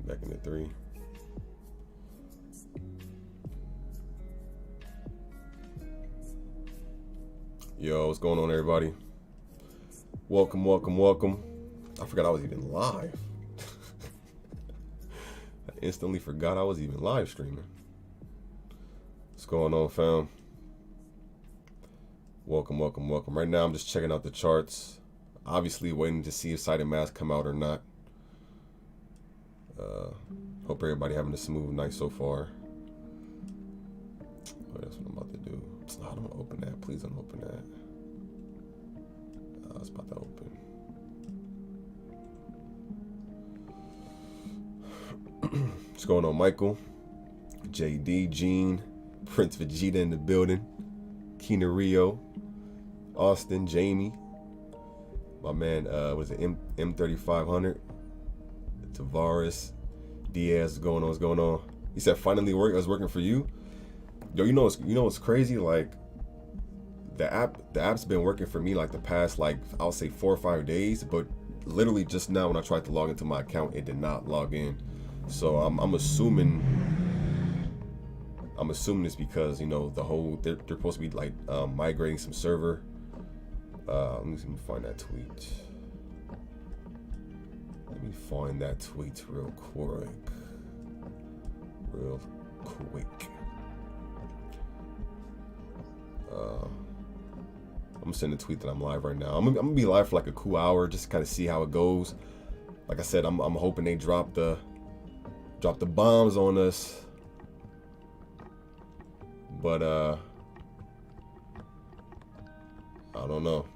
Back into 3. Yo, what's going on, everybody? Welcome, welcome, welcome. I forgot I was even live. I instantly forgot I was even live streaming. What's going on, fam? Welcome, welcome, welcome. Right now, I'm just checking out the charts. Obviously, waiting to see if SaitaMask come out or not. Hope everybody having a smooth night so far. Oh, that's what I'm about to do. Oh, don't open that. Please don't open that. It's about to open. What's going on, Michael? JD, Gene, Prince Vegeta in the building. Keena Rio, Austin, Jamie. My man, was it M3500? Tavares, Diaz, what's going on? He said finally it was working for you. Yo, you know what's crazy? Like the app's been working for me like the past, like I'll say 4 or 5 days, but literally just now when I tried to log into my account, it did not log in. So I'm assuming it's because, you know, the whole they're supposed to be like migrating some server. Let me find that tweet. Let me find that tweet real quick. I'm gonna send a tweet that I'm live right now. I'm gonna be live for like a cool hour, just to kind of see how it goes. Like I said, I'm hoping they drop the bombs on us. But I don't know.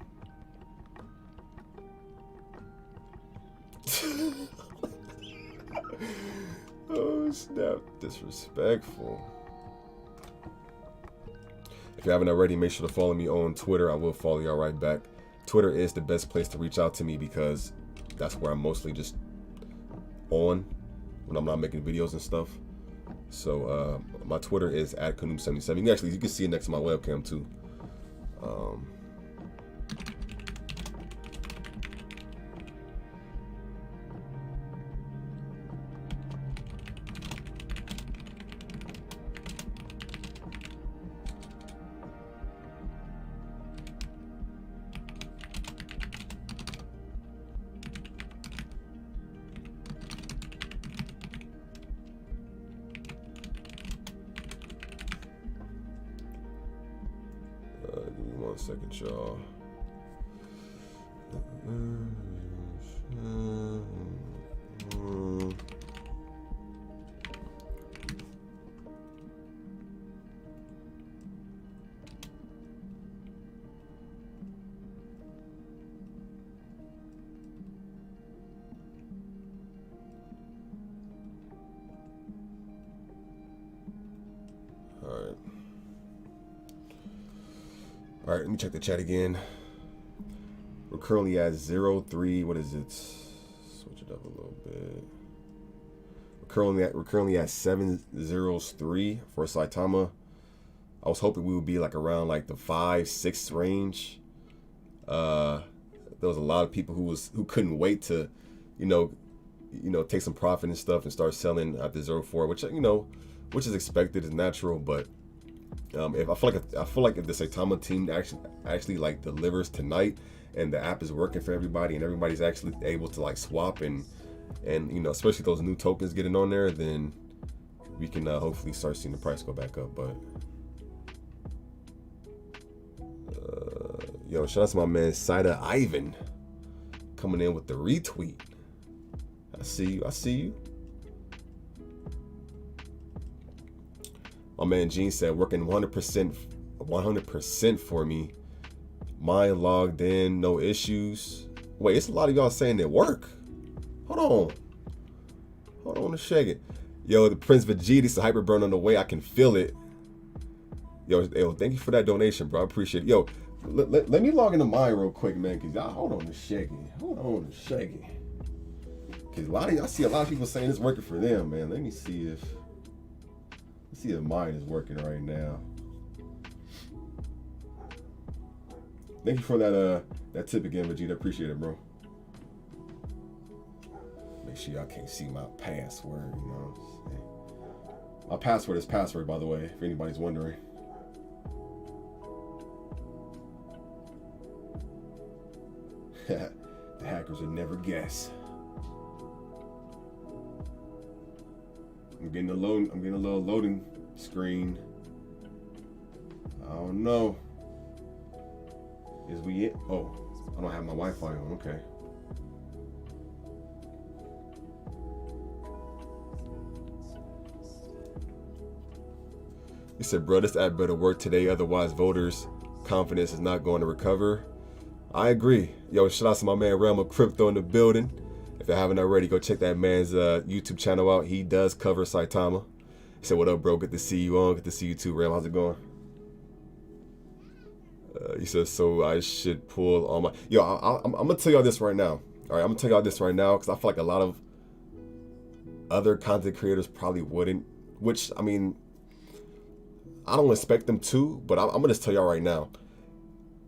Oh snap, disrespectful. If you haven't already, make sure to follow me on Twitter. I will follow y'all right back. Twitter is the best place to reach out to me because that's where I'm mostly just on when I'm not making videos and stuff. So my Twitter is @Kanum77. You can see it next to my webcam too. Give me 1 second, y'all. All right, let me check the chat again. We're currently at 0.3. What is it? Switch it up a little bit. We're currently at 7.03 for Saitama. I was hoping we would be like around like the 5-6 range. There was a lot of people who couldn't wait to, you know, take some profit and stuff and start selling at the 0.4, which is expected, is natural, but. If I feel like if the Saitama team actually like delivers tonight, and the app is working for everybody, and everybody's actually able to like swap and you know, especially those new tokens getting on there, then we can hopefully start seeing the price go back up. But yo, shout out to my man Saita Ivan coming in with the retweet. I see you. My man Gene said, working 100% for me. Mine logged in, no issues. Wait, it's a lot of y'all saying that work. Hold on a second. Yo, the Prince Vegeta, a hyper burn on the way. I can feel it. Yo, thank you for that donation, bro. I appreciate it. Yo, let me log into mine real quick, man. Cause y'all, hold on a second. Cause I see a lot of people saying it's working for them, man. Let me see if mine is working right now. Thank you for that tip again, Vegeta. Appreciate it, bro. Make sure y'all can't see my password, you know. My password is password, by the way, if anybody's wondering. The hackers would never guess. I'm getting a little loading screen. I don't know. Is we it? Oh, I don't have my Wi-Fi on. Okay. He said, bro, this app better work today, otherwise voters' confidence is not going to recover. I agree. Yo, shout out to my man Realm of Crypto in the building. If you haven't already, go check that man's YouTube channel out. He does cover Saitama. He said, what up, bro? Good to see you on. Good to see you too, Realm. How's it going? He says, so I should pull all my... Yo, I'm going to tell y'all this right now. All right, I'm going to tell y'all this right now because I feel like a lot of other content creators probably wouldn't. Which, I mean... I don't expect them to, but I'm gonna just tell y'all right now.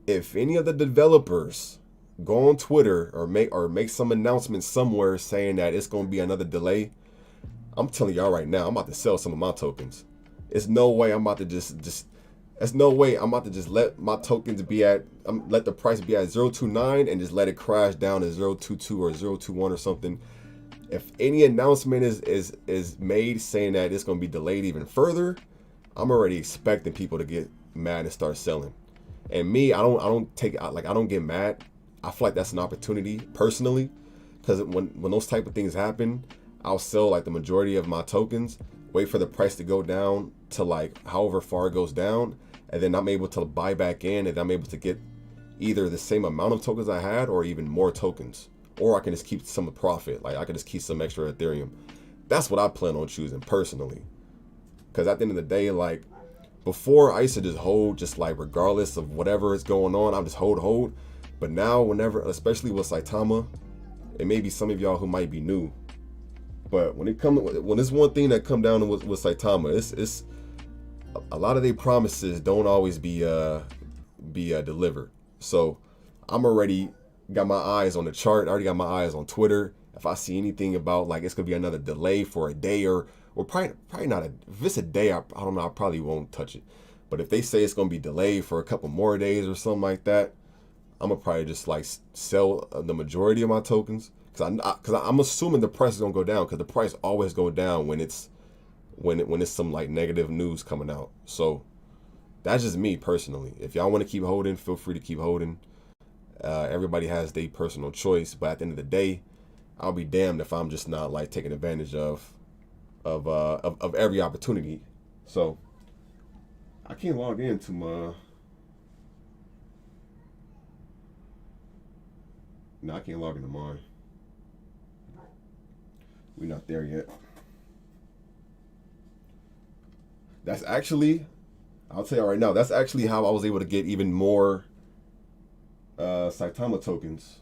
If any of the developers go on Twitter or make some announcement somewhere saying that it's gonna be another delay, I'm telling y'all right now, I'm about to sell some of my tokens. There's no way I'm about to there's no way I'm about to just let my tokens be at let the price be at 0.29 and just let it crash down to 0.22 or 0.21 or something. If any announcement is made saying that it's gonna be delayed even further, I'm already expecting people to get mad and start selling. And me, I don't get mad. I feel like that's an opportunity personally, because when those type of things happen, I'll sell like the majority of my tokens, wait for the price to go down to like however far it goes down, and then I'm able to buy back in, and I'm able to get either the same amount of tokens I had or even more tokens, or I can just keep some profit. Like I can just keep some extra Ethereum. That's what I plan on choosing personally. Because at the end of the day, like, before I used to just hold, just like regardless of whatever is going on, I'm just hold. But now, whenever, especially with Saitama, it may be some of y'all who might be new. But when it's one thing that come down with Saitama, it's a lot of their promises don't always be delivered. So I'm already got my eyes on the chart. I already got my eyes on Twitter. If I see anything about like it's gonna be another delay for a day or probably not if it's a day, I don't know, I probably won't touch it. But if they say it's gonna be delayed for a couple more days or something like that, I'm gonna probably just like sell the majority of my tokens because I'm assuming the price is gonna go down because the price always go down when it's some like negative news coming out. So that's just me personally. If y'all want to keep holding, feel free to keep holding. Everybody has their personal choice, but at the end of the day, I'll be damned if I'm just not like taking advantage of every opportunity. So I can't log into my I can't log into mine. We're not there yet. That's actually, I'll tell you right now, that's actually how I was able to get even more Saitama tokens.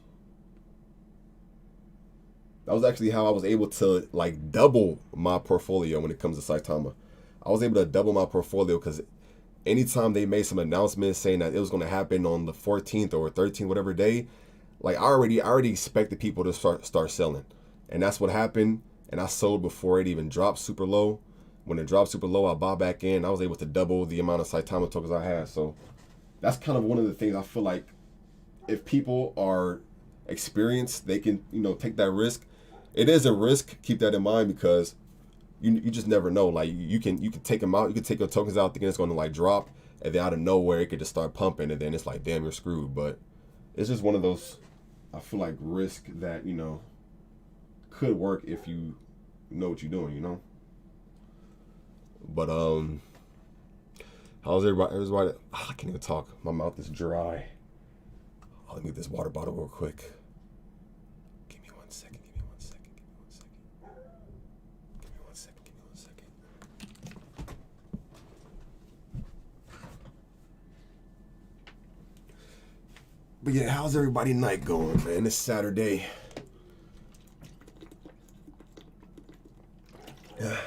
That was actually how I was able to like double my portfolio when it comes to Saitama. I was able to double my portfolio because anytime they made some announcements saying that it was going to happen on the 14th or 13th, whatever day, like I already expected people to start selling. And that's what happened. And I sold before it even dropped super low. When it dropped super low, I bought back in. I was able to double the amount of Saitama tokens I had. So that's kind of one of the things I feel like if people are experienced, they can, take that risk. It is a risk. Keep that in mind because you just never know. Like you can take them out. You can take your tokens out thinking it's going to like drop, and then out of nowhere it could just start pumping, and then it's like, damn, you're screwed. But it's just one of those, I feel like, risk that could work if you know what you're doing. But how's everybody? I can't even talk. My mouth is dry. Let me get this water bottle real quick. Give me 1 second. But yeah, how's everybody night going, man? It's Saturday. Yeah.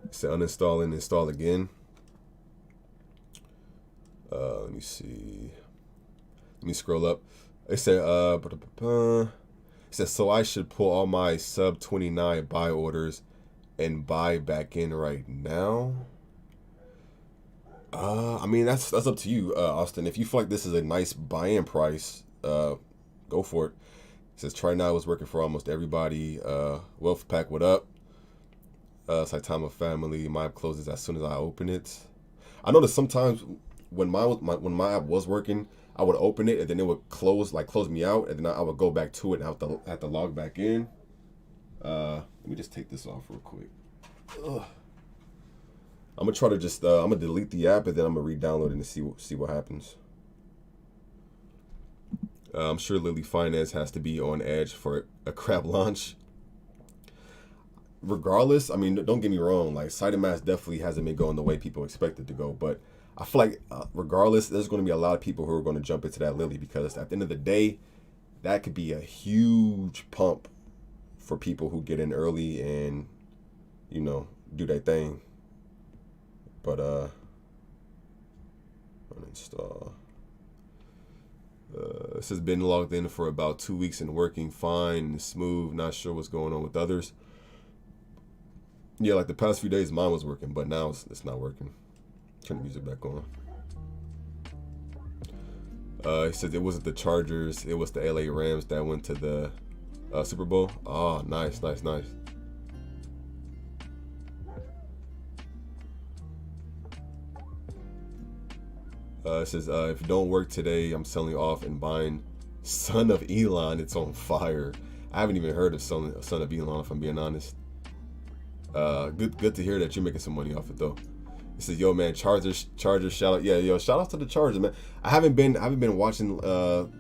So uninstall and install again. Let me see. Let me scroll up. It said, it says, so I should pull all my sub 29 buy orders and buy back in right now. I mean, that's up to you, Austin. If you feel like this is a nice buy-in price, go for it. It says, try now is working for almost everybody. Wealth Pack, what up? Saitama family, my app closes as soon as I open it. I noticed sometimes when my app was working, I would open it and then it would close me out, and then I would go back to it and have to log back in. Let me just take this off real quick. Ugh. I'm gonna try to just I'm gonna delete the app and then I'm gonna re-download it and see what happens. I'm sure Lily Finance has to be on edge for a crap launch. Regardless, I mean, don't get me wrong, like SaitaMask definitely hasn't been going the way people expect it to go, but I feel like regardless, there's going to be a lot of people who are going to jump into that Lily, because at the end of the day, that could be a huge pump for people who get in early and, you know, do their thing. But uninstall. This has been logged in for about 2 weeks and working fine, smooth. Not sure what's going on with others. Yeah, like the past few days, mine was working, but now it's not working. Turn the music back on. He says it wasn't the Chargers, it was the LA Rams that went to the Super Bowl. Oh, nice. It says, if you don't work today, I'm selling off and buying Son of Elon. It's on fire. I haven't even heard of Son of Elon, if I'm being honest. Good to hear that you're making some money off it though. It says, yo man, Chargers shout out. Yeah, yo, shout out to the Chargers, man. I haven't been watching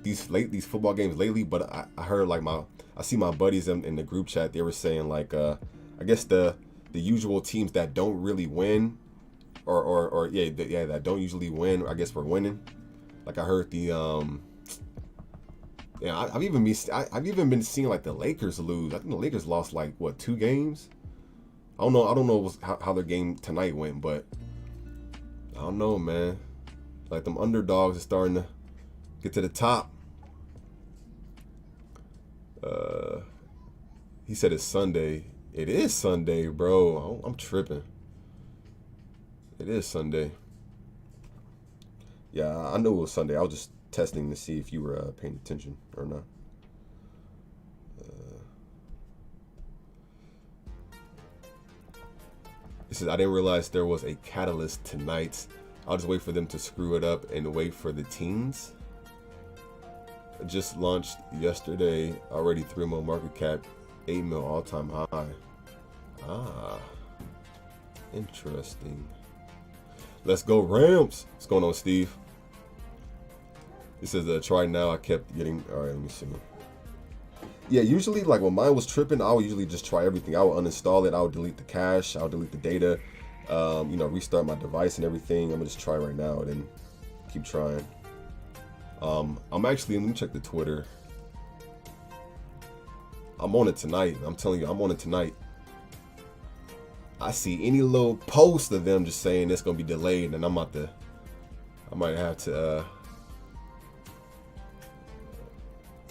these football games lately, but I heard like I see my buddies in the group chat, they were saying like I guess the usual teams that don't really win or that don't usually win, I guess we're winning. Like I heard the I've even been seeing like the Lakers lose. I think the Lakers lost like what, 2 games? I don't know how their game tonight went, but I don't know, man. Like them underdogs are starting to get to the top. He said it's Sunday. It is Sunday, bro. I'm tripping. It is Sunday. Yeah, I knew it was Sunday. I was just testing to see if you were paying attention or not. He says, I didn't realize there was a catalyst tonight. I'll just wait for them to screw it up and wait for the teens. It just launched yesterday. Already 3 mil market cap, 8 mil all-time high. Ah, interesting. Let's go Rams. What's going on, Steve? He says, try now. I kept getting, all right, let me see. Yeah, usually like when mine was tripping, I would usually just try everything. I would uninstall it. I would delete the cache. I would delete the data. Restart my device and everything. I'm gonna just try right now and then keep trying. I'm actually, let me check the Twitter. I'm on it tonight. I'm telling you, I'm on it tonight. I see any little post of them just saying it's gonna be delayed, and I might have to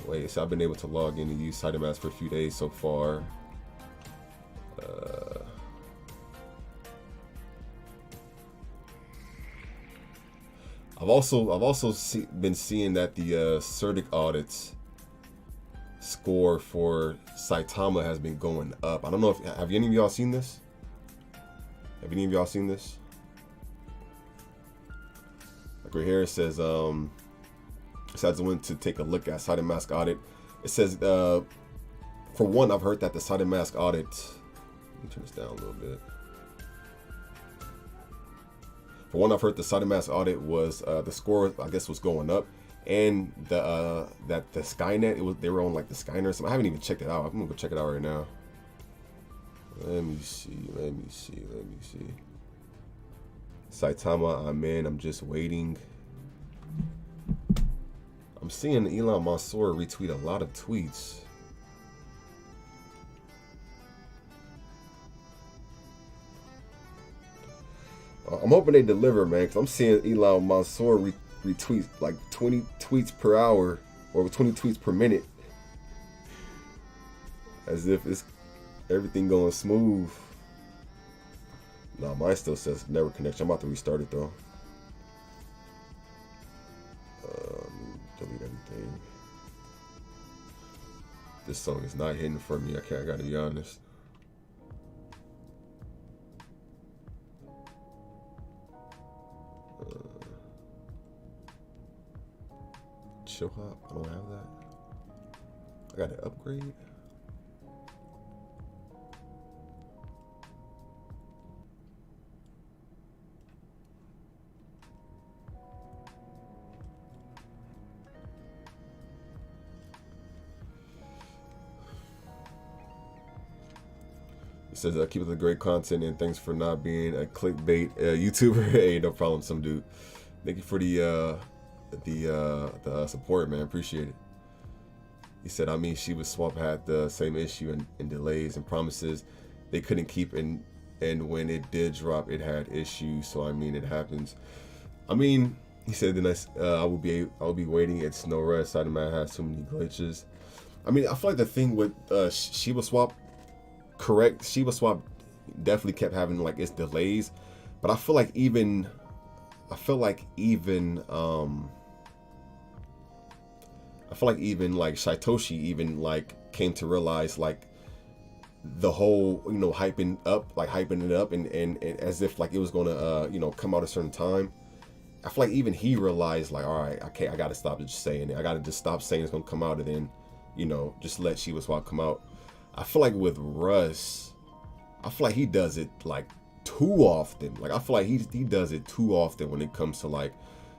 wait. So I've been able to log in and use SaitaMask for a few days so far. I've also been seeing that the Certic audits score for Saitama has been going up. I don't know if have any of y'all seen this? Have any of y'all seen this? Like right here it says besides I went to take a look at SaitaMask audit. It says for one, I've heard that the SaitaMask audit, let me turn this down a little bit. For one, I've heard the SaitaMask audit was the score, I guess, was going up, and the Skynet, they were on like the Skynet or something. I haven't even checked it out. I'm gonna go check it out right now. Let me see. Saitama, I'm in. I'm just waiting. I'm seeing Elon Musk retweet a lot of tweets. I'm hoping they deliver, man, because I'm seeing Elon Musk retweets like 20 tweets per hour or 20 tweets per minute, as if it's everything going smooth. Nah, mine still says never connection. I'm about to restart it though. Delete everything. This song is not hitting for me. I gotta be honest. Chill hop. I don't have that. I got to upgrade. It says, keep up the great content and thanks for not being a clickbait YouTuber. Hey, no problem, some dude. Thank you for the support, man. Appreciate it. He said, I mean, Shiba Swap had the same issue and delays and promises they couldn't keep, and when it did drop, it had issues. So I mean, it happens. I mean, he said, then I will be waiting. It's no rush. SaitaMask has too many glitches. I mean, I feel like the thing with Shiba Swap, correct? Shiba Swap definitely kept having like its delays, but I feel like even like Shytoshi even like came to realize like the whole, you know, hyping it up and as if like it was gonna you know, come out a certain time. I feel like even he realized like, all right, okay, I gotta stop just saying it. I gotta just stop saying it's gonna come out and then, you know, just let Shiba Swap come out. I feel like with Russ, I feel like he does it like too often. Like I feel like he does it too often when it comes to like,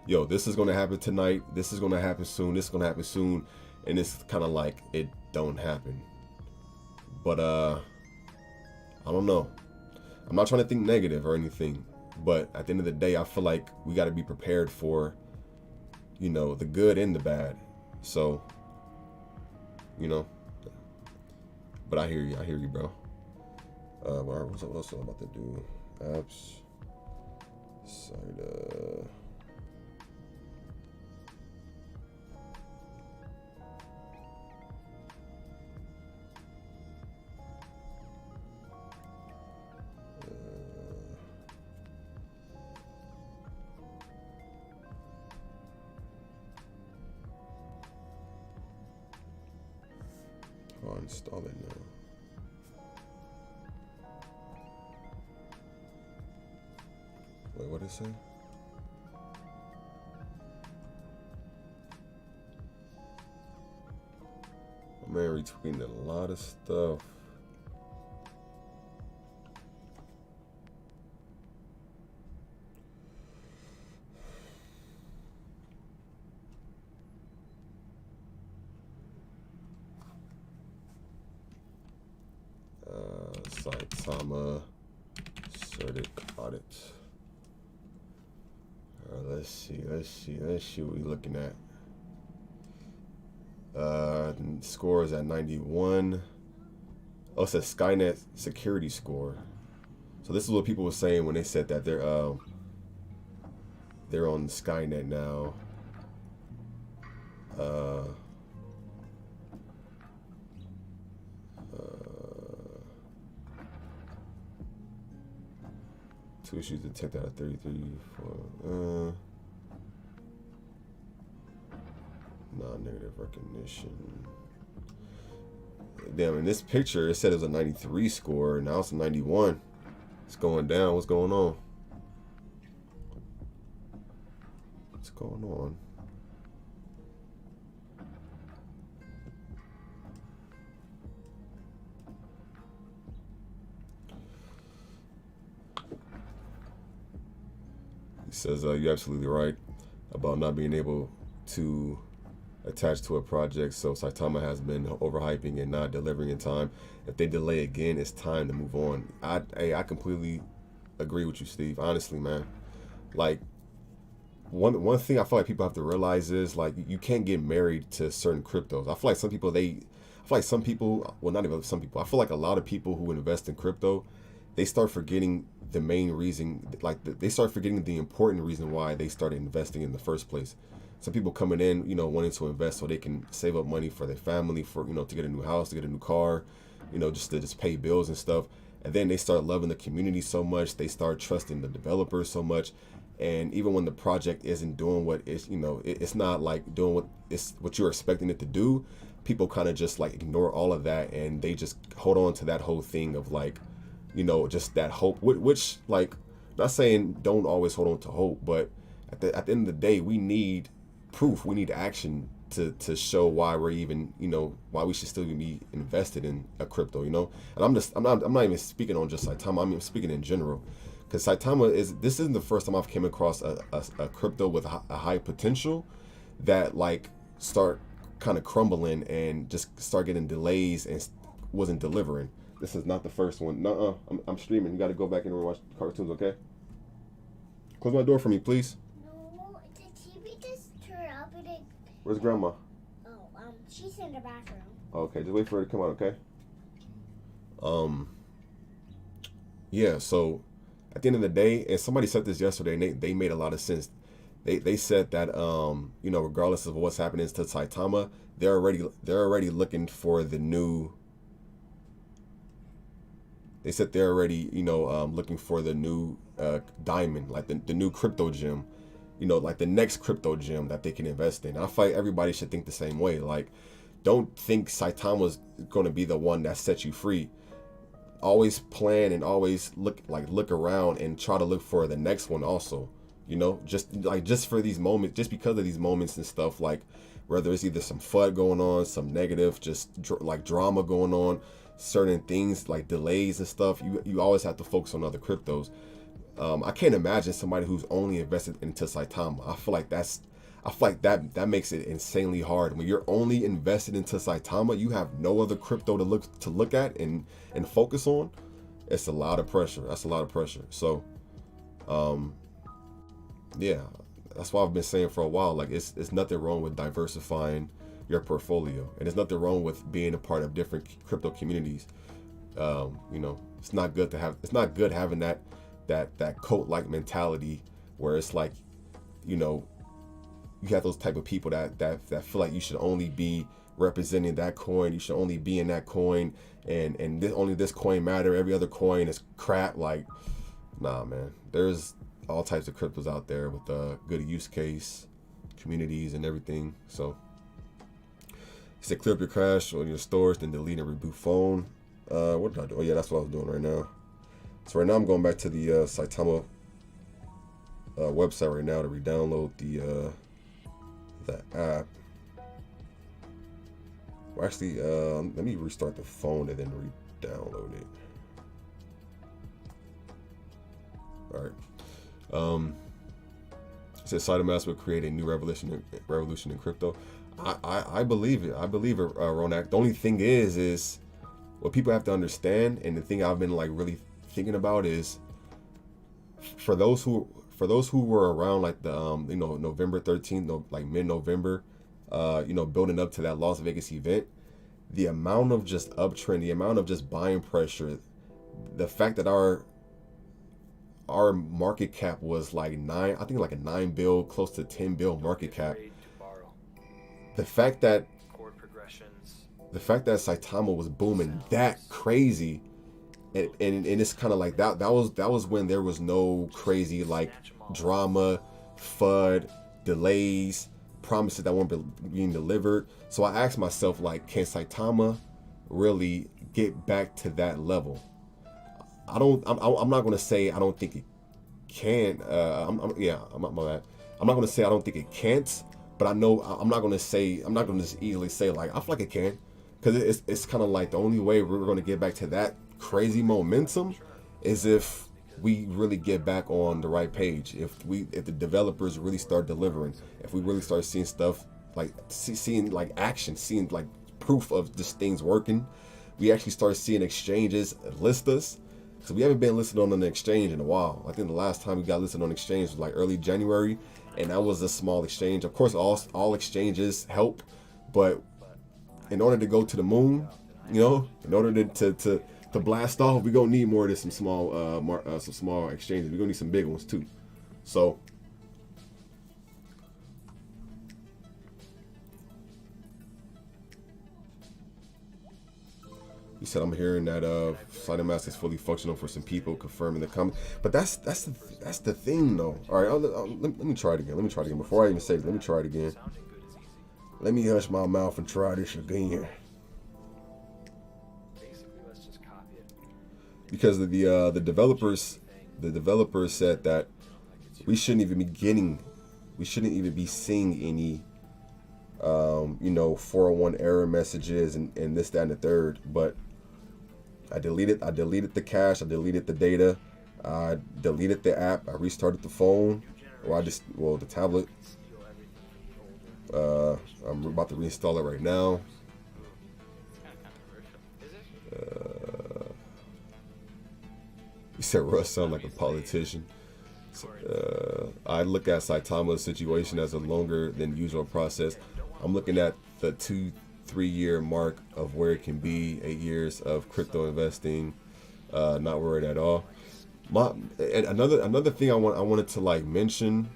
yo, this is gonna happen tonight, this is gonna happen soon, this is gonna happen soon, and it's kind of like it don't happen. But I don't know. I'm not trying to think negative or anything, but at the end of the day, I feel like we got to be prepared for, you know, the good and the bad. So, you know, but I hear you, bro. What else am I about to do? Apps, Saita. I'll install it now. Wait, what did it say? My man retweeting a lot of stuff. SaitaMask certic audit. Let's see what we're looking at. Score is at 91. Oh, it says Skynet security score. So this is what people were saying when they said that they're on Skynet now. Two issues detected out of 33 for non-negative recognition. Damn, in this picture it said it was a 93 score, now it's a 91. It's going down. What's going on? What's going on? He says, you're absolutely right about not being able to attach to a project. So SaitaMask has been overhyping and not delivering in time. If they delay again, it's time to move on. I completely agree with you, Steve. Honestly, man. Like, one thing I feel like people have to realize is like you can't get married to certain cryptos. I feel like some people, well, not even some people. I feel like a lot of people who invest in crypto, they start forgetting the main reason, like they start forgetting the important reason why they started investing in the first place. Some people coming in, you know, wanting to invest so they can save up money for their family, for, you know, to get a new house, to get a new car, you know, just to just pay bills and stuff. And then they start loving the community so much, they start trusting the developers so much. And even when the project isn't doing what it's, you know, it's not like doing what you're expecting it to do, people kind of just like ignore all of that, and they just hold on to that whole thing of like, you know, just that hope, which like, not saying don't always hold on to hope, but at the end of the day, we need proof, we need action to show why we're even, you know, why we should still be invested in a crypto, you know. And I'm not even speaking on just Saitama, I'm speaking in general, because Saitama this isn't the first time I've came across a crypto with a high potential that like start kind of crumbling and just start getting delays and wasn't delivering. This is not the first one. Nuh-uh. I'm streaming. You got to go back in and watch cartoons, okay? Close my door for me, please. No, the TV just turned up and it... Where's Grandma? Oh, she's in the bathroom. Okay, just wait for her to come out, okay? Yeah, so at the end of the day, and somebody said this yesterday, and they made a lot of sense. They said that you know, regardless of what's happening to Saitama, they're already looking for the new. They said they're already, you know, looking for the new diamond, like the new crypto gem, you know, like the next crypto gem that they can invest in. I feel like everybody should think the same way. Like, don't think Saitama's going to be the one that sets you free. Always plan and always look around and try to look for the next one also. You know, just for these moments, just because of these moments and stuff, like whether it's either some FUD going on, some negative, just like drama going on, certain things like delays and stuff, you always have to focus on other cryptos. I can't imagine somebody who's only invested into Saitama. I feel like that makes it insanely hard. When you're only invested into Saitama, you have no other crypto to look at and focus on. It's a lot of pressure. That's a lot of pressure. So yeah, that's why I've been saying for a while, like it's nothing wrong with diversifying your portfolio, and there's nothing wrong with being a part of different crypto communities. You know, it's not good having that cult-like mentality where it's like, you know, you have those type of people that feel like you should only be representing that coin, you should only be in that coin, and only this coin matter, every other coin is crap. Like, nah, man, there's all types of cryptos out there with a good use case, communities and everything. So he said clear up your cache on your storage, then delete and reboot phone. What did I do? Oh yeah, that's what I was doing right now. So right now I'm going back to the Saitama website right now to re-download the app. Well, actually, let me restart the phone and then re-download it. All right. It says SaitaMask will create a new revolution in crypto. I believe it. I believe it, Ronak. The only thing is what people have to understand, and the thing I've been like really thinking about is for those who were around like the you know, November 13th, like mid-November, you know, building up to that Las Vegas event, the amount of just uptrend, the amount of just buying pressure, the fact that our market cap was like I think like a 9 bill, close to 10 bill market cap. The fact that Saitama was booming that crazy, and it's kind of like that was when there was no crazy like drama, FUD, delays, promises that weren't being delivered. So I asked myself, like, can Saitama really get back to that level? I'm not gonna say I don't think it can. I'm not gonna say I don't think it can't, but I know I'm not gonna just easily say like I feel like it can, because it's kind of like the only way we're gonna get back to that crazy momentum is if we really get back on the right page. If the developers really start delivering, if we really start seeing stuff like seeing like action, seeing like proof of this thing's working, we actually start seeing exchanges list us. So we haven't been listed on an exchange in a while. I think the last time we got listed on exchange was like early January, and that was a small exchange. Of course, all exchanges help, but in order to go to the moon, you know, in order to to blast off, we're gonna need more than some small exchanges. We're gonna need some big ones too. So you said I'm hearing that SaitaMask is fully functional for some people, confirming the comment. But that's the thing though. All right, let me try it again. Let me try it again before I even say it. Let me try it again. Let me hush my mouth and try this again. Because the developers said that we shouldn't even be seeing any 401 error messages and this, that, and the third. But I deleted the cache, I deleted the data, I deleted the app, I restarted the phone, or the tablet. I'm about to reinstall it right now. You said Russ sound like a politician. I look at Saitama's situation as a longer than usual process. I'm looking at the 2-3 year mark of where it can be. 8 years of crypto investing. Not worried at all. And another thing I wanted to like mention.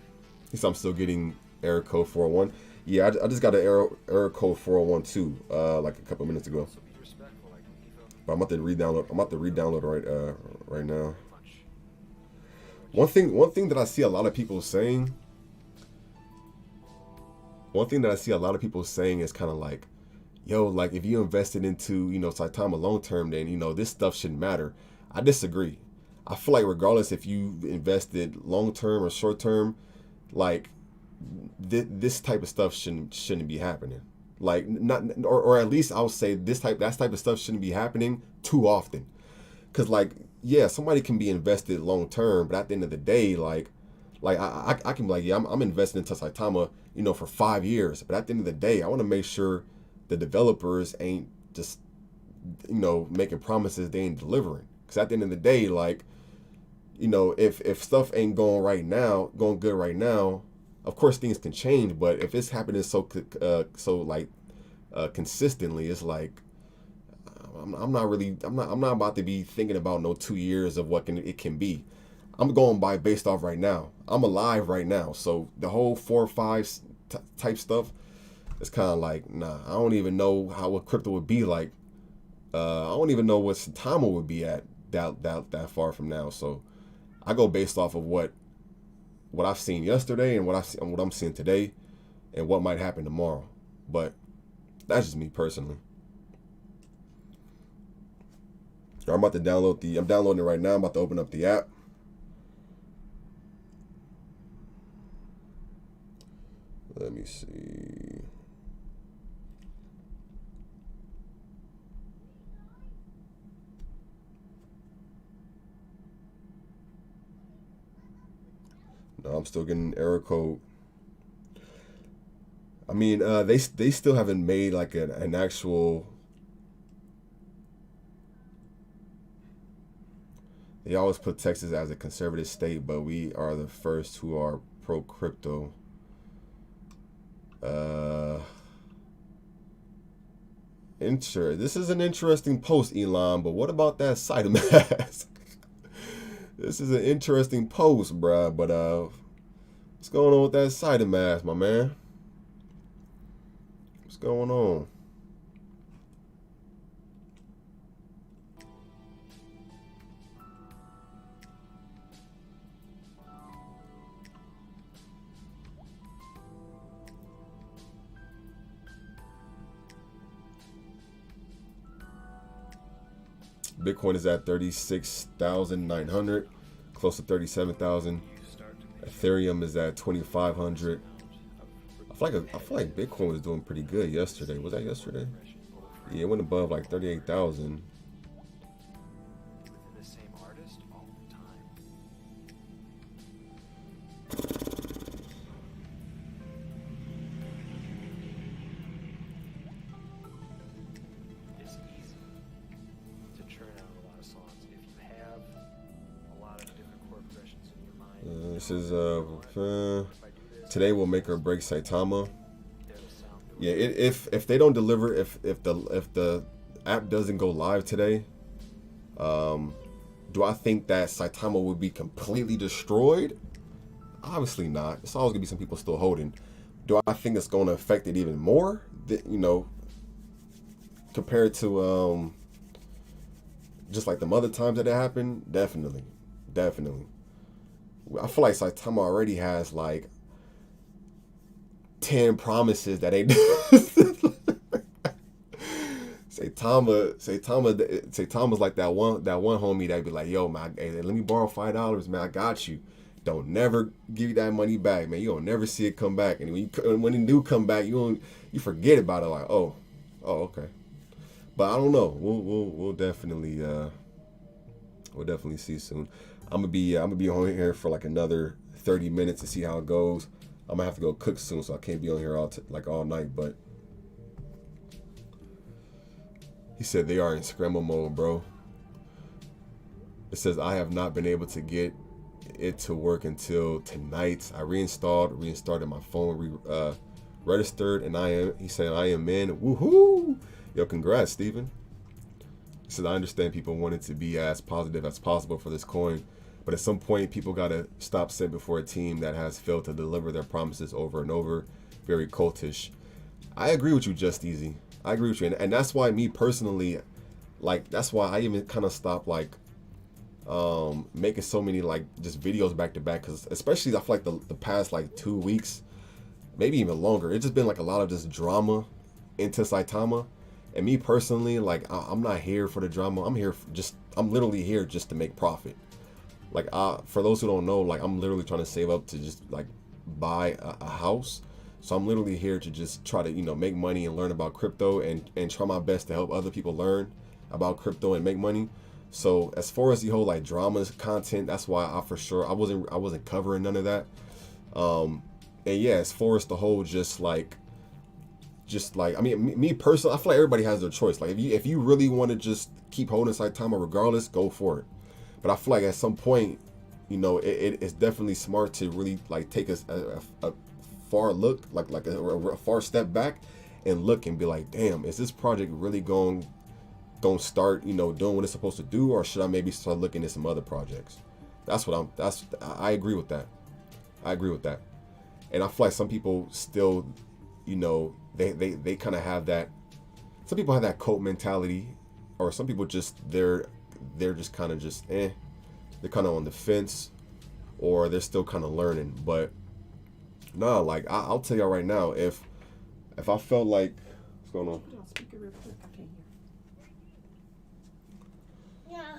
Since I'm still getting error code 401. Yeah, I just got an error code 401 too, like a couple minutes ago. But I'm about to re-download right now. One thing that I see a lot of people saying. One thing that I see a lot of people saying is kind of like, yo, like if you invested into, Saitama long term, then, this stuff shouldn't matter. I disagree. I feel like regardless if you invested long term or short term, like this type of stuff shouldn't be happening. Like or at least I would say that type of stuff shouldn't be happening too often. Cause like, yeah, somebody can be invested long term, but at the end of the day, like I can be like, yeah, I'm investing into Saitama, for 5 years. But at the end of the day, I want to make sure the developers ain't just, making promises they ain't delivering. Because at the end of the day, like, if stuff ain't going good right now, of course things can change. But if it's happening so consistently, it's like, I'm not about to be thinking about no 2 years of what it can be. I'm going based off right now. I'm alive right now. So the whole 4 or 5 type stuff, it's kind of like, nah, I don't even know what crypto would be like. I don't even know what Saitama would be at that far from now. So I go based off of what I've seen yesterday and what I'm seeing today and what might happen tomorrow. But that's just me personally. I'm about to I'm downloading it right now. I'm about to open up the app. Let me see. No, I'm still getting error code. I mean, they still haven't made like an actual. They always put Texas as a conservative state, but we are the first who are pro crypto. This is an interesting post, Elon, but what about that SaitaMask? This is an interesting post, bruh, but what's going on with that SaitaMask, my man? What's going on? Bitcoin is at 36,900, close to 37,000. Ethereum is at 2,500. I feel like Bitcoin was doing pretty good yesterday. Was that yesterday? Yeah, it went above like 38,000. This is today will make or break Saitama. Yeah, if they don't deliver, if the app doesn't go live today, Do I think that Saitama would be completely destroyed? Obviously not. There's always gonna be some people still holding. Do I think it's going to affect it even more? You know, compared to just like the other times that it happened? Definitely, definitely. I feel like Saitama already has like 10 promises that ain't. Saitama's like that one homie that be like, yo man, hey, let me borrow $5, man. I got you. Don't never give you that money back, man. You don't never see it come back. And when it do come back, you forget about it. Like, oh, okay. But I don't know. We'll definitely see soon. I'm gonna be on here for like another 30 minutes to see how it goes. I'm gonna have to go cook soon, so I can't be on here all night. But he said they are in scramble mode, bro. It says I have not been able to get it to work until tonight. I restarted my phone, registered, and he said I am in. Woohoo! Yo, congrats, Steven. He said I understand people want it to be as positive as possible for this coin, but at some point people gotta stop sitting before a team that has failed to deliver their promises over and over. Very cultish. I agree with you, Just Easy. I agree with you, and that's why me personally, like, that's why I even kind of stopped like making so many like just videos back to back, because especially I feel like the past like 2 weeks, maybe even longer, it's just been like a lot of just drama into Saitama. And me personally, like, I'm not here for the drama. I'm literally here just to make profit. Like, for those who don't know, like, I'm literally trying to save up to just like buy a house. So I'm literally here to just try to, make money and learn about crypto and try my best to help other people learn about crypto and make money. So as far as the whole like dramas content, that's why I wasn't covering none of that. And yeah, as far as the whole just like I mean, me personally, I feel like everybody has their choice. Like if you really want to just keep holding Saitama regardless, go for it. But I feel like at some point, it's definitely smart to really like take a far look, like a far step back and look and be like, damn, is this project really going start, doing what it's supposed to do, or should I maybe start looking at some other projects? I agree with that. And I feel like some people still, they kind of have that. Some people have that cult mentality, or some people just they're just kind of just they're kind of on the fence, or they're still kind of learning. But no, like I'll tell y'all right now, if I felt like what's going on? Speaker real quick. I can't hear. Yeah.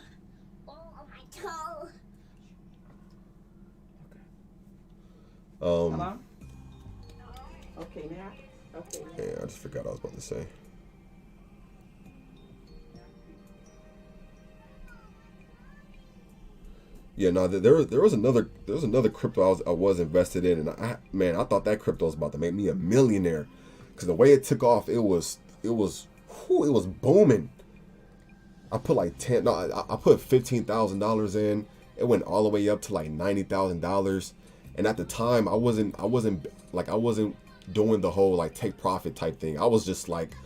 Oh, my toe. Hello? Okay, now. Okay. Yeah, I just forgot what I was about to say. Yeah, no, there was another crypto I was invested in, and I thought that crypto was about to make me a millionaire, because the way it took off, it was booming. I put like I put $15,000 in. It went all the way up to like $90,000, and at the time I wasn't doing the whole like take profit type thing. I was just like,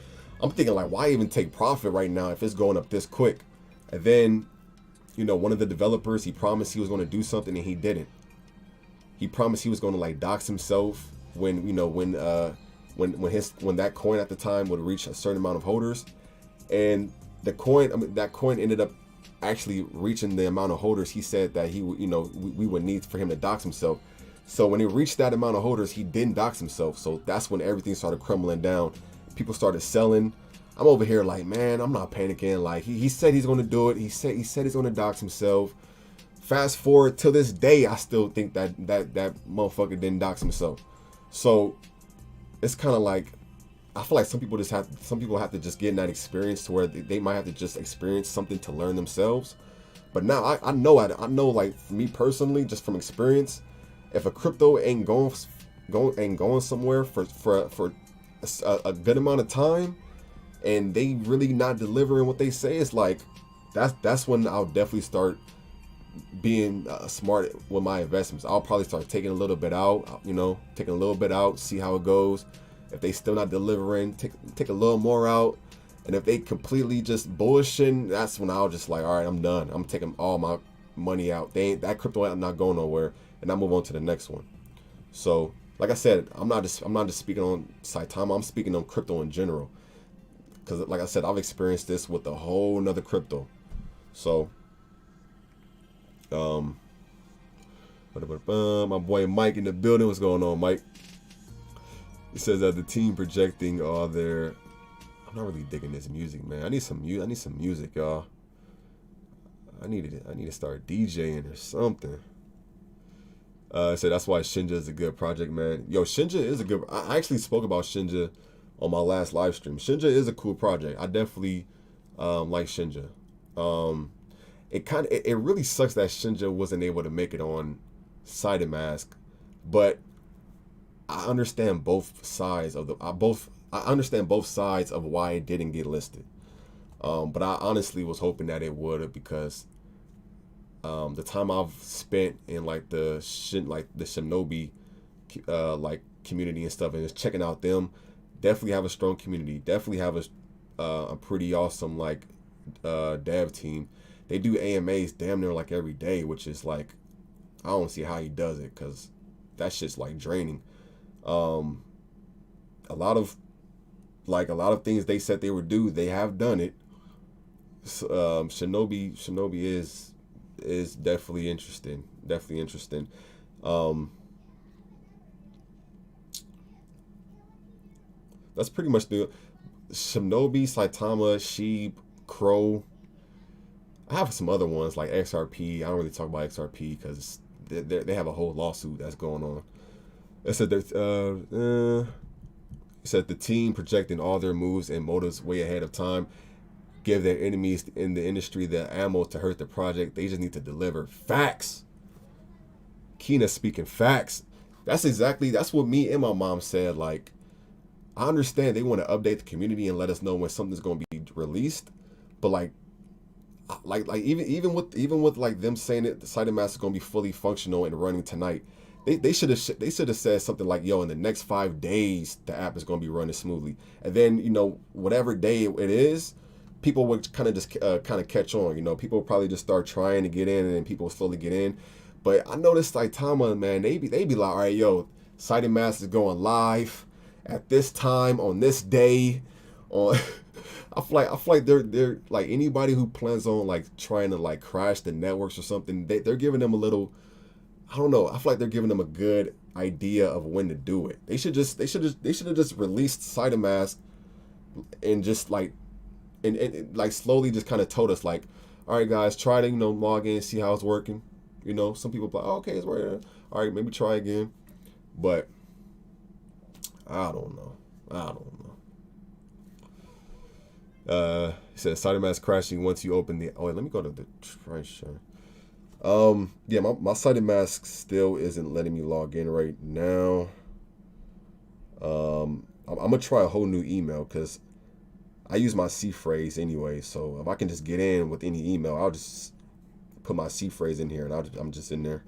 I'm thinking like, why even take profit right now if it's going up this quick? And then, one of the developers, he promised he was going to do something, and he didn't. He promised he was going to like dox himself when that coin at the time would reach a certain amount of holders, and that coin ended up actually reaching the amount of holders he said that he would, we would need for him to dox himself. So when he reached that amount of holders, he didn't dox himself. So that's when everything started crumbling down. People started selling. I'm over here like, man, I'm not panicking. Like he said he's going to do it. He said he's going to dox himself. Fast forward to this day, I still think that motherfucker didn't dox himself. So it's kind of like, I feel like some people have to just get in that experience to where they might have to just experience something to learn themselves. But now I know like for me personally, just from experience, if a crypto ain't going somewhere for a good amount of time, and they really not delivering what they say, it's like that's when I'll definitely start being smart with my investments. I'll probably start taking a little bit out, see how it goes. If they still not delivering, take a little more out, And if they completely just bullshitting, that's when I'll just like, all right, I'm done. I'm taking all my money out. That crypto ain't not going nowhere, and I move on to the next one. So, like I said, I'm not just speaking on Saitama. I'm speaking on crypto in general, because like I said, I've experienced this with a whole nother crypto. So, my boy Mike in the building. What's going on, Mike? He says that the team projecting all their. I'm not really digging this music, man. I need some music, y'all. I need to start DJing or something. So that's why Shinja is a good project, man. Yo, Shinja is a good. I actually spoke about Shinja on my last live stream. Shinja is a cool project. I definitely like Shinja. It really sucks that Shinja wasn't able to make it on SaitaMask, but I understand both sides of I understand both sides of why it didn't get listed. But I honestly was hoping that it would, because the time I've spent in like the Shinobi like community and stuff, and just checking out them, definitely have a strong community. Definitely have a pretty awesome like dev team. They do AMAs damn near like every day, which is like, I don't see how he does it, because that shit's like draining. A lot of things they said they would do, they have done it. Shinobi is definitely interesting. That's pretty much the Shinobi, Saitama, Sheep, Crow. I have some other ones like XRP. I don't really talk about XRP because they have a whole lawsuit that's going on. It said that the team projecting all their moves and motives way ahead of time, give their enemies in the industry the ammo to hurt the project. They just need to deliver facts. Kina speaking facts. That's what me and my mom said. Like, I understand they want to update the community and let us know when something's going to be released, but like even with like them saying it, the SaitaMask is going to be fully functional and running tonight. They should have said something like, yo, in the next 5 days the app is going to be running smoothly, and then whatever day it is, people would kind of just catch on. People would probably just start trying to get in, and then people will slowly get in. But I noticed Saitama, man, they be like, all right, yo, SaitaMask is going live at this time on this day. On I feel like they're like, anybody who plans on like trying to like crash the networks or something, they're giving them a little, I don't know. I feel like they're giving them a good idea of when to do it. They should have just released SaitaMask and just like and like slowly just kind of told us like, all right guys, try to log in, see how it's working. Some people like, oh, okay, it's working. All right, maybe try again. But I don't know. He says SaitaMask crashing once you open the. Oh wait, let me go to the treasure. Yeah, my SaitaMask still isn't letting me log in right now. I'm gonna try a whole new email because I use my C phrase anyway. So if I can just get in with any email, I'll just put my C phrase in here and I'm just in there.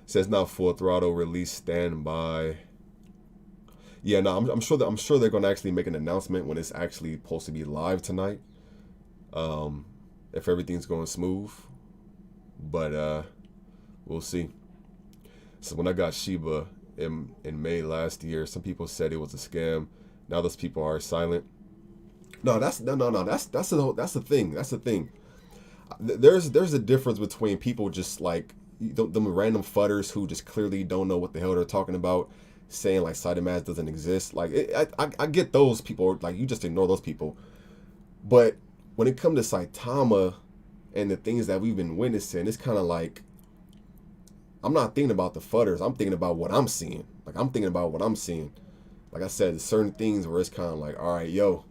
Says now full throttle release standby. Yeah, no, I'm sure they're gonna actually make an announcement when it's actually supposed to be live tonight. If everything's going smooth, but we'll see. So when I got Shiba in May last year, some people said it was a scam. Now those people are silent. No, that's the thing. That's the thing. There's a difference between people just like them random fudders who just clearly don't know what the hell they're talking about, saying like SaitaMask doesn't exist. Like I get those people. Like, you just ignore those people. But when it comes to Saitama and the things that we've been witnessing, it's kind of like, I'm not thinking about the fudders. I'm thinking about what I'm seeing. Like, Like I said, certain things where it's kind of like, all right, yo,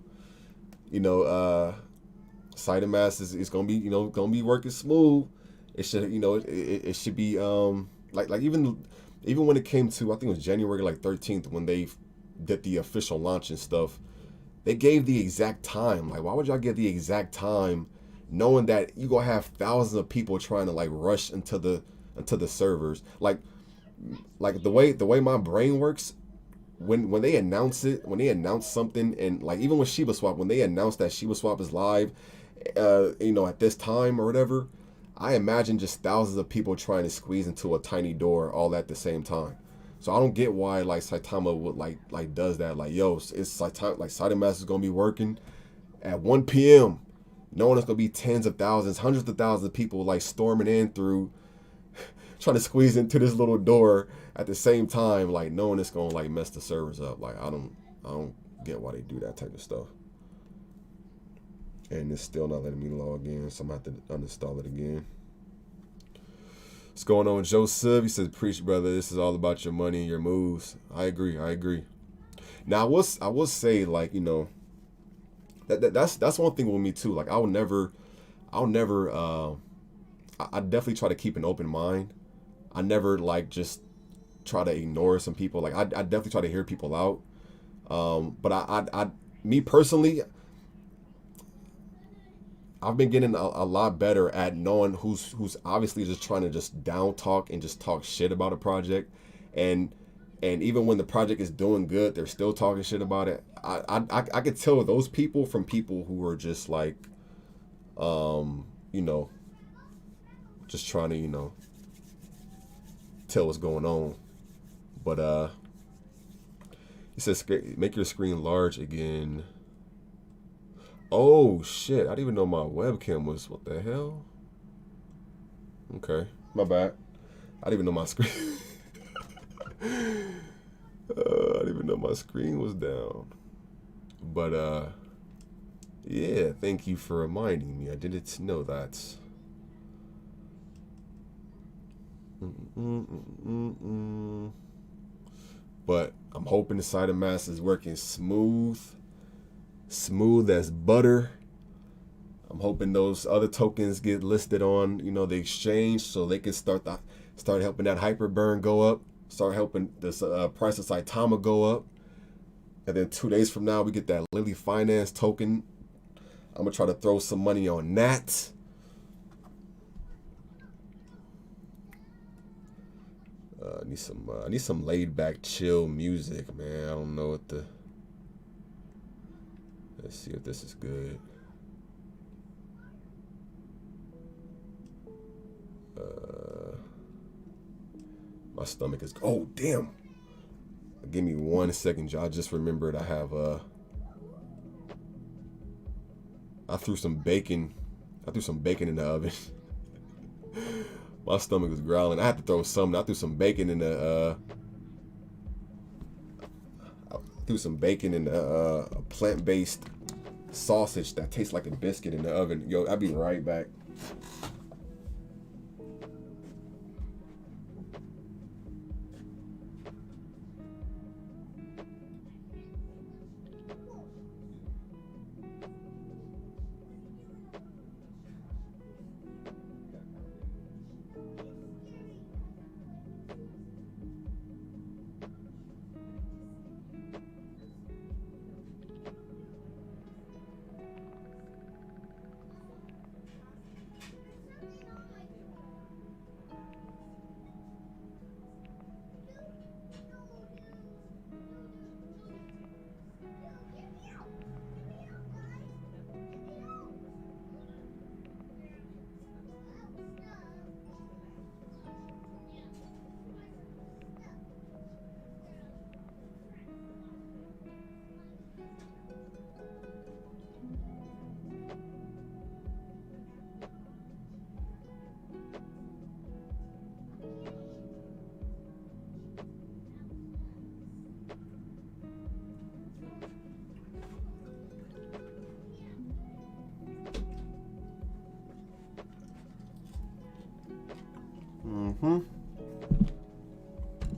SaitaMask is gonna be, gonna be working smooth. It should, it should be like even when it came to, I think it was January like 13th when they did the official launch and stuff. They gave the exact time. Like, why would y'all give the exact time, knowing that you gonna have thousands of people trying to like rush into the until the servers. Like the way my brain works, when they announce it, when they announce something, and like even with Shiba Swap, when they announce that Shiba Swap is live, you know, at this time or whatever, I imagine just thousands of people trying to squeeze into a tiny door all at the same time. So I don't get why like Saitama would like does that. Like, yo, it's Saitama, like SaitaMask is gonna be working at 1 p.m. knowing it's gonna be tens of thousands, hundreds of thousands of people like storming in through, trying to squeeze into this little door at the same time, like knowing it's gonna like mess the servers up. Like I don't get why they do that type of stuff. And it's still not letting me log in, so I'm gonna have to uninstall it again. What's going on, Joseph? He says, "Preach, brother. This is all about your money and your moves." I agree. Now I will say, like, you know, that's one thing with me too. Like I definitely try to keep an open mind. I never like just try to ignore some people. Like I definitely try to hear people out. But me personally, I've been getting a lot better at knowing who's obviously just trying to just down talk and just talk shit about a project, and even when the project is doing good, they're still talking shit about it. I could tell those people from people who are just like, you know, just trying to, you know, tell what's going on. But he says, make your screen large again. Oh shit, I didn't even know my webcam was, what the hell? Okay, my bad. I didn't even know my screen. I didn't even know my screen was down. But yeah, thank you for reminding me. I didn't know that. But I'm hoping the SaitaMask is working smooth as butter. I'm hoping those other tokens get listed on, you know, the exchange, so they can start helping that hyper burn go up, start helping this price of Saitama go up, and then 2 days from now we get that Lily Finance token. I'm gonna try to throw some money on that. I need some laid back, chill music, man. I don't know what the. Let's see if this is good. My stomach is. Oh damn! Give me 1 second, y'all. I just remembered I have I threw some bacon. I threw some bacon in the oven. My stomach was growling. I had to throw something. I threw some bacon in the a plant-based sausage that tastes like a biscuit in the oven. Yo, I'll be right back.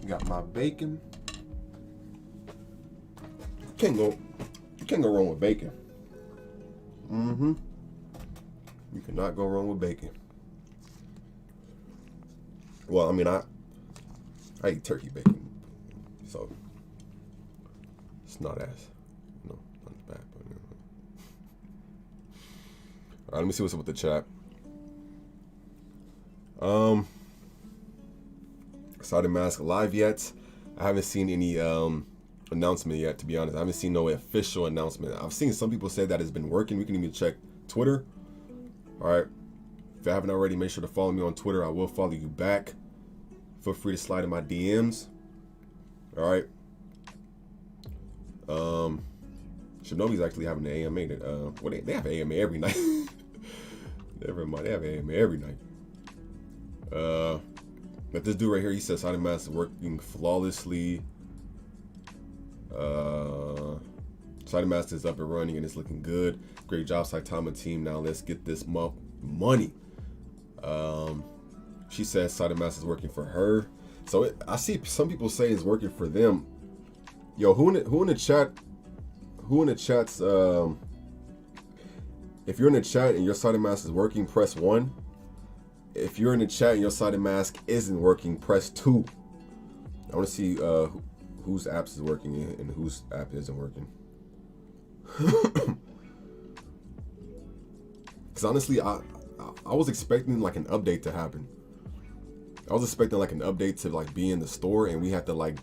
Got my bacon. You can't go wrong with bacon. You cannot go wrong with bacon. Well, I mean, I eat turkey bacon, so it's not as, not as bad. But all right, let me see what's up with the chat. SaitaMask live yet. I haven't seen any announcement yet, to be honest. I haven't seen no official announcement. I've seen some people say that it's been working. We can even check Twitter. All right. If you haven't already, make sure to follow me on Twitter. I will follow you back. Feel free to slide in my DMs. All right. Shinobi's actually having an AMA. They have AMA every night. Never mind, they have AMA every night. But this dude right here, he says SaitaMask is working flawlessly. SaitaMask is up and running and it's looking good. Great job, Saitama team. Now let's get this money. She says SaitaMask is working for her. So I see some people say it's working for them. Yo, who in the chat? Who in the chats? If you're in the chat and your SaitaMask is working, press 1. If you're in the chat and your SaitaMask isn't working, press 2. I want to see whose apps is working and whose app isn't working. Because honestly, I was expecting like an update to happen. I was expecting like an update to like be in the store and we have to like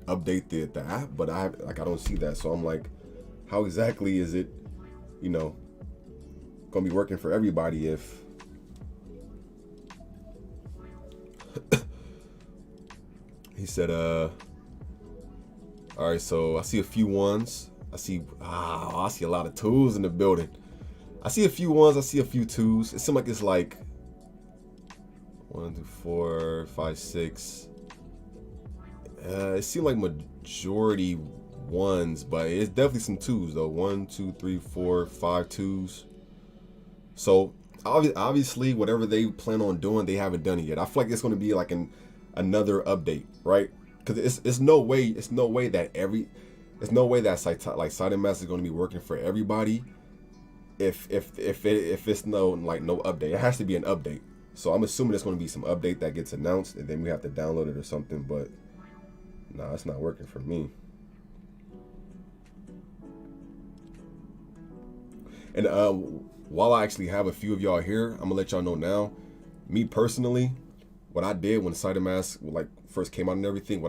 update the app, but I don't see that. So I'm like, how exactly is it, gonna be working for everybody if he said all right, so I see a few ones. I see a lot of twos in the building. I see a few ones, I see a few twos. It seems like it's like 1, 2, 4, 5, 6. It seemed like majority ones, but it's definitely some twos though. 1, 2, 3, 4, 5 twos. So obviously, whatever they plan on doing, they haven't done it yet. I feel like it's going to be like another update, right? Because it's no way that SaitaMask is going to be working for everybody. If it's no update, it has to be an update. So I'm assuming there's going to be some update that gets announced, and then we have to download it or something. But nah, it's not working for me. And while I actually have a few of y'all here, I'm gonna let y'all know now. Me personally, what I did when SaitaMask first came out and everything,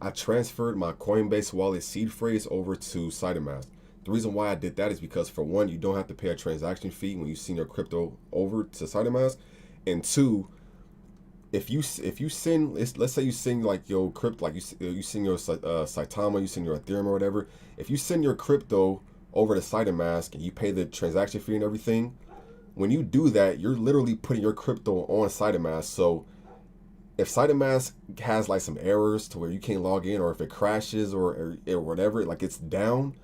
I transferred my Coinbase wallet seed phrase over to SaitaMask. The reason why I did that is because, for one, you don't have to pay a transaction fee when you send your crypto over to SaitaMask, and two, if you send, let's say you send like your crypto, like you send your Saitama, you send your Ethereum or whatever. If you send your crypto over to SaitaMask and you pay the transaction fee and everything, when you do that, you're literally putting your crypto on SaitaMask. So if SaitaMask has like some errors to where you can't log in, or if it crashes or whatever, like it's down,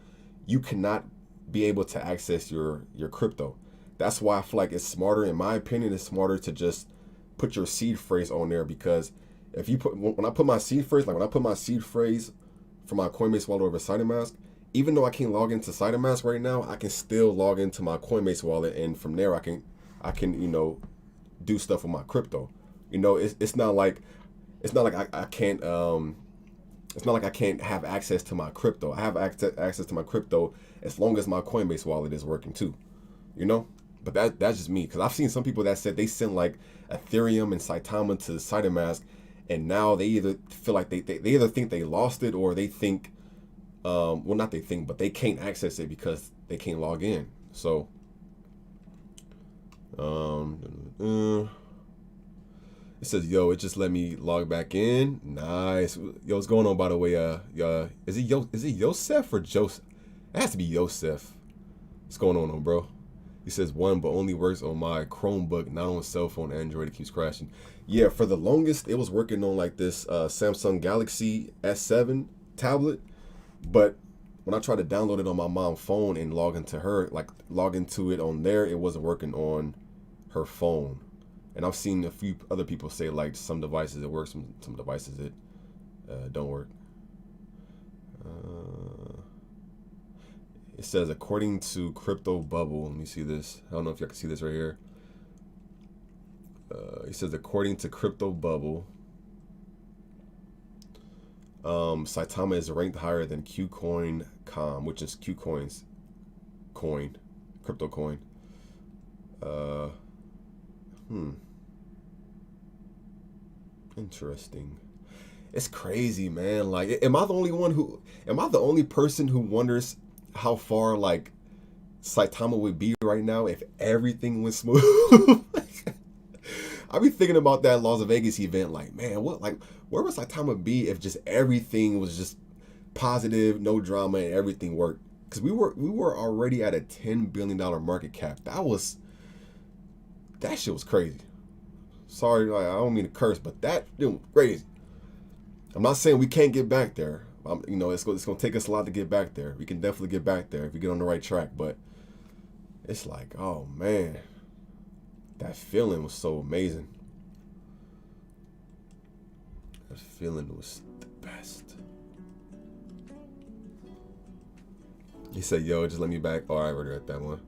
you cannot be able to access your crypto. That's why I feel like it's smarter, in my opinion, it's smarter to just put your seed phrase on there. Because if you when I put my seed phrase for my Coinbase wallet over SaitaMask, even though I can't log into SaitaMask right now, I can still log into my Coinbase wallet, and from there I can do stuff with my crypto. It's not like I can't it's not like I can't have access to my crypto. I have access to my crypto as long as my Coinbase wallet is working too. But that's just me, because I've seen some people that said they sent like Ethereum and Saitama to SaitaMask, and now they either feel like they either think they lost it, or they think not they think, but they can't access it because they can't log in. So it says, yo, it just let me log back in. Nice. Yo, what's going on, by the way? Is it Yosef or Joseph? It has to be Yosef. What's going on, bro? He says 1, but only works on my Chromebook, not on cell phone, Android. It keeps crashing. Yeah, for the longest, it was working on like this Samsung Galaxy S7 tablet. But when I tried to download it on my mom's phone and log into it on there, it wasn't working on her phone. And I've seen a few other people say like some devices it works, some devices it don't work. It says, according to Crypto Bubble, let me see this. I don't know if y'all can see this right here. It says, according to Crypto Bubble, Saitama is ranked higher than KuCoin.com, which is KuCoin's coin, crypto coin. Interesting. It's crazy, man. Like, am I the only person who wonders how far like Saitama would be right now if everything went smooth? I be thinking about that Las Vegas event, like, man, where would Saitama be if just everything was just positive, no drama, and everything worked? Because we were already at a $10 billion market cap. That shit was crazy. Sorry, like, I don't mean to curse, but that shit was crazy. I'm not saying we can't get back there. It's going to take us a lot to get back there. We can definitely get back there if we get on the right track. But it's like, oh man, that feeling was so amazing. That feeling was the best. He said, yo, just let me back. Oh, I already read that one.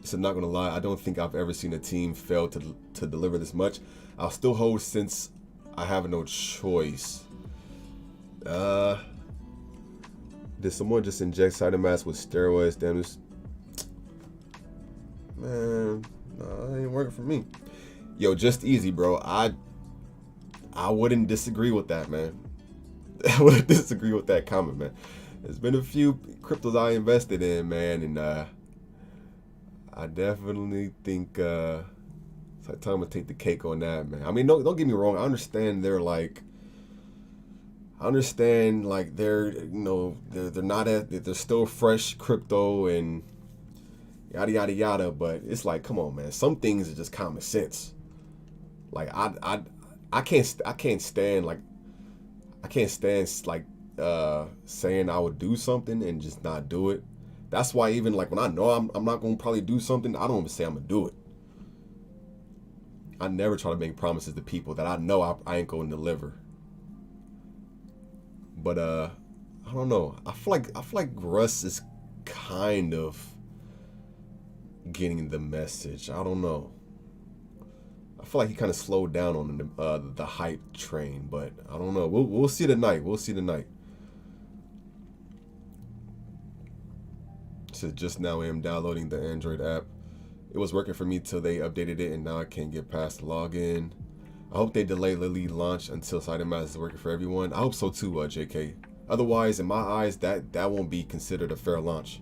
He said, not gonna lie, I don't think I've ever seen a team fail to deliver this much. I'll still hold since I have no choice. Did someone just inject SaitaMask with steroids? Damn, this, man, no, it ain't working for me. Yo, just easy, bro. I wouldn't disagree with that, man. I wouldn't disagree with that comment, man. There's been a few cryptos I invested in, man, and I definitely think Saitama would take the cake on that, man. I mean, don't get me wrong. I understand they're they're still fresh crypto and yada yada yada, but it's like, come on, man. Some things are just common sense. Like I can't stand saying I would do something and just not do it. That's why even like when I know I'm not gonna probably do something, I don't even say I'm gonna do it. I never try to make promises to people that I know I ain't gonna deliver. But I don't know. I feel like Russ is kind of getting the message. I don't know. I feel like he kind of slowed down on the hype train, but I don't know. We'll see tonight. We'll see tonight. So just now I am downloading the Android app. It was working for me till they updated it, and now I can't get past the login. I hope they delay Lily launch until SaitaMask is working for everyone. I hope so too, JK. Otherwise, in my eyes, that won't be considered a fair launch.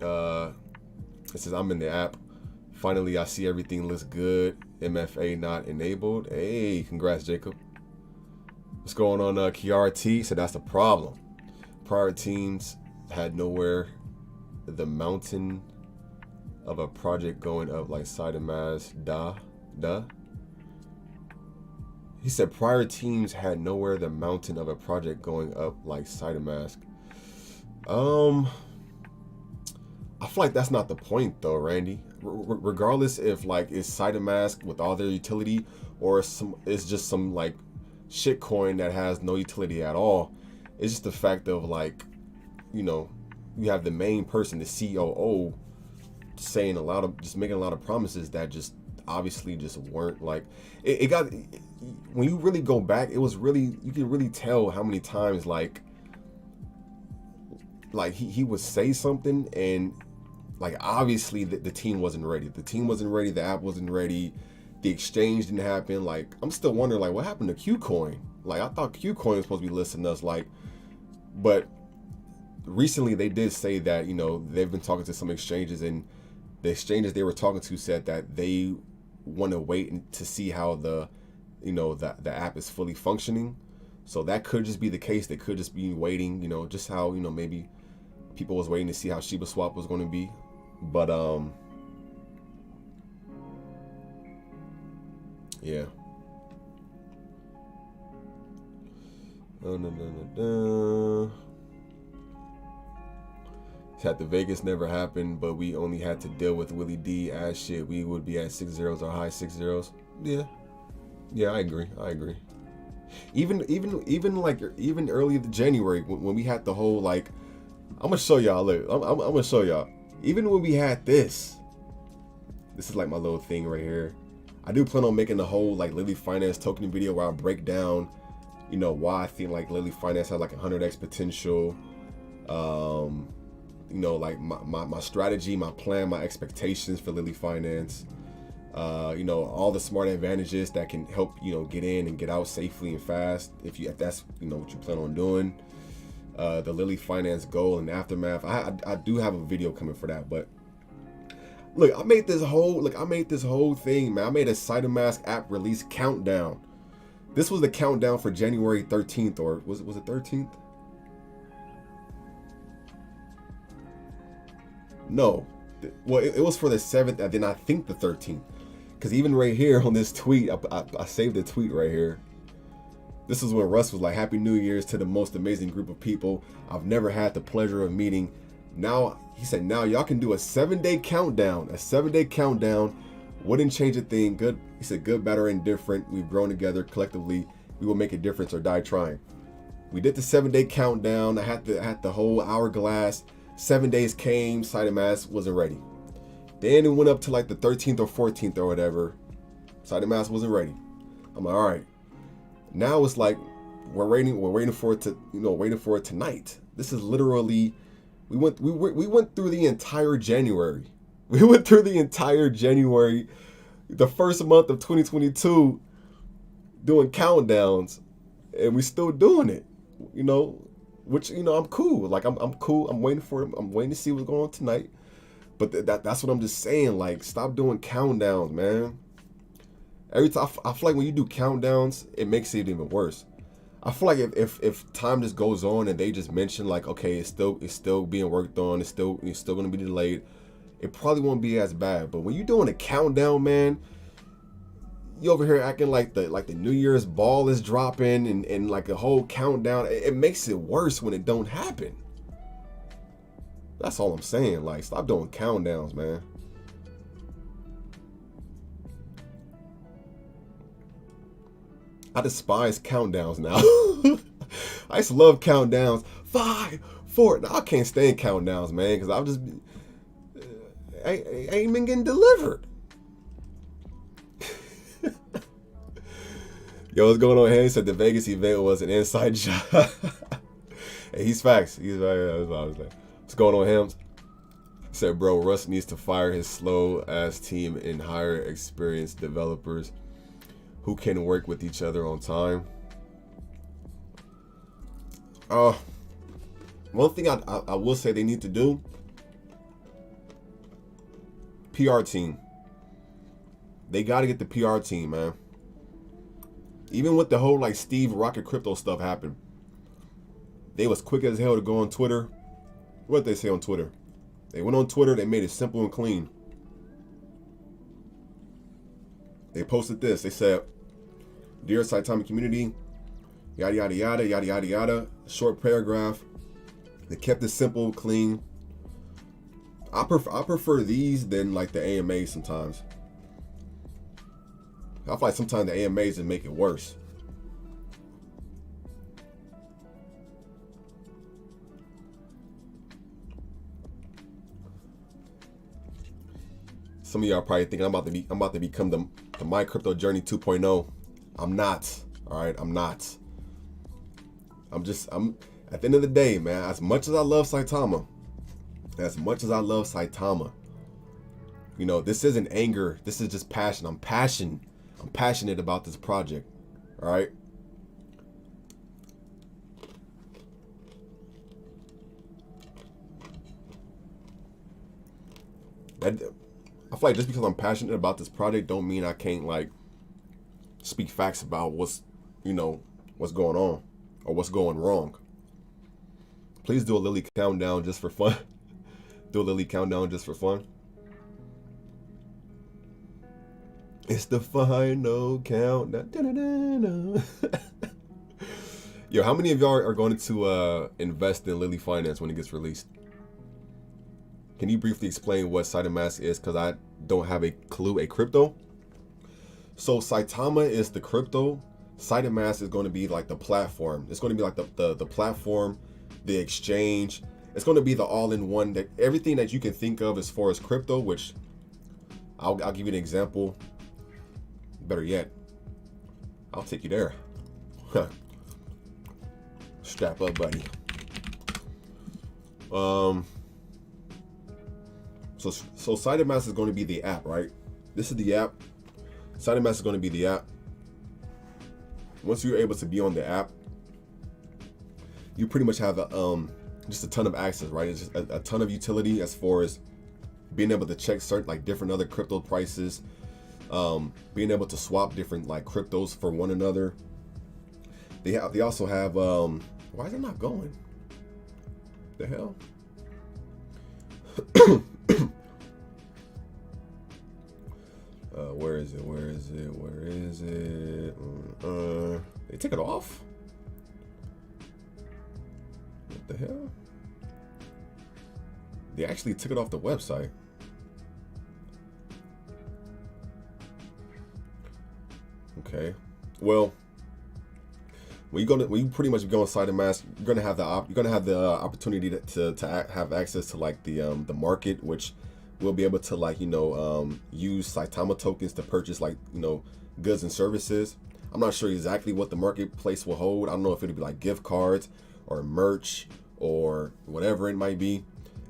It says I'm in the app. Finally, I see everything looks good. MFA not enabled. Hey, congrats, Jacob. What's going on, Kiara T? So that's the problem. Prior teams had nowhere the mountain of a project going up like SaitaMask. He said prior teams had nowhere the mountain of a project going up like SaitaMask. I feel like that's not the point though, Randy. Regardless if like it's SaitaMask with all their utility or it's just some like shit coin that has no utility at all. It's just the fact of like, you have the main person, the COO, saying making a lot of promises that just obviously just weren't like it got. When you really go back, it was really, you can really tell how many times like he would say something and like obviously the team wasn't ready. The team wasn't ready. The app wasn't ready. The exchange didn't happen. Like I'm still wondering like what happened to Qcoin? Like I thought Qcoin was supposed to be listing us like, but recently they did say that they've been talking to some exchanges, and the exchanges they were talking to said that they want to wait to see how the app is fully functioning. So that could just be the case. They could just be waiting, just how maybe people was waiting to see how Shiba Swap was going to be. But yeah. Had the Vegas never happened, but we only had to deal with Willie D as shit, we would be at 6 zeros or high 6 zeros. Yeah, I agree. Even early January when we had the whole like, I'm gonna show y'all. Look, I'm gonna show y'all. Even when we had this is like my little thing right here. I do plan on making the whole like Lily Finance token video where I break down, why I think like Lily Finance has like 100x potential. Like my strategy, my plan, my expectations for Lily Finance. You know, all the smart advantages that can help, you know, get in and get out safely and fast if that's, you know, what you plan on doing. The Lily Finance goal and aftermath. I do have a video coming for that, but look, I made this whole thing, man. I made a SaitaMask app release countdown. This was the countdown for January 13th, or was it 13th? No, well, it was for the 7th, and then I think the 13th. Because even right here on this tweet, I saved the tweet right here. This is when Russ was like, "Happy New Year's to the most amazing group of people I've never had the pleasure of meeting." Now, he said, now y'all can do a 7-day countdown. A 7-day countdown wouldn't change a thing. Good. He said, good, bad, or indifferent. We've grown together collectively. We will make a difference or die trying. We did the 7-day countdown. I had the whole hourglass. 7 days came. SaitaMask wasn't ready. Then it went up to like the 13th or 14th or whatever. SaitaMask wasn't ready. I'm like, all right. Now it's like we're waiting for it to, you know, waiting for it tonight. This is literally, we went through the entire January. We went through the entire January, the first month of 2022, doing countdowns, and we still doing it. You know, which, you know, I'm cool. Like I'm cool. I'm waiting for it. I'm waiting to see what's going on tonight. But that's what I'm just saying. Like, stop doing countdowns, man. Every time I feel like when you do countdowns, it makes it even worse. I feel like if time just goes on and they just mention like, okay, it's still being worked on, it's still going to be delayed, it probably won't be as bad. But when you're doing a countdown, man, you over here acting like the New Year's ball is dropping and like a whole countdown. It makes it worse when it don't happen. That's all I'm saying. Like, stop doing countdowns, man. I despise countdowns now. I used to love countdowns. 5, 4. Now I can't stand countdowns, man, because I'll just I ain't even getting delivered. Yo, what's going on here? He said the Vegas event was an inside job. Hey, he's facts. He's that's what I was like. What's going on, him? He said, bro, Russ needs to fire his slow ass team and hire experienced developers who can work with each other on time. One thing I will say they need to do, PR team. They got to get the PR team, man. Even with the whole like Steve Rocket Crypto stuff happened, they was quick as hell to go on Twitter. What did they say on Twitter? They went on Twitter, they made it simple and clean. They posted this. They said, "Dear Saitama community, yada yada yada yada yada yada." Short paragraph. They kept it simple, clean. I prefer these than like the AMAs sometimes. I feel like sometimes the AMAs just make it worse. Some of y'all probably thinking I'm about to become the My Crypto Journey 2.0. I'm not. All right, I'm not. I'm at the end of the day, man, as much as I love Saitama, you know, this isn't anger. This is just passion. I'm passionate about this project. All right. I feel like just because I'm passionate about this project don't mean I can't like speak facts about what's going on or what's going wrong. Please do a Lily countdown just for fun. Do a Lily countdown just for fun. It's the final countdown. Yo, how many of y'all are going to invest in Lily Finance when it gets released? Can you briefly explain what SaitaMask is? Because I don't have a clue. A crypto? So Saitama is the crypto. SaitaMask is going to be like the platform. It's going to be like the platform, the exchange. It's going to be the all-in-one, that everything that you can think of as far as crypto, which I'll give you an example. Better yet, I'll take you there. Strap up, buddy. So SaitaMask is going to be the app, right? This is the app. SaitaMask is going to be the app. Once you're able to be on the app, you pretty much have just a ton of access, right? It's just a ton of utility as far as being able to check certain like different other crypto prices, being able to swap different like cryptos for one another. They also have why is it not going? The hell? Where is it? Where is it? Where is it? They took it off? What the hell? They actually took it off the website. Okay. Well, when you pretty much go on SaitaMask, you're gonna have the opportunity to have access to like the market, which we'll be able to like use Saitama tokens to purchase like goods and services. I'm not sure exactly what the marketplace will hold. I don't know if it'll be like gift cards or merch or whatever it might be.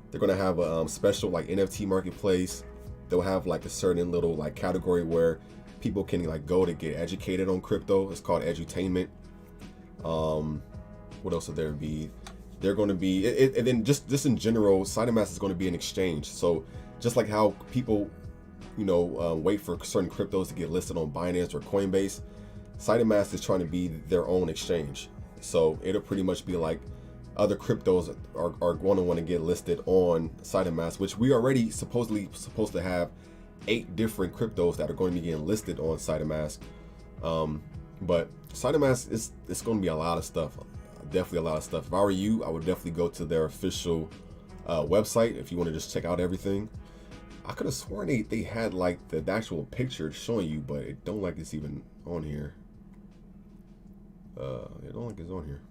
They're gonna have a special like NFT marketplace. They'll have like a certain little like category where people can like go to get educated on crypto. It's called edutainment. What else will there be? They're going to be and then just in general, SaitaMask is going to be an exchange. So just like how people wait for certain cryptos to get listed on Binance or Coinbase, SaitaMask is trying to be their own exchange. So it'll pretty much be like other cryptos are going to want to get listed on SaitaMask, which we already supposed to have 8 different cryptos that are going to be getting listed on SaitaMask. But SaitaMask it's going to be a lot of stuff, definitely a lot of stuff. If I were you, I would definitely go to their official website if you want to just check out everything. I could have sworn they had like the actual picture showing you, but it don't like it's even on here. It don't like it's on here.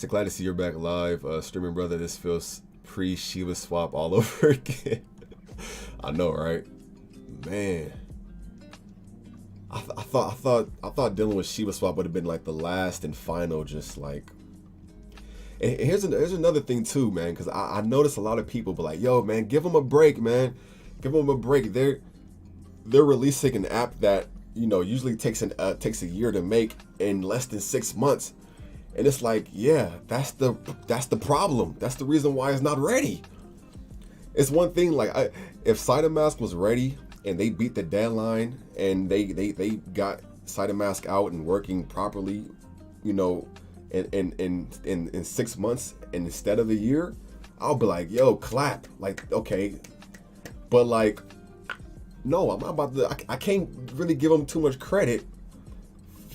So glad to see you're back live, streaming brother. This feels pre-Shiba swap all over again. I know, right? Man, I thought dealing with Shiba swap would have been like the last and final, just like. And here's another thing too, man, because I noticed a lot of people be like, "Yo, man, give them a break, man. Give them a break." They're releasing an app that usually takes a year to make in less than 6 months, and it's like, yeah, that's the problem. That's the reason why it's not ready. It's one thing like if SaitaMask was ready and they beat the deadline and they got SaitaMask out and working properly, in 6 months and instead of a year, I'll be like, yo, clap, like, okay. But like, no, I'm not about to. I can't really give them too much credit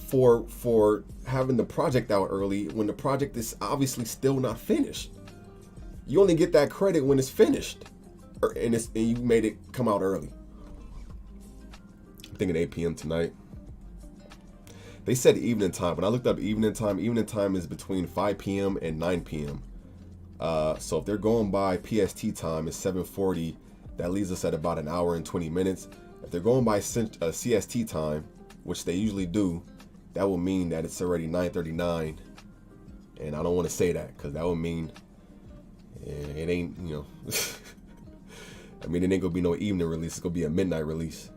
for having the project out early when the project is obviously still not finished. You only get that credit when it's finished, and you made it come out early. I'm thinking 8 p.m. tonight. They said evening time. When I looked up evening time is between 5 p.m. and 9 p.m. So if they're going by PST time, it's 7:40. That leaves us at about an hour and 20 minutes. If they're going by CST time, which they usually do, that will mean that it's already 9:39. And I don't want to say that because that would mean it ain't, I mean, it ain't gonna be no evening release. It's gonna be a midnight release.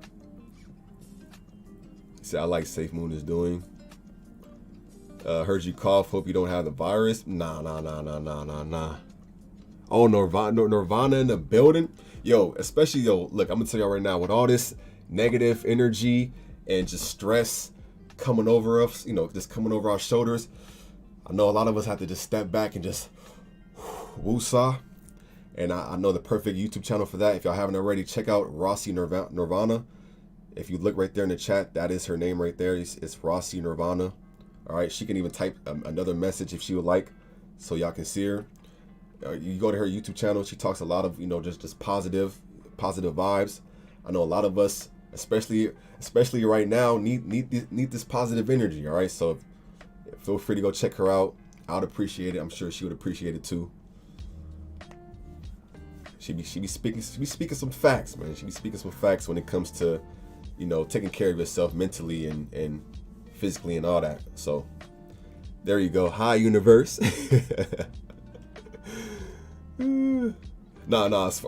See, I like Safe Moon is doing. Heard you cough. Hope you don't have the virus. Nah. Oh, Nirvana in the building. Yo, especially, look, I'm gonna tell y'all right now, with all this negative energy and just stress coming over us, just coming over our shoulders, I know a lot of us have to just step back and just woosah. And I know the perfect YouTube channel for that. If y'all haven't already, check out Rossi Nirvana. If you look right there in the chat, that is her name right there. It's Rossi Nirvana. All right, she can even type another message if she would like, so y'all can see her. You go to her YouTube channel. She talks a lot of just positive vibes. I know a lot of us, especially right now, need this positive energy. All right, so feel free to go check her out. I'd appreciate it. I'm sure she would appreciate it too. She be speaking some facts, man. She be speaking some facts when it comes to taking care of yourself mentally and physically and all that. So There you go. Hi, universe. No.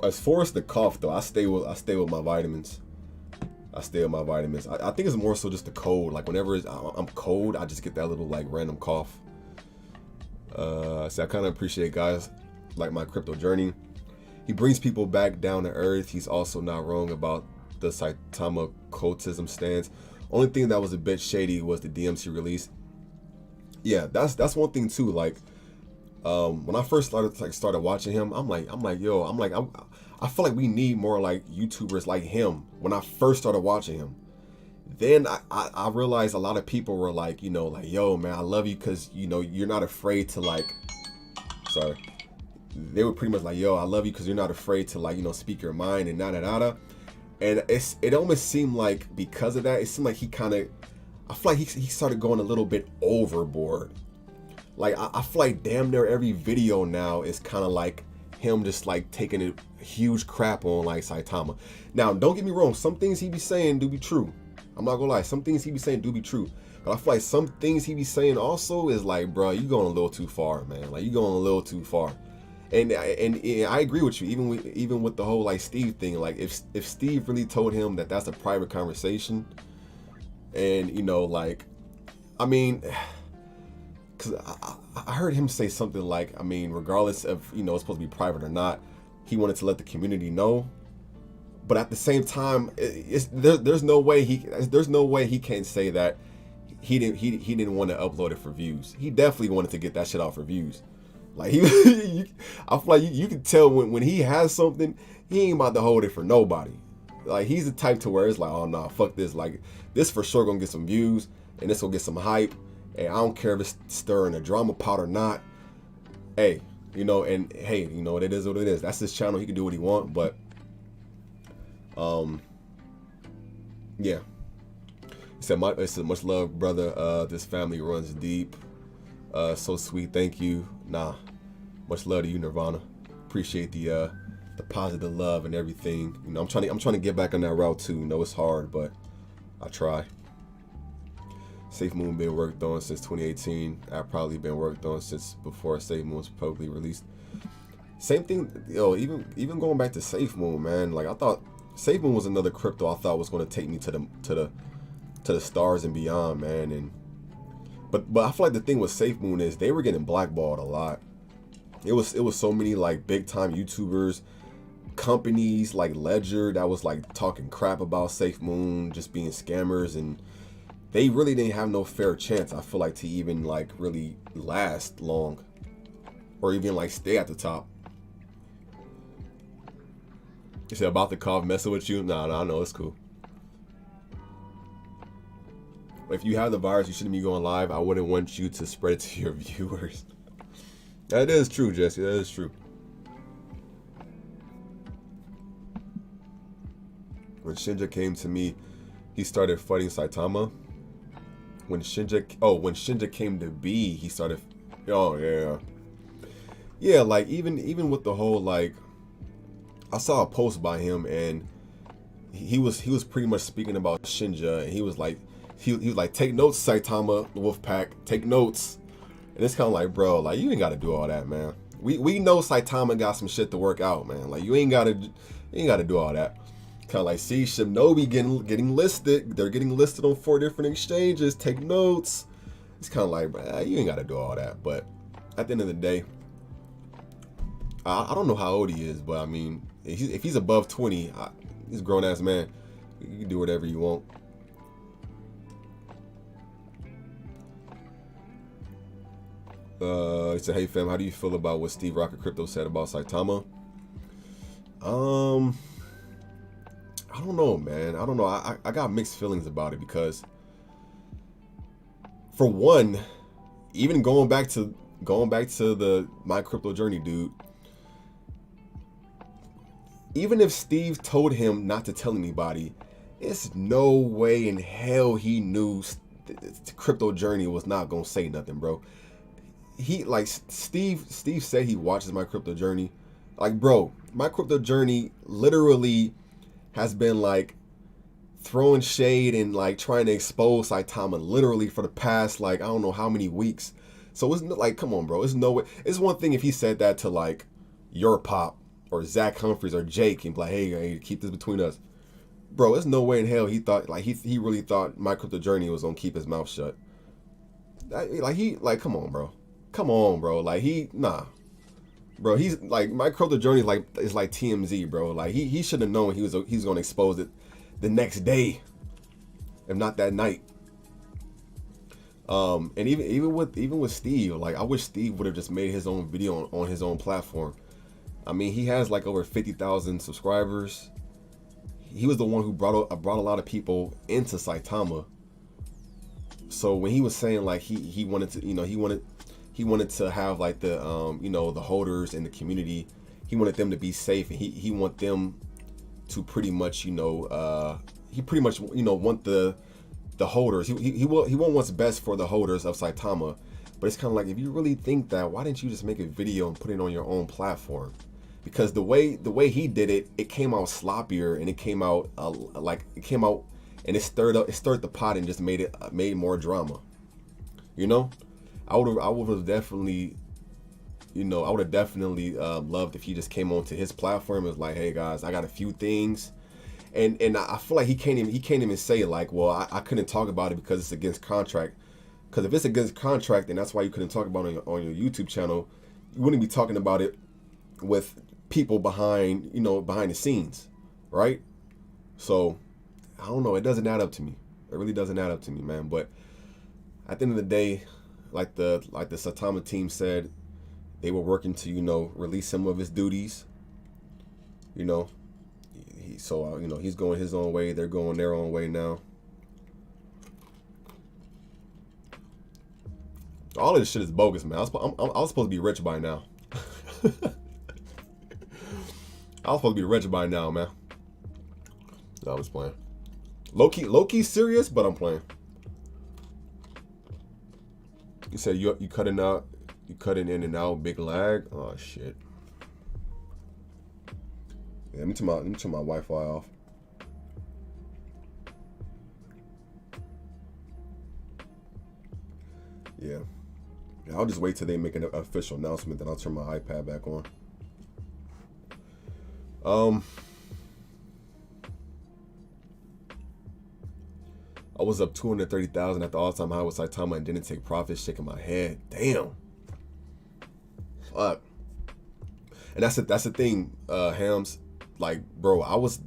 As far as the cough though, I stay with my vitamins. I think it's more so just the cold. Like whenever I'm cold, I just get that little like random cough. So I kind of appreciate guys like my crypto journey. He brings people back down to earth. He's also not wrong about the Saitama cultism stance. Only thing that was a bit shady was the DMC release. Yeah, that's one thing too. Like, when I first started watching him, I feel like we need more like YouTubers like him. When I first started watching him, then I realized a lot of people were like, you know, like, yo, man, I love you because, you know, you're not afraid to like, sorry. They were pretty much like, yo, I love you because you're not afraid to like, you know, speak your mind and nada. And it almost seemed like because of that, it seemed like I feel like he started going a little bit overboard. Like I feel like damn near every video now is kind of like him just like taking a huge crap on like Saitama. Now, don't get me wrong, some things he be saying do be true. I'm not gonna lie, some things he be saying do be true. But I feel like some things he be saying also is like, bro, you going a little too far, man. Like you going a little too far. And I agree with you, even with the whole like Steve thing. Like if Steve really told him that that's a private conversation, and you know, like, I mean, because I heard him say something like, I mean, regardless of, you know, it's supposed to be private or not, he wanted to let the community know. But at the same time, there's no way he can't say that he didn't want to upload it for views. He definitely wanted to get that shit out for views. Like I feel like you can tell when he has something, he ain't about to hold it for nobody. Like he's the type to where it's like, oh nah, fuck this. Like this for sure gonna get some views and this will get some hype. And I don't care if it's stirring a drama pot or not. Hey, you know, and hey, you know, it is what it is. That's his channel. He can do what he want. But yeah. He said, much love, brother. This family runs deep. So sweet. Thank you. Nah, much love to you, Nirvana. Appreciate the positive love and everything. You know, I'm trying to get back on that route too. You know, it's hard, but I try. Safe Moon been worked on since 2018. I've probably been worked on since before Safe Moon was publicly released. Same thing, yo. Even going back to Safe Moon, man. Like I thought Safe Moon was another crypto I thought was going to take me to the stars and beyond, man. And but I feel like the thing with Safe Moon is they were getting blackballed a lot. It was so many like big time YouTubers, companies like Ledger that was like talking crap about Safe Moon, just being scammers, and they really didn't have no fair chance, I feel like, to even like really last long or even like stay at the top. You said about the cough messing with you? Nah, no, it's cool. If you have the virus, you shouldn't be going live. I wouldn't want you to spread it to your viewers. That is true, Jesse. That is true. When Shinja came to me, he started fighting Saitama. When Shinja came to be, he started. Oh yeah. Like even with the whole like, I saw a post by him and he was pretty much speaking about Shinja, and he was like, take notes, Saitama Wolfpack, take notes. And it's kind of like, bro, like you ain't got to do all that, man. We know Saitama got some shit to work out, man. Like you ain't got to do all that. Kind of like, see, Shinobi getting listed. They're getting listed on 4 different exchanges. Take notes. It's kind of like, bro, you ain't got to do all that. But at the end of the day, I don't know how old he is, but I mean, if he's above 20, he's a grown ass man. You can do whatever you want. He said, hey fam, how do you feel about what Steve Rocket Crypto said about Saitama? I don't know, man. I don't know. I got mixed feelings about it because, for one, even going back to the my crypto journey, dude. Even if Steve told him not to tell anybody, it's no way in hell he knew the crypto journey was not gonna say nothing, bro. He like Steve said he watches my crypto journey. Like, bro, my crypto journey literally has been like throwing shade and like trying to expose Saitama literally for the past like I don't know how many weeks. So it's like, come on, bro. It's no way. It's one thing if he said that to like your pop or Zach Humphreys or Jake and be like, hey, keep this between us. Bro, there's no way in hell he thought, like, he really thought My Crypto Journey was gonna keep his mouth shut. Come on, bro. Come on, bro. Like, nah. Bro, he's like, My Crypto Journey is like TMZ, bro. Like, he should have known he was gonna expose it the next day, if not that night. And even with Steve, like, I wish Steve would have just made his own video on his own platform. I mean, he has like over 50,000 subscribers. He was the one who brought a lot of people into Saitama. So when he was saying like he wanted to, he wanted to have like the the holders in the community, he wanted them to be safe, and he want them to pretty much want the holders. He want what's best for the holders of Saitama. But it's kind of like, if you really think that, why didn't you just make a video and put it on your own platform? Because the way he did it, it came out sloppier, and it came out and it stirred the pot and just made more drama. I would have definitely loved if he just came onto his platform and was like, hey guys, I got a few things, and I feel like he can't even say like, well, I couldn't talk about it because it's against contract. Because if it's against contract, then that's why you couldn't talk about it on your YouTube channel. You wouldn't be talking about it with people behind the scenes, right? So I don't know, it doesn't add up to me. It really doesn't add up to me, man. But at the end of the day, like the Saitama team said, they were working to release some of his duties. He's going his own way, they're going their own way now. All of this shit is bogus, man. I was supposed to be rich by now. I was supposed to be rich by now, man. No, I'm just playing. Low key serious, but I'm playing. You said you cutting out, you cutting in and out, big lag. Oh shit. Yeah, let me turn my Wi-Fi off. Yeah. I'll just wait till they make an official announcement, then I'll turn my iPad back on. I was up 230,000 at the all-time high with Saitama and didn't take profits, shaking my head. Damn. Fuck. And that's the thing, Hams. Like, bro,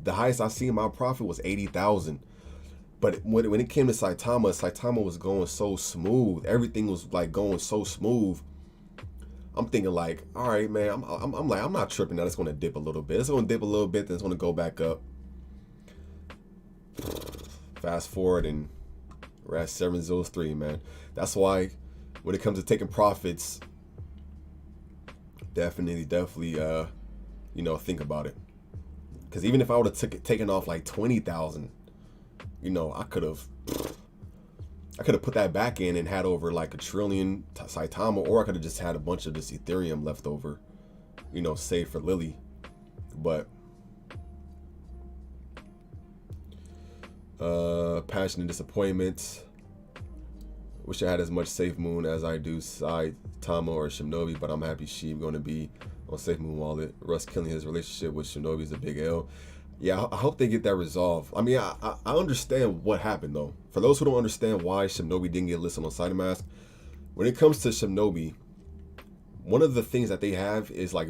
the highest I seen my profit was 80,000. But when it came to Saitama was going so smooth. Everything was like going so smooth. I'm thinking like, all right, man. I'm like, I'm not tripping that it's going to dip a little bit. It's going to dip a little bit, then it's going to go back up. Fast forward, and we're at 703, man. That's why when it comes to taking profits, definitely, think about it. Because even if I would have taken off like 20,000, I could have put that back in and had over like 1 trillion Saitama, or I could have just had a bunch of this Ethereum left over, saved for Lily. But passion and disappointment. Wish I had as much Safe Moon as I do Saitama or Shinobi, but I'm happy Sheep going to be on Safe Moon wallet. Russ killing his relationship with Shinobi is a big L. Yeah, I hope they get that resolved. I mean, I understand what happened though. For those who don't understand why Shinobi didn't get listed on SaitaMask, when it comes to Shinobi, one of the things that they have is like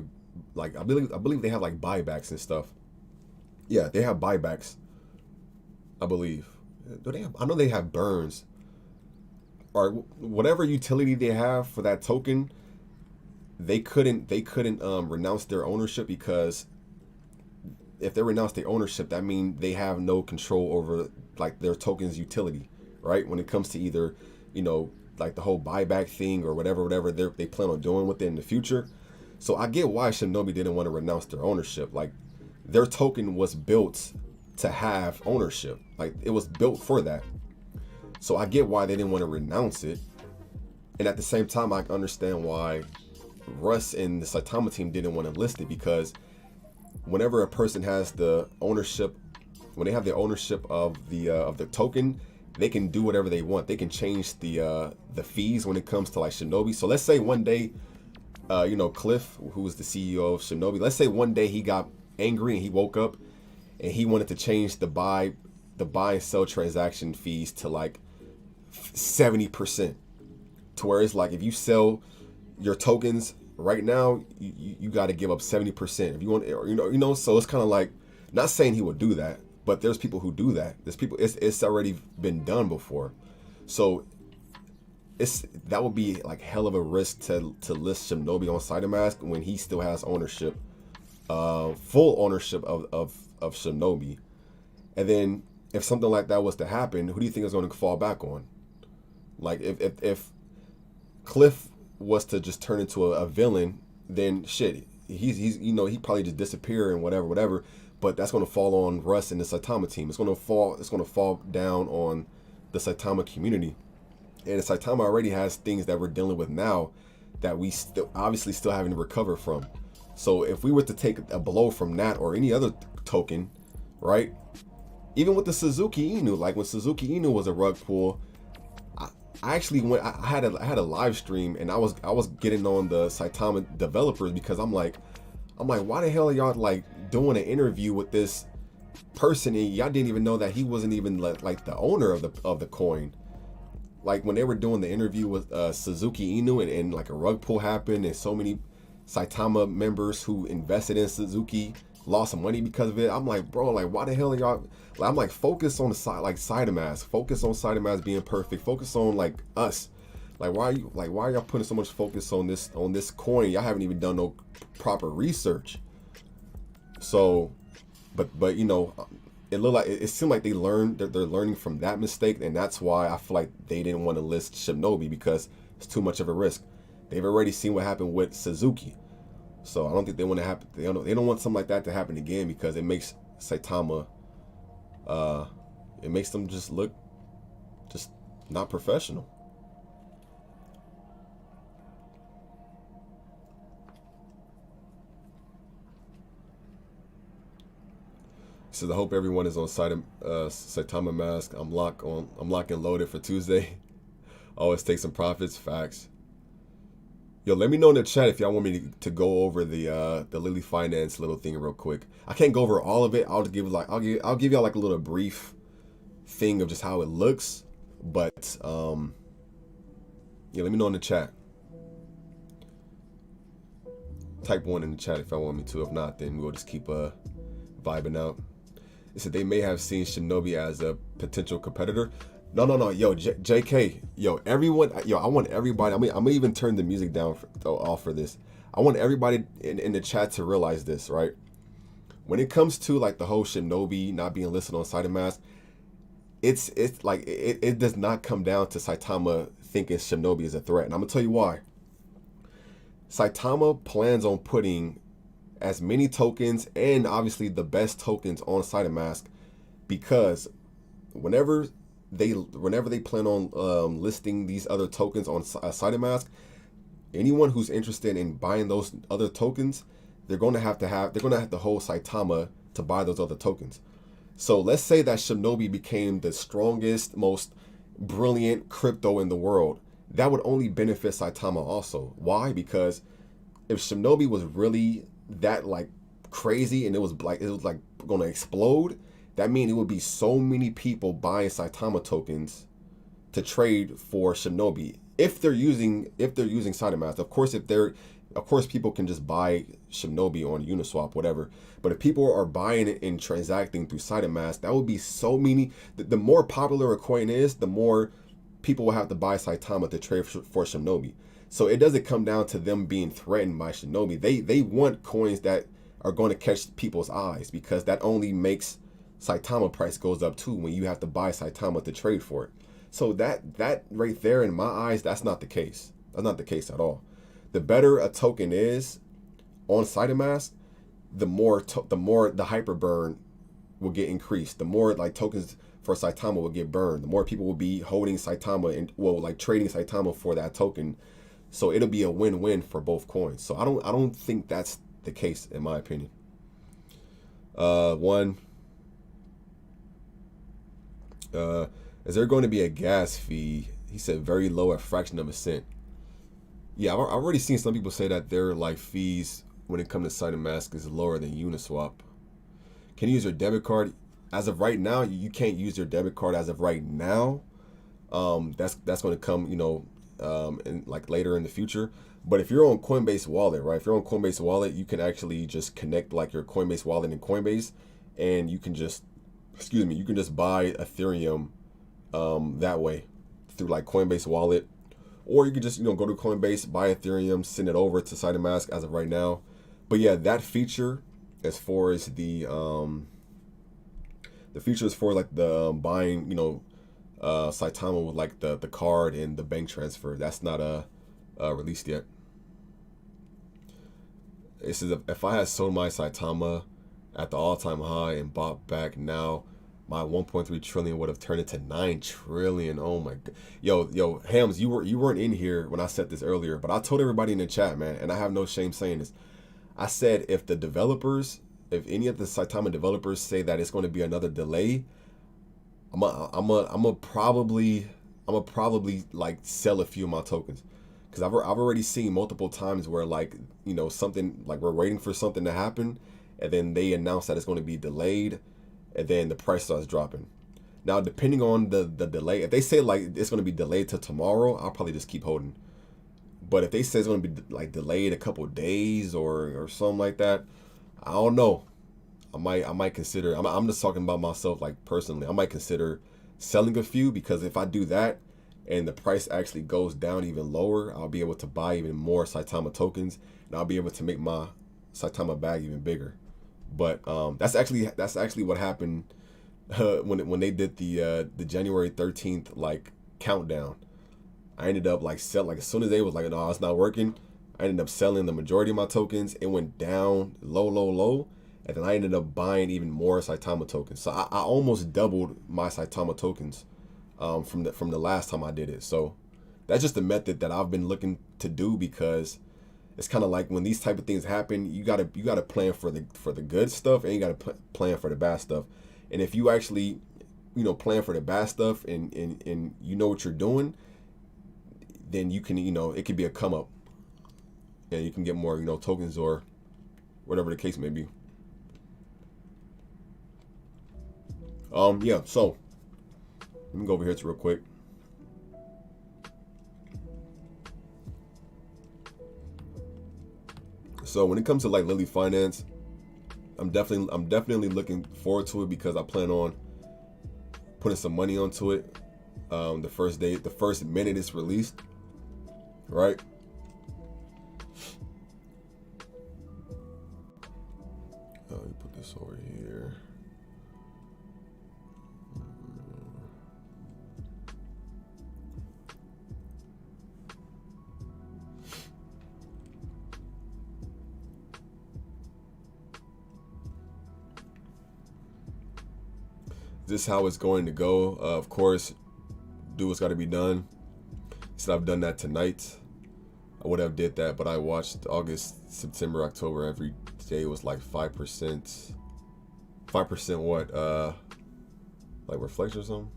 I believe they have like buybacks and stuff. Yeah, they have buybacks. I believe. Do they have? I know they have burns. Or whatever utility they have for that token, they couldn't renounce their ownership, because if they renounce their ownership, that means they have no control over like their token's utility, right? When it comes to either, like the whole buyback thing or whatever they plan on doing with it in the future. So I get why Shinobi didn't want to renounce their ownership. Like, their token was built to have ownership. Like, it was built for that. So I get why they didn't want to renounce it. And at the same time, I understand why Russ and the Saitama team didn't want to list it, because whenever a person has the ownership, when they have the ownership of the token, they can do whatever they want. They can change the fees when it comes to like Shinobi. So let's say one day, you know, Cliff, who was the CEO of Shinobi, let's say one day he got angry and he woke up and he wanted to change the buy and sell transaction fees to like 70%, to where it's like if you sell your tokens right now, you got to give up 70% if you want, or, you know. So it's kind of like, not saying he would do that, but there's people who do that. There's people, it's already been done before. So that would be like hell of a risk to list Shinobi on SaitaMask when he still has ownership, full ownership of Shinobi. And then if something like that was to happen, who do you think is going to fall back on? Like if Cliff was to just turn into a villain, then shit, he's you know, he probably just disappear and whatever. But that's going to fall on Russ and the Saitama team. It's going to fall down on the Saitama community. And Saitama already has things that we're dealing with now that we obviously still having to recover from. So if we were to take a blow from that or any other token, right? Even with the Suzuki Inu, like when Suzuki Inu was a rug pull, I actually went. I had a live stream and I was getting on the Saitama developers because I'm like, why the hell are y'all like doing an interview with this person and y'all didn't even know that he wasn't even like the owner of the coin. Like when they were doing the interview with Suzuki Inu and like a rug pull happened and so many Saitama members who invested in Suzuki lost some money because of it. I'm like, bro, like why the hell are y'all? Like, I'm like, focus on the side, like SaitaMask. Focus on SaitaMask being perfect. Focus on like us. Like why are y'all putting so much focus on this coin? Y'all haven't even done no proper research. So, but you know, it looked like it seemed like they're learning from that mistake, and that's why I feel like they didn't want to list Shinobi because it's too much of a risk. They've already seen what happened with Suzuki, so I don't think they want to happen. They don't want something like that to happen again because it makes Saitama, it makes them just look just not professional. Says I hope everyone is on SaitaMask. I'm lock and loaded for Tuesday. Always take some profits. Facts. Yo, let me know in the chat if y'all want me to go over the Lily Finance little thing real quick. I can't go over all of it. I'll give y'all like a little brief thing of just how it looks. But yeah, let me know in the chat. Type 1 in the chat if y'all want me to. If not, then we'll just keep vibing out. They said they may have seen Shinobi as a potential competitor. No. Yo, JK. Yo, everyone. Yo, I want everybody. I'm gonna even turn the music down off for this. I want everybody in the chat to realize this, right? When it comes to like the whole Shinobi not being listed on SaitaMask, it's like it does not come down to Saitama thinking Shinobi is a threat, and I'm gonna tell you why. Saitama plans on putting as many tokens and obviously the best tokens on SaitaMask because whenever they plan on listing these other tokens on SaitaMask, anyone who's interested in buying those other tokens, they're going to have to hold Saitama to buy those other tokens. So let's say that Shinobi became the strongest, most brilliant crypto in the world. That would only benefit Saitama also. Why? Because if Shinobi was really that like crazy and it was like gonna explode, that means it would be so many people buying Saitama tokens to trade for Shinobi if they're using SaitaMask. Of course people can just buy Shinobi on Uniswap, whatever. But if people are buying it and transacting through SaitaMask, that would be so many. The more popular a coin is, the more people will have to buy Saitama to trade for Shinobi. So it doesn't come down to them being threatened by Shinobi. They want coins that are going to catch people's eyes because that only makes Saitama price goes up too when you have to buy Saitama to trade for it. So that right there in my eyes, that's not the case. That's not the case at all. The better a token is on SaitaMask, the more the hyper burn will get increased. The more like tokens for Saitama will get burned. The more people will be holding Saitama and like trading Saitama for that token. So it'll be a win-win for both coins. So I don't think that's the case in my opinion. Is there going to be a gas fee? He said very low, a fraction of a cent. Yeah, I've already seen some people say that their like fees when it comes to SaitaMask is lower than Uniswap. Can you use your debit card? As of right now, you can't use your debit card as of right now. That's going to come, in, like later in the future. But if you're on Coinbase wallet, right? If you're on Coinbase wallet, you can actually just connect like your Coinbase wallet and Coinbase, and you can just, you can just buy Ethereum that way through like Coinbase wallet, or you could just go to Coinbase, buy Ethereum, send it over to SaitaMask as of right now. But yeah, that feature, as far as the features for like the buying, Saitama with like the card and the bank transfer, that's not released yet. It says if I had sold my Saitama at the all-time high and bought back now, my 1.3 trillion would have turned into 9 trillion. Oh my god. Yo, Hams, you weren't in here when I said this earlier, but I told everybody in the chat, man, and I have no shame saying this. I said if any of the Saitama developers say that it's going to be another delay, I'm probably like sell a few of my tokens, because I've already seen multiple times where like something like we're waiting for something to happen, and then they announce that it's going to be delayed, and then the price starts dropping. Now, depending on the delay, if they say like it's going to be delayed to tomorrow, I'll probably just keep holding. But if they say it's going to be like delayed a couple of days or something like that, I don't know. I might consider. I'm just talking about myself, like personally. I might consider selling a few, because if I do that and the price actually goes down even lower, I'll be able to buy even more Saitama tokens, and I'll be able to make my Saitama bag even bigger. But that's actually what happened when they did the January 13th like countdown. I ended up like as soon as they was like, no, it's not working, I ended up selling the majority of my tokens. It went down low, and then I ended up buying even more Saitama tokens. So I almost doubled my Saitama tokens from the last time I did it. So that's just the method that I've been looking to do, because it's kind of like when these type of things happen, you gotta plan for the good stuff, and you gotta plan for the bad stuff. And if you actually plan for the bad stuff and you know what you're doing, then you can it could be a come up, and you can get more tokens or whatever the case may be. Yeah, so let me go over here real quick. So when it comes to like Lily Finance, I'm definitely looking forward to it, because I plan on putting some money onto it the first minute it's released, right? Let me put this over here. This is how it's going to go. Of course, do what's got to be done. Said I've done that tonight. I would have did that, but I watched August, September, October. Every day was like 5%. 5% what? Like reflection or something?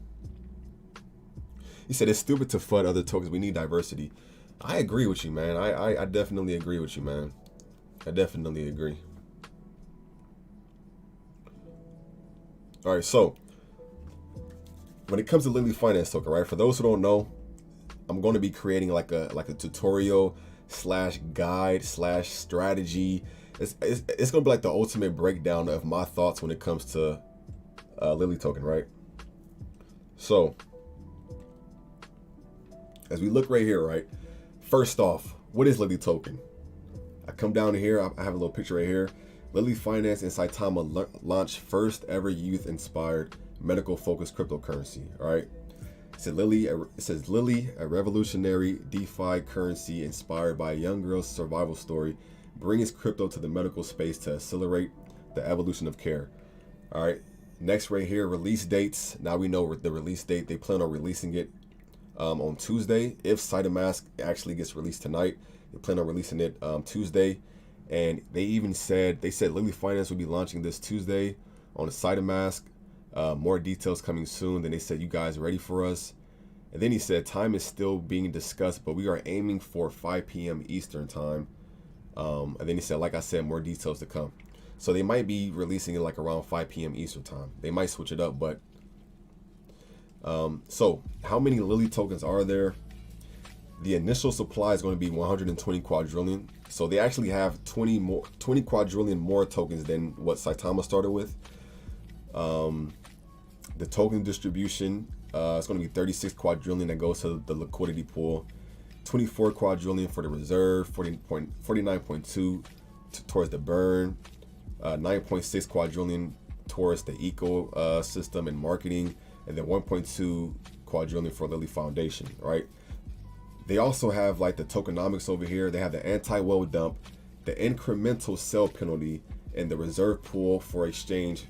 He said it's stupid to fund other tokens. We need diversity. I agree with you, man. I definitely agree with you, man. I definitely agree. All right, so when it comes to Lily Finance token, right? For those who don't know, I'm going to be creating like a tutorial / guide / strategy. It's going to be like the ultimate breakdown of my thoughts when it comes to Lily token, right? So as we look right here, right? First off, what is Lily token? I come down here, I have a little picture right here. Lily Finance and Saitama launched first ever youth inspired medical focused cryptocurrency. All right. It says Lily, a revolutionary DeFi currency inspired by a young girl's survival story, brings crypto to the medical space to accelerate the evolution of care. All right. Next right here, release dates. Now we know the release date. They plan on releasing it on Tuesday. If SaitaMask actually gets released tonight, they plan on releasing it Tuesday. And they said Lily Finance will be launching this Tuesday on SaitaMask. More details coming soon. Then they said, you guys ready for us? And then he said, time is still being discussed, but we are aiming for 5 p.m. Eastern time. And then he said, like I said, more details to come. So they might be releasing it like around 5 p.m. Eastern time. They might switch it up, but so how many Lily tokens are there? The initial supply is going to be 120 quadrillion. So they actually have 20 quadrillion more tokens than what Saitama started with. The token distribution is going to be 36 quadrillion that goes to the liquidity pool, 24 quadrillion for the reserve, 49.2 towards the burn, 9.6 quadrillion towards the eco system and marketing, and then 1.2 quadrillion for Lily Foundation, right? They also have like the tokenomics over here. They have the anti-well dump, the incremental sell penalty, and the reserve pool for exchange,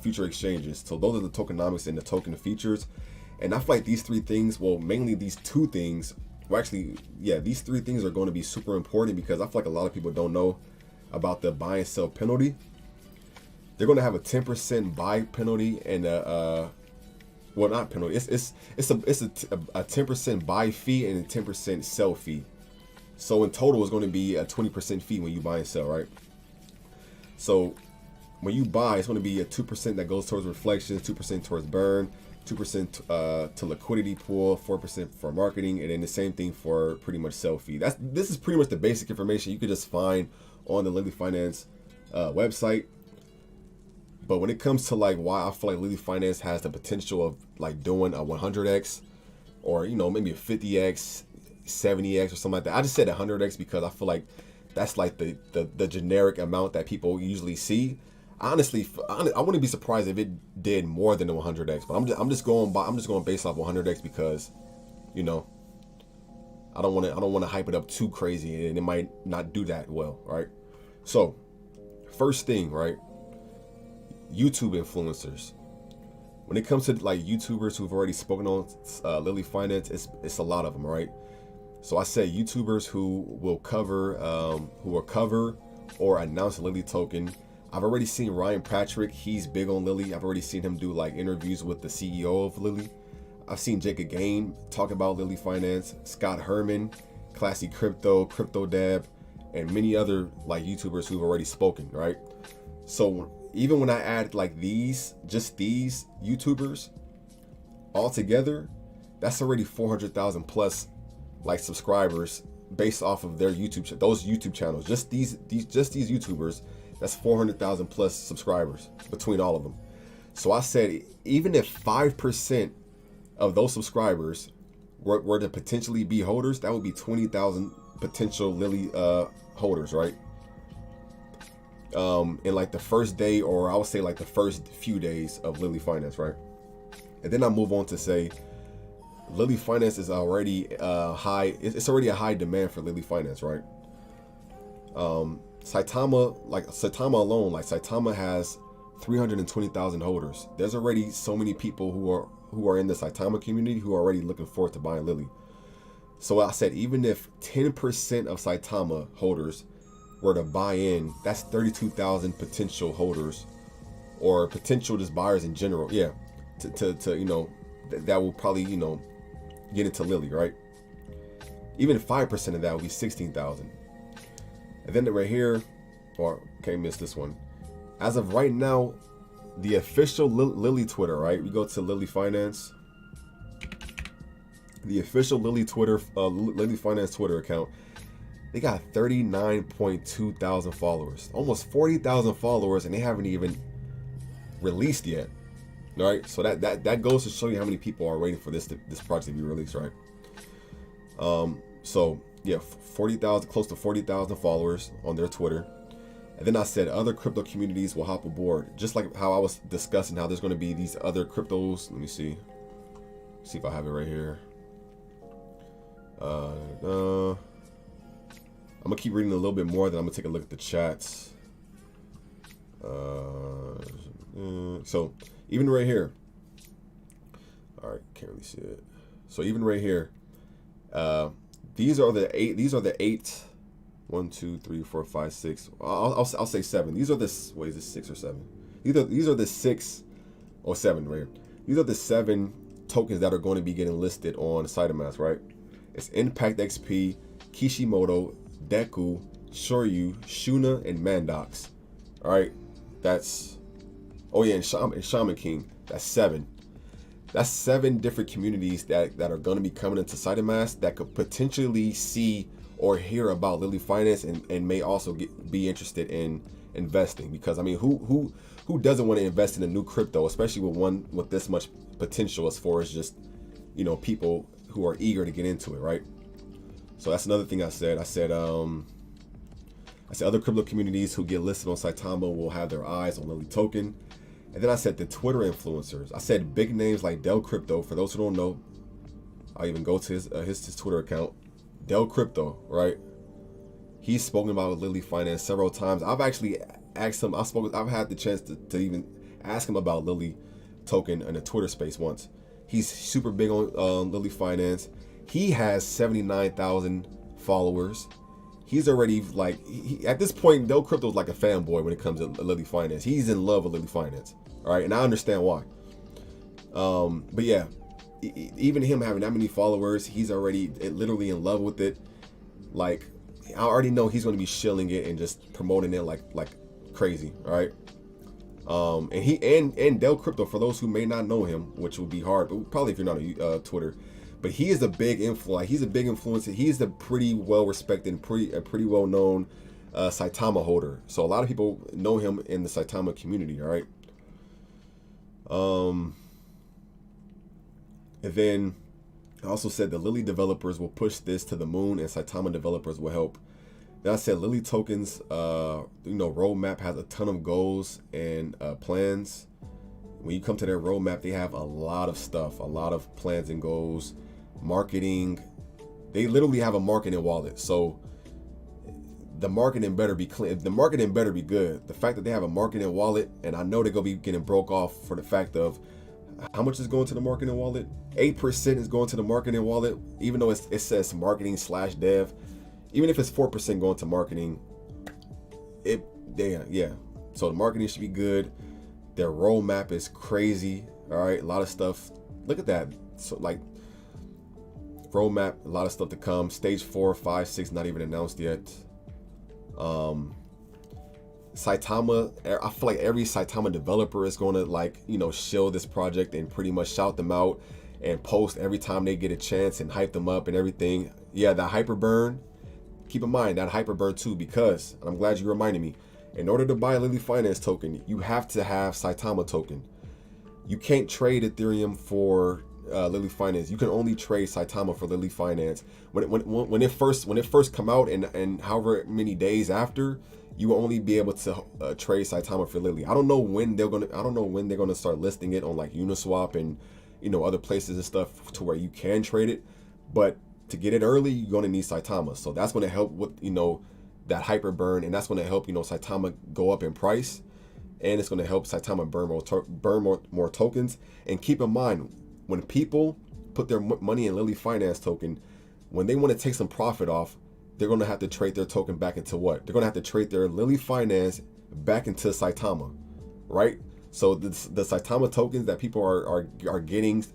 future exchanges. So those are the tokenomics and the token features. And I feel like these three things, well, mainly these two things, well, actually, yeah, these three things are going to be super important because I feel like a lot of people don't know about the buy and sell penalty. They're going to have a 10% buy penalty and well, not penalty. It's a 10% buy fee and a 10% sell fee. So in total, it's going to be a 20% fee when you buy and sell, right? So when you buy, it's going to be a 2% that goes towards reflections, 2% towards burn, 2% to liquidity pool, 4% for marketing, and then the same thing for pretty much sell fee. This is pretty much the basic information you could just find on the Lily Finance website. But when it comes to like why I feel like Lily Finance has the potential of like doing a 100x or, you know, maybe a 50x, 70x or something like that. I just said 100x because I feel like that's like the generic amount that people usually see. Honestly, I wouldn't be surprised if it did more than a 100x, but I'm just going based off 100x because, you know, I don't want to hype it up too crazy and it might not do that well, right? So, first thing, right? YouTube influencers. When it comes to like YouTubers who've already spoken on Lily Finance, it's a lot of them, right? So I said YouTubers who will cover or announce a Lily token. I've already seen Ryan Patrick. He's big on Lily. I've already seen him do like interviews with the CEO of Lily. I've seen Jacob Gain talk about Lily Finance, Scott Herman, Classy Crypto, Crypto Dab, and many other like YouTubers who've already spoken, right? So even when I add like just these YouTubers all together, that's already 400,000 plus like subscribers based off of their those YouTube channels. Just these YouTubers, that's 400,000 plus subscribers between all of them. So I said, even if 5% of those subscribers were to potentially be holders, that would be 20,000 potential Lily holders, right? In like the first day, or I would say like the first few days of Lily Finance, right? And then I move on to say Lily Finance is already it's already a high demand for Lily Finance, right? Saitama alone, like Saitama has 320,000 holders. There's already so many people who are in the Saitama community who are already looking forward to buying Lily. So I said, even if 10% of Saitama holders were to buy in, that's 32,000 potential holders or potential just buyers in general. Yeah, to you know, that will probably, you know, get into Lily, right? Even 5% of that would be 16,000. And then right here, or can't miss this one. As of right now, the official Lily Twitter, right? We go to Lily Finance. The official Lily Finance Twitter account, they got 39.2 thousand followers, almost 40,000 followers, and they haven't even released yet. All right, so that goes to show you how many people are waiting for this project to be released, right? So yeah, 40,000, close to 40,000 followers on their Twitter. And then I said other crypto communities will hop aboard, just like how I was discussing how there's going to be these other cryptos. Let me see if I have it right here. I'm gonna keep reading a little bit more, then I'm gonna take a look at the chats. So even right here, all right, can't really see it. So even right here, these are the eight. 1, 2, 3, 4, 5, 6. I'll say 7. These are the, what is this, 6 or 7? These are the 6 or 7, right? These are the 7 tokens that are going to be getting listed on SaitaMask, right? It's Impact XP, Kishimoto, Deku, Shoryu, Shuna, and Mandox. All right, that's, oh yeah, and Shaman King. That's 7. That's 7 different communities that are going to be coming into SaitaMask that could potentially see or hear about Lily Finance and may also be interested in investing. Because I mean, who doesn't want to invest in a new crypto, especially with one with this much potential as far as just, you know, people who are eager to get into it, right? So that's another thing I said. I said other crypto communities who get listed on Saitama will have their eyes on Lily token. And then I said the Twitter influencers. I said big names like Del Crypto. For those who don't know, I'll even go to his Twitter account, Del Crypto, right? He's spoken about Lily Finance several times. I've actually asked him. I've had the chance to even ask him about Lily token in a Twitter space once. He's super big on Lily Finance. He has 79,000 followers. He's already like, at this point, Del Crypto is like a fanboy when it comes to Lily Finance. He's in love with Lily Finance, all right? And I understand why. But yeah, even him having that many followers, he's already literally in love with it. Like, I already know he's going to be shilling it and just promoting it like crazy, all right? And Del Crypto, for those who may not know him, which will be hard, but probably if you're not on Twitter, but he is a big influence. He's a big influencer. He's a pretty well respected, pretty well known Saitama holder. So a lot of people know him in the Saitama community. All right. And then I also said the Lily developers will push this to the moon, and Saitama developers will help. Then I said Lily tokens, roadmap has a ton of goals and plans. When you come to their roadmap, they have a lot of stuff, a lot of plans and goals. Marketing, they literally have a marketing wallet. So the marketing better be clean. The marketing better be good. The fact that they have a marketing wallet, and I know they're gonna be getting broke off for the fact of how much is going to the marketing wallet. 8% is going to the marketing wallet, even though it says marketing/dev. Even if it's 4% going to marketing, yeah. So the marketing should be good. Their roadmap is crazy. All right, a lot of stuff. Look at that. So like, roadmap, a lot of stuff to come. Stage 4, 5, 6 not even announced yet. Saitama, I feel like every Saitama developer is going to shill this project and pretty much shout them out and post every time they get a chance and hype them up and everything. Yeah, that hyperburn, keep in mind that hyperburn too, because, and I'm glad you reminded me, in order to buy a Lily Finance token, you have to have Saitama token. You can't trade Ethereum for Lily Finance. You can only trade Saitama for Lily Finance. When it first come out, and however many days after, you will only be able to trade Saitama for Lily. I don't know when they're gonna start listing it on like Uniswap and other places and stuff to where you can trade it. But to get it early, you're gonna need Saitama. So that's gonna help with that hyper burn, and that's gonna help Saitama go up in price, and it's gonna help Saitama burn more tokens. And keep in mind, when people put their money in Lily Finance token, when they want to take some profit off, they're going to have to trade their token back into what? They're going to have to trade their Lily Finance back into Saitama, right? So the Saitama tokens that people are getting,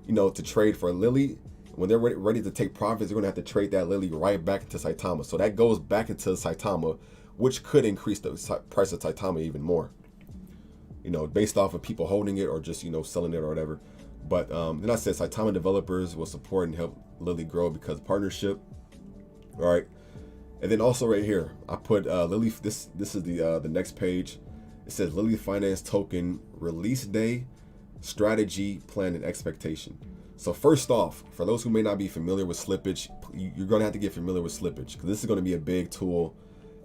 to trade for Lily, when they're ready to take profits, they're going to have to trade that Lily right back into Saitama. So that goes back into Saitama, which could increase the price of Saitama even more, based off of people holding it or just, selling it or whatever. But then I said Saitama developers will support and help Lily grow because of partnership. All right. And then also right here, I put Lily. This is the next page. It says Lily Finance token release day, strategy, plan, and expectation. So first off, for those who may not be familiar with slippage, you're going to have to get familiar with slippage because this is going to be a big tool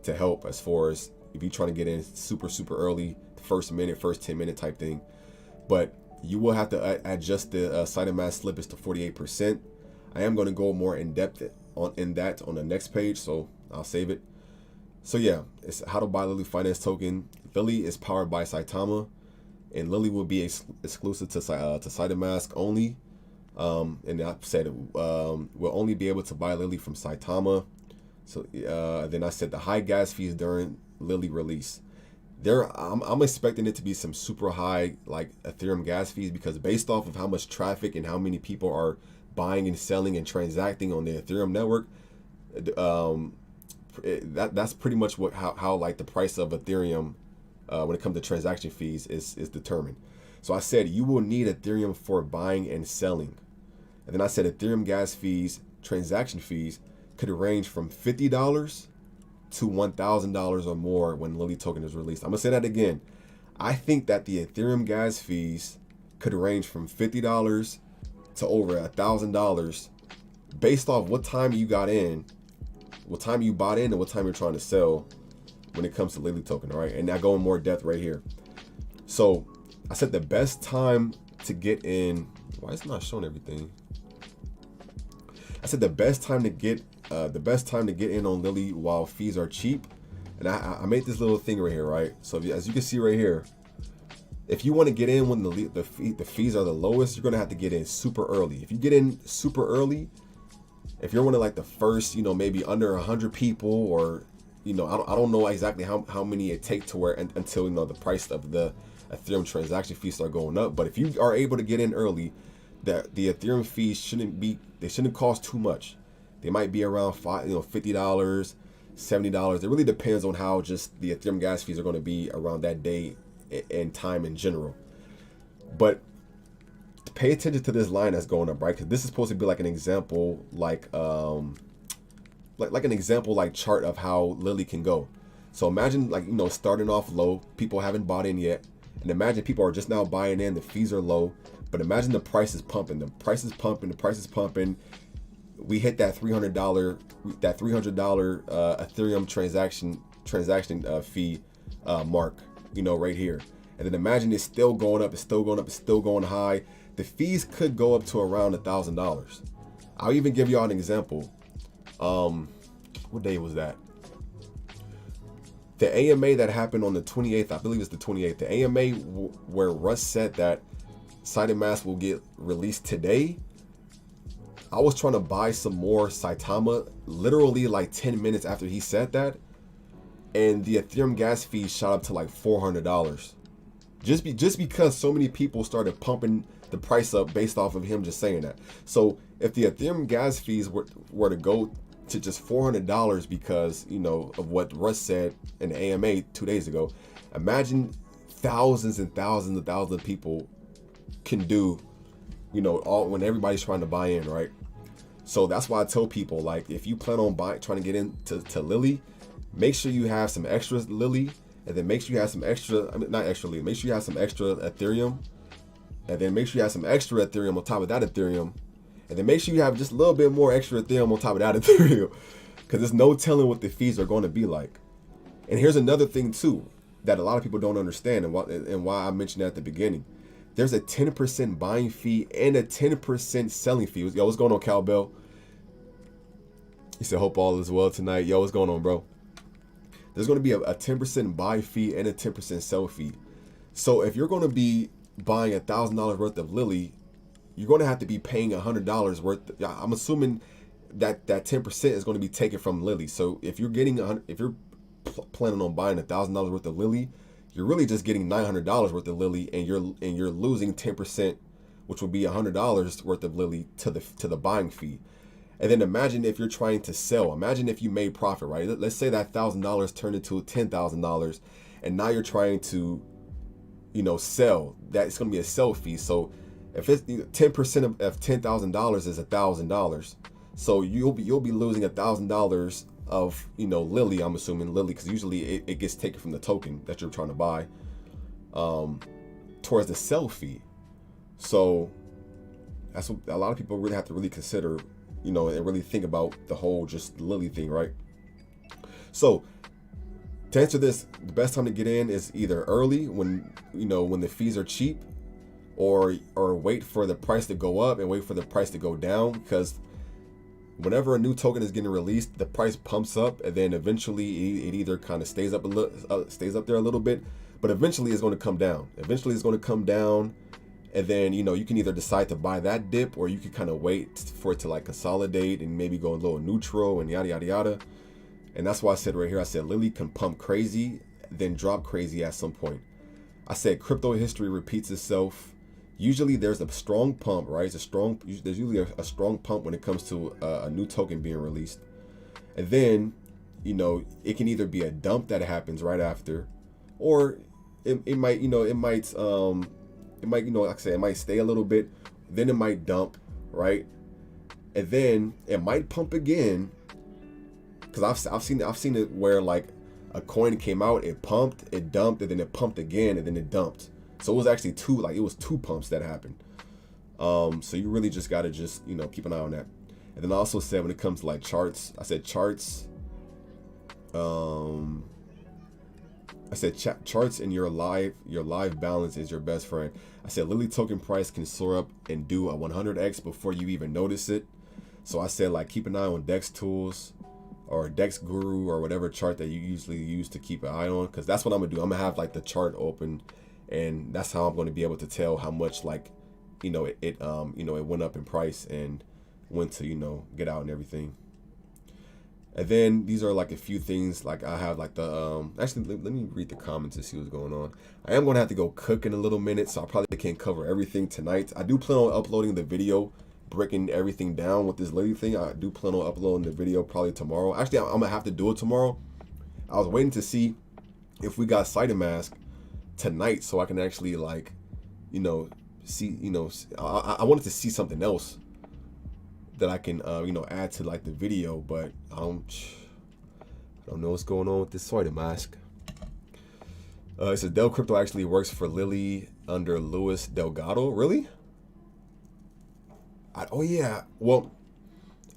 to help as far as if you're trying to get in super early, first 10-minute type thing. But you will have to adjust the SaitaMask slippage to 48%. I am going to go more in depth on that on the next page, so I'll save it. So yeah, it's how to buy Lily Finance token. Lily is powered by Saitama, and Lily will be exclusive to SaitaMask only. And I said we'll only be able to buy Lily from Saitama. So then I said the high gas fees during Lily release. I'm expecting it to be some super high like Ethereum gas fees, because based off of how much traffic and how many people are buying and selling and transacting on the Ethereum network, that's pretty much how like the price of Ethereum when it comes to transaction fees is determined. So I said you will need Ethereum for buying and selling, and then I said Ethereum gas fees, transaction fees could range from $50 to $1,000 or more when Lily token is released. I'm gonna say that again. I think that the Ethereum gas fees could range from $50 to over $1,000 based off what time you got in, what time you bought in, and what time you're trying to sell when it comes to Lily token. All right, and I go in more depth right here. So I said the best time to get in. Why is it not showing everything? I said the best time to get in on Lily while fees are cheap, and I made this little thing right here, right? So as you can see right here, if you want to get in when the fees are the lowest, you're gonna have to get in super early. If you get in super early, if you're one of like the first, maybe under 100 people, or I don't know exactly how many it takes to where until the price of the Ethereum transaction fees start going up. But if you are able to get in early, the Ethereum fees shouldn't cost too much. They might be around $50, $70. It really depends on how just the Ethereum gas fees are going to be around that day and time in general. But pay attention to this line that's going up, right? Because this is supposed to be like an example, like an example like chart of how Lily can go. So imagine starting off low, people haven't bought in yet, and imagine people are just now buying in. The fees are low, but imagine the price is pumping. The price is pumping. We hit that $300 Ethereum transaction fee mark, right here. And then imagine it's still going up, it's still going high. The fees could go up to around $1,000. I'll even give y'all an example. What day was that? The AMA that happened on the 28th, I believe it's the 28th. The AMA where Russ said that SaitaMask will get released today. I was trying to buy some more Saitama literally like 10 minutes after he said that, and the Ethereum gas fee shot up to like $400. Just because so many people started pumping the price up based off of him just saying that. So if the Ethereum gas fees were to go to just $400 because of what Russ said in the AMA 2 days ago, imagine thousands and thousands and thousands of people can do all when everybody's trying to buy in, right? So that's why I tell people, like, if you plan on trying to get into Lily, make sure you have some extra Lily, and then make sure you have some extra, not extra Lily, make sure you have some extra Ethereum, and then make sure you have some extra Ethereum on top of that Ethereum, and then make sure you have just a little bit more extra Ethereum on top of that Ethereum, because there's no telling what the fees are going to be like. And here's another thing too that a lot of people don't understand, and why I mentioned that at the beginning. There's a 10% buying fee and a 10% selling fee. Yo, what's going on, Cowbell? He said, hope all is well tonight. Yo, what's going on, bro? There's going to be a 10% buy fee and a 10% sell fee. So if you're going to be buying $1,000 worth of Lily, you're going to have to be paying $100 worth. I'm assuming that 10% is going to be taken from Lily. So if you're planning on buying $1,000 worth of Lily, you're really just getting $900 worth of Lily, and you're losing 10%, which would be $100 worth of Lily to the buying fee. And then imagine if you're trying to sell. Imagine if you made profit, right? Let's say that $1,000 turned into $10,000, and now you're trying to, sell. That it's going to be a sell fee. So if it's 10% of $10,000 is $1,000, so you'll be losing $1,000 of Lily. I'm assuming Lily, because usually it gets taken from the token that you're trying to buy towards the sell fee. So that's what a lot of people really have to really consider, and really think about the whole just Lily thing, right? So to answer this, the best time to get in is either early when the fees are cheap, or wait for the price to go up and wait for the price to go down, because whenever a new token is getting released, the price pumps up, and then eventually it either kind of stays up there a little bit, but eventually it's going to come down. And then you can either decide to buy that dip, or you can kind of wait for it to like consolidate and maybe go a little neutral and yada yada yada. And that's why I said right here, I said Lily can pump crazy then drop crazy at some point. I said crypto history repeats itself. Usually there's a strong pump, right? There's usually a strong pump when it comes to a new token being released. And then, you know, it can either be a dump that happens right after, or it might, you know, like I said, it might stay a little bit, then it might dump, right? And then it might pump again. Because I've seen it where like a coin came out, it pumped, it dumped, and then it pumped again, and then it dumped. So it was actually two pumps that happened. So you really just gotta you know, keep an eye on that. And then I also said when it comes to like charts, I said charts. Charts and your live balance is your best friend. I said Lily token price can soar up and do a 100x before you even notice it. So I said like keep an eye on Dex tools or Dex Guru or whatever chart that you usually use to keep an eye on, because that's what I'm gonna do. I'm gonna have like the chart open, and that's how I'm going to be able to tell how much, like, you know, it went up in price and when to, you know, get out and everything. And then these are like a few things, like I have like the actually let me read the comments to see what's going on. I am going to have to go cook in a little minute, so I probably can't cover everything tonight. I do plan on uploading the video, breaking everything down with this lady thing. I do plan on uploading the video probably tomorrow. Actually, I'm gonna have to do it tomorrow. I was waiting to see if we got SaitaMask tonight so I can actually, like, you know, see, you know, I wanted to see something else that I can you know, add to like the video, but I don't know what's going on with this SaitaMask. It says Del Crypto actually works for Lily under Luis Delgado. Really? Oh yeah, well,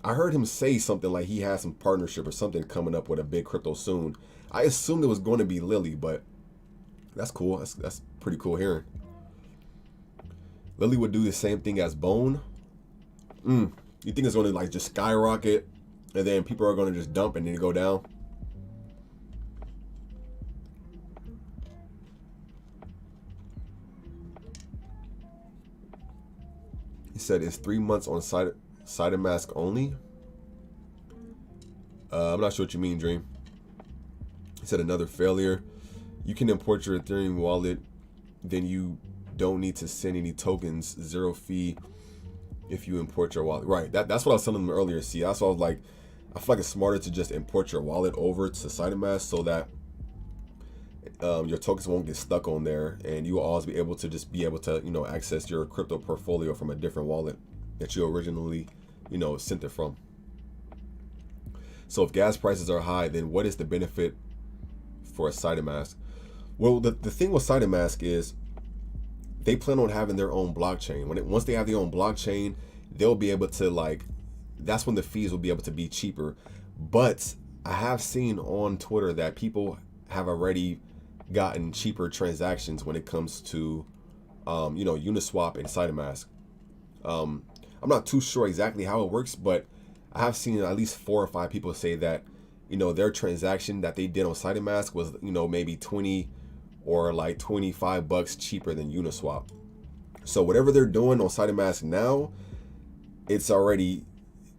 I heard him say something like he has some partnership or something coming up with a big crypto soon. I assumed it was going to be Lily, but that's cool. That's pretty cool hearing. Lily would do the same thing as Bone. You think it's going to like just skyrocket and then people are going to just dump and then go down? He said it's 3 months on SaitaMask only. I'm not sure what you mean, Dream. He said another failure. You can import your Ethereum wallet, then you don't need to send any tokens, 0 fee if you import your wallet. Right, that's what I was telling them earlier. See, that's why I was like, I feel like it's smarter to just import your wallet over to SaitaMask so that your tokens won't get stuck on there, and you will always be able to you know, access your crypto portfolio from a different wallet that you originally, you know, sent it from. So if gas prices are high, then what is the benefit for a SaitaMask? Well, the thing with SaitaMask is they plan on having their own blockchain. Once they have their own blockchain, they'll be able to, like, that's when the fees will be able to be cheaper. But I have seen on Twitter that people have already gotten cheaper transactions when it comes to, you know, Uniswap and SaitaMask. I'm not too sure exactly how it works, but I have seen at least 4 or 5 people say that, you know, their transaction that they did on SaitaMask was, you know, maybe 20 or like $25 cheaper than Uniswap. So whatever they're doing on SaitaMask now, it's already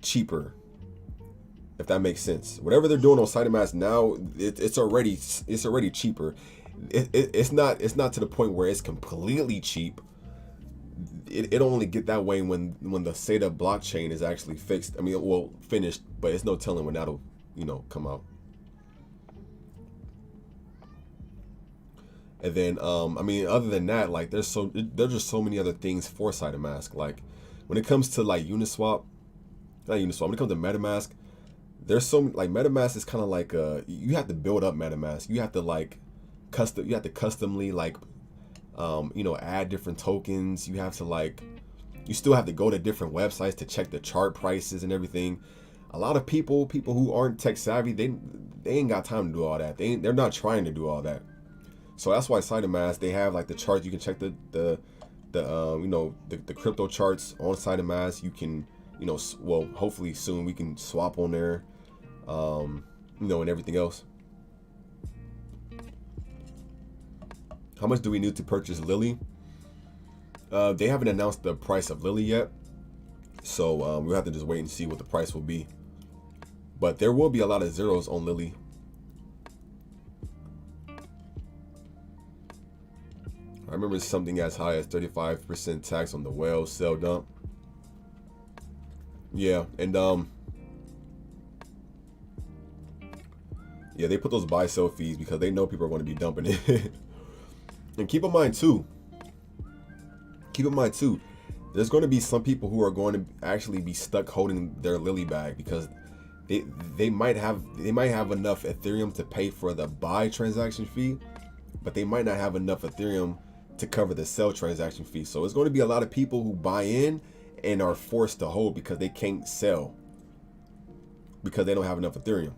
cheaper, if that makes sense. Whatever they're doing on SaitaMask now, it's already cheaper. It's not to the point where it's completely cheap. It'll only get that way when the Saita blockchain is actually fixed. I mean, well, finished, but it's no telling when that'll, you know, come out. And then, I mean, other than that, like, there's just so many other things for SaitaMask. Like, when it comes to like Uniswap, not Uniswap, when it comes to MetaMask, there's so, like, MetaMask is kind of like you have to build up MetaMask. You have to like customly, like, you know, add different tokens. You have to, like, you still have to go to different websites to check the chart prices and everything. A lot of people who aren't tech savvy, they ain't got time to do all that. They're not trying to do all that. So that's why SaitaMask, they have like the charts. You can check the you know, the crypto charts on SaitaMask. You can, you know, well, hopefully soon we can swap on there, you know, and everything else. How much do we need to purchase Lily? They haven't announced the price of Lily yet, so we'll have to just wait and see what the price will be. But there will be a lot of zeros on Lily. I remember something as high as 35% tax on the whale sell dump. Yeah, and yeah, they put those buy sell fees because they know people are going to be dumping it. And keep in mind too, there's going to be some people who are going to actually be stuck holding their lily bag because they might have enough Ethereum to pay for the buy transaction fee, but they might not have enough Ethereum to cover the sell transaction fee. So it's going to be a lot of people who buy in and are forced to hold because they can't sell because they don't have enough Ethereum.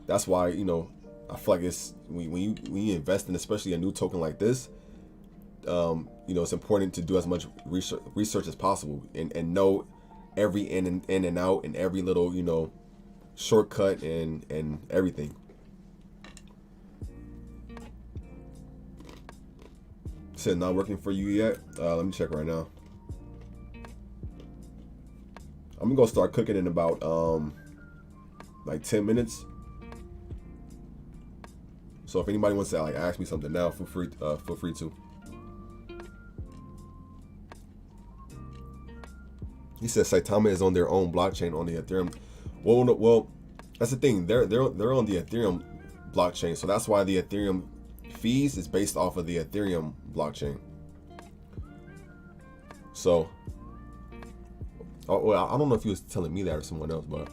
That's why, you know, I feel like it's when you invest in especially a new token like this, you know, it's important to do as much research as possible and know every in and out and every little, you know, shortcut and everything. Said not working for you yet. Let me check right now. I'm gonna start cooking in about like 10 minutes. So if anybody wants to like ask me something now, feel free to. He says Saitama is on their own blockchain on the Ethereum. Well, no, well, that's the thing. They're on the Ethereum blockchain, so that's why the Ethereum fees is based off of the Ethereum blockchain. So, oh, well, I don't know if he was telling me that or someone else, but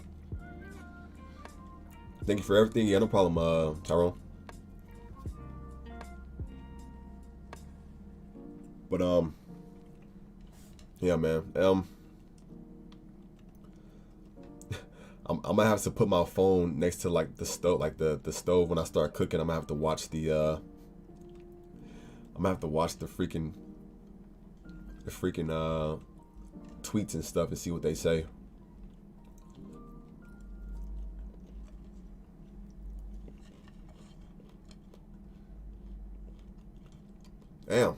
thank you for everything. Yeah, no problem, Tyrone. But yeah, man. I'm gonna have to put my phone next to like the stove, like the stove when I start cooking. I'm gonna have to watch the freaking tweets and stuff and see what they say. Damn.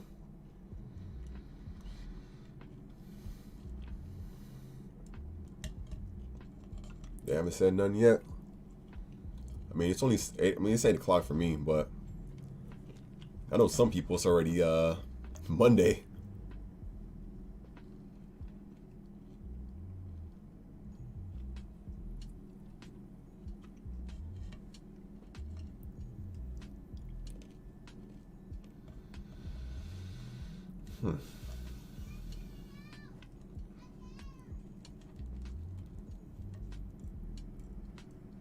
They haven't said nothing yet. I mean, it's only 8. I mean, it's 8 o'clock for me, but I know some people it's already Monday.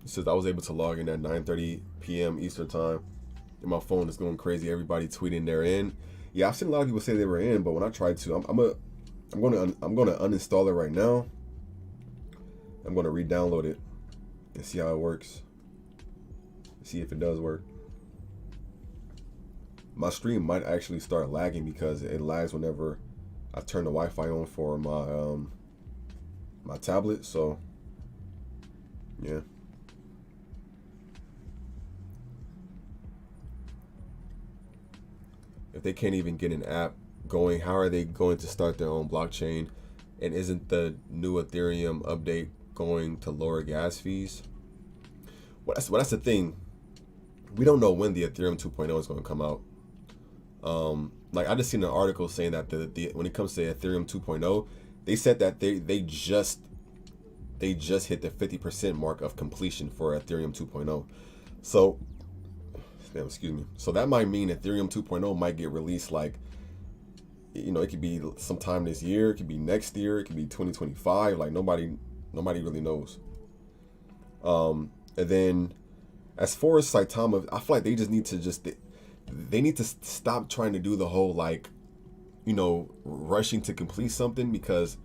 It says I was able to log in at 9:30 p.m. Eastern time, and my phone is going crazy. Everybody tweeting they're in. Yeah, I've seen a lot of people say they were in, but when I tried to, I'm gonna uninstall it right now. I'm gonna re-download it and see how it works. See if it does work. My stream might actually start lagging because it lags whenever I turn the Wi-Fi on for my my tablet. So yeah. If they can't even get an app going, how are they going to start their own blockchain? And isn't the new Ethereum update going to lower gas fees? Well, that's the thing. We don't know when the Ethereum 2.0 is going to come out. Like I just seen an article saying that the when it comes to Ethereum 2.0, they said that they just hit the 50% mark of completion for Ethereum 2.0. So, excuse me. So that might mean Ethereum 2.0 might get released like, you know, it could be sometime this year, it could be next year, it could be 2025. Like nobody really knows. And then as far as Saitama, I feel like they just need to they need to stop trying to do the whole like, you know, rushing to complete something, because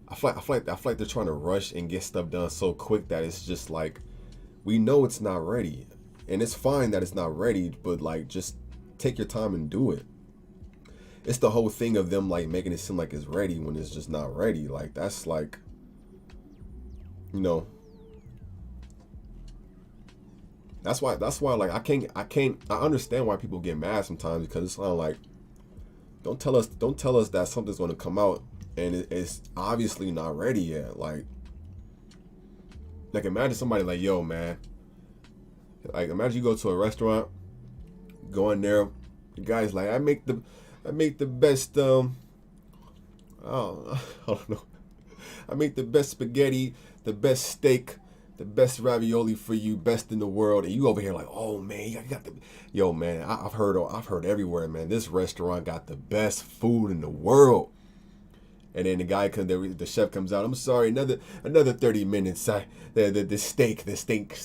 I feel like they're trying to rush and get stuff done so quick that it's just like, we know it's not ready, and it's fine that it's not ready, but like just take your time and do it. It's the whole thing of them like making it seem like it's ready when it's just not ready. Like that's like, you know, that's why like I understand why people get mad sometimes, because it's kind of like, don't tell us that something's going to come out and it's obviously not ready yet. Like imagine somebody like, yo man, like imagine you go to a restaurant, go in there, The guy's like, I make the best I don't know. I make the best spaghetti, the best steak, the best ravioli for you, best in the world, and you over here like, oh man, I got the, yo man, I've heard everywhere, man. This restaurant got the best food in the world. And then the guy the chef comes out. I'm sorry, another 30 minutes. The steak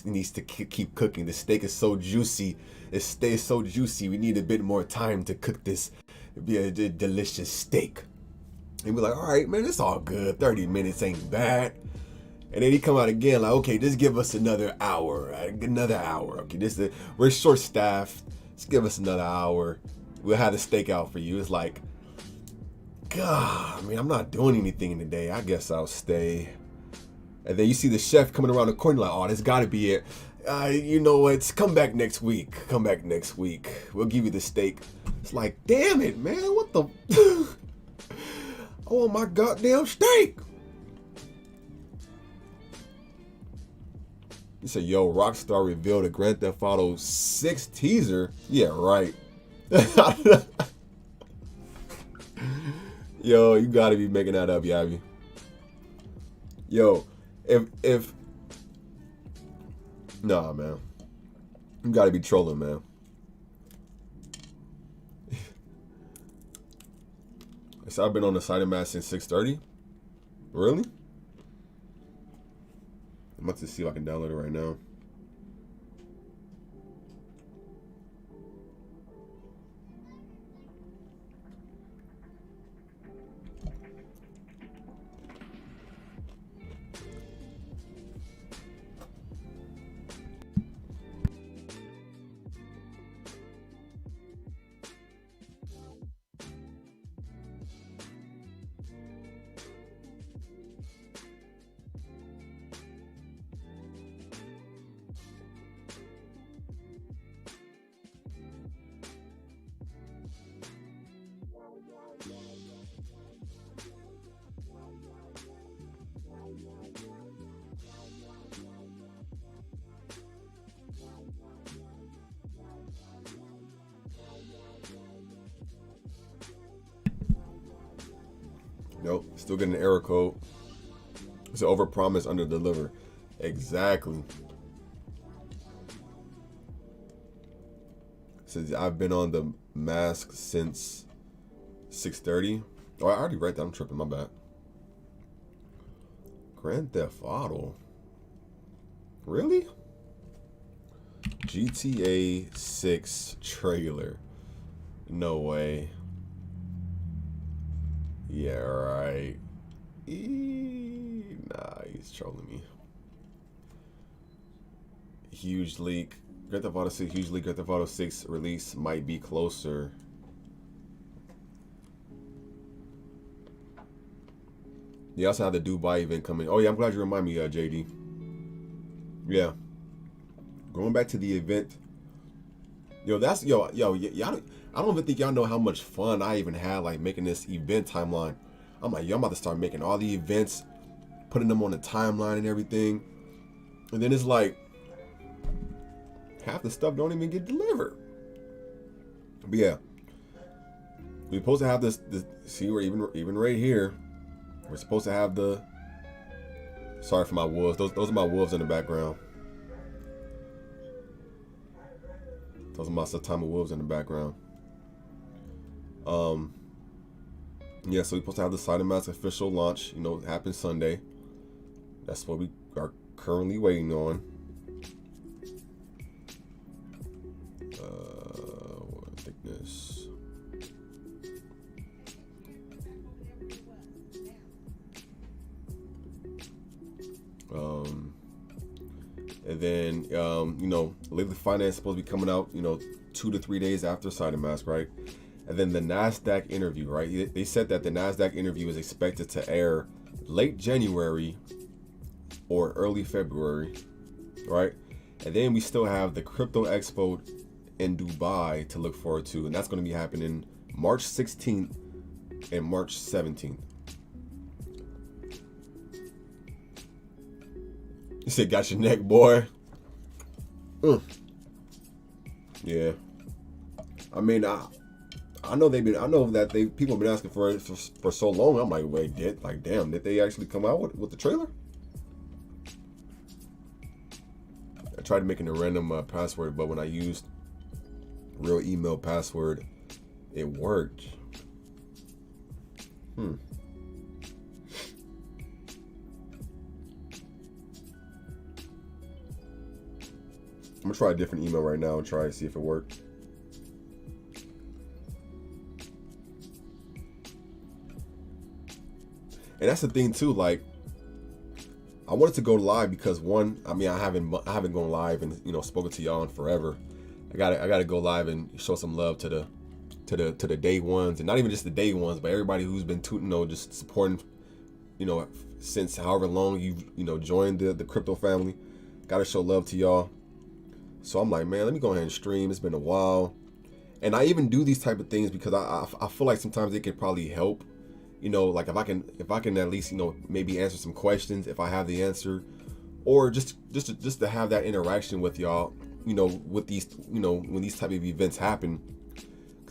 needs to keep cooking. The steak is so juicy. It stays so juicy. We need a bit more time to cook this. It'd be a delicious steak. And we're like, all right, man, it's all good. 30 minutes ain't bad. And then he come out again like, okay, just give us another hour. Another hour. Okay, we're short staffed. Just give us another hour. We'll have the steak out for you. It's like, God, I mean, I'm not doing anything today. I guess I'll stay. And then you see the chef coming around the corner like, oh, this got to be it. You know what? Come back next week. Come back next week. We'll give you the steak. It's like, damn it, man. What the? Oh, my goddamn steak. He said, yo, Rockstar revealed a Grand Theft Auto 6 teaser. Yeah, right. Yo, you gotta be making that up, Yabby. Yo, if nah, man, you gotta be trolling, man. So I've been on the SaitaMask since 6:30. Really? I'm about to see if I can download it right now. Nope, still getting an error code. It's an overpromise, underdeliver. Exactly. Says I've been on the mask since 6:30. Oh, I already read that. I'm tripping. My bad. Grand Theft Auto. Really? GTA 6 trailer. No way. Yeah, right. Nah, he's trolling me. Huge leak. Grand Theft Auto 6, huge leak. Grand Theft Auto 6 release might be closer. They also have the Dubai event coming. Oh yeah, I'm glad you remind me, JD. Yeah. Going back to the event. Yo, I don't even think y'all know how much fun I even had like making this event timeline. I'm like, yo, I'm about to start making all the events, putting them on the timeline and everything. And then it's like half the stuff don't even get delivered. But yeah, we're supposed to have this see, we're even right here. We're supposed to have the, sorry for my wolves. Those are my wolves in the background. Those are my Saitama wolves in the background. Yeah, so we're supposed to have the SaitaMask official launch. You know, it happens Sunday. That's what we are currently waiting on. What thickness? And then, you know, bitvavo is supposed to be coming out, you know, 2 to 3 days after SaitaMask, right? And then the NASDAQ interview, right? They said that the NASDAQ interview is expected to air late January or early February, right? And then we still have the Crypto Expo in Dubai to look forward to. And that's going to be happening March 16th and March 17th. You said, got your neck, boy. Yeah. I mean, I know that people have been asking for it for so long. I'm like, wait, damn, did they actually come out with the trailer? I tried making a random password, but when I used real email password, it worked. I'm gonna try a different email right now and try to see if it worked. And that's the thing too, like, I wanted to go live because one, I mean, I haven't gone live and, you know, spoken to y'all in forever. I gotta go live and show some love to the day ones, and not even just the day ones, but everybody who's been just supporting, you know, since however long you've, you know, joined the crypto family. Gotta show love to y'all. So I'm like, man, let me go ahead and stream. It's been a while, and I even do these type of things because I feel like sometimes it could probably help. You know, like if I can at least, you know, maybe answer some questions if I have the answer, or just to have that interaction with y'all, you know, with these, you know, when these type of events happen,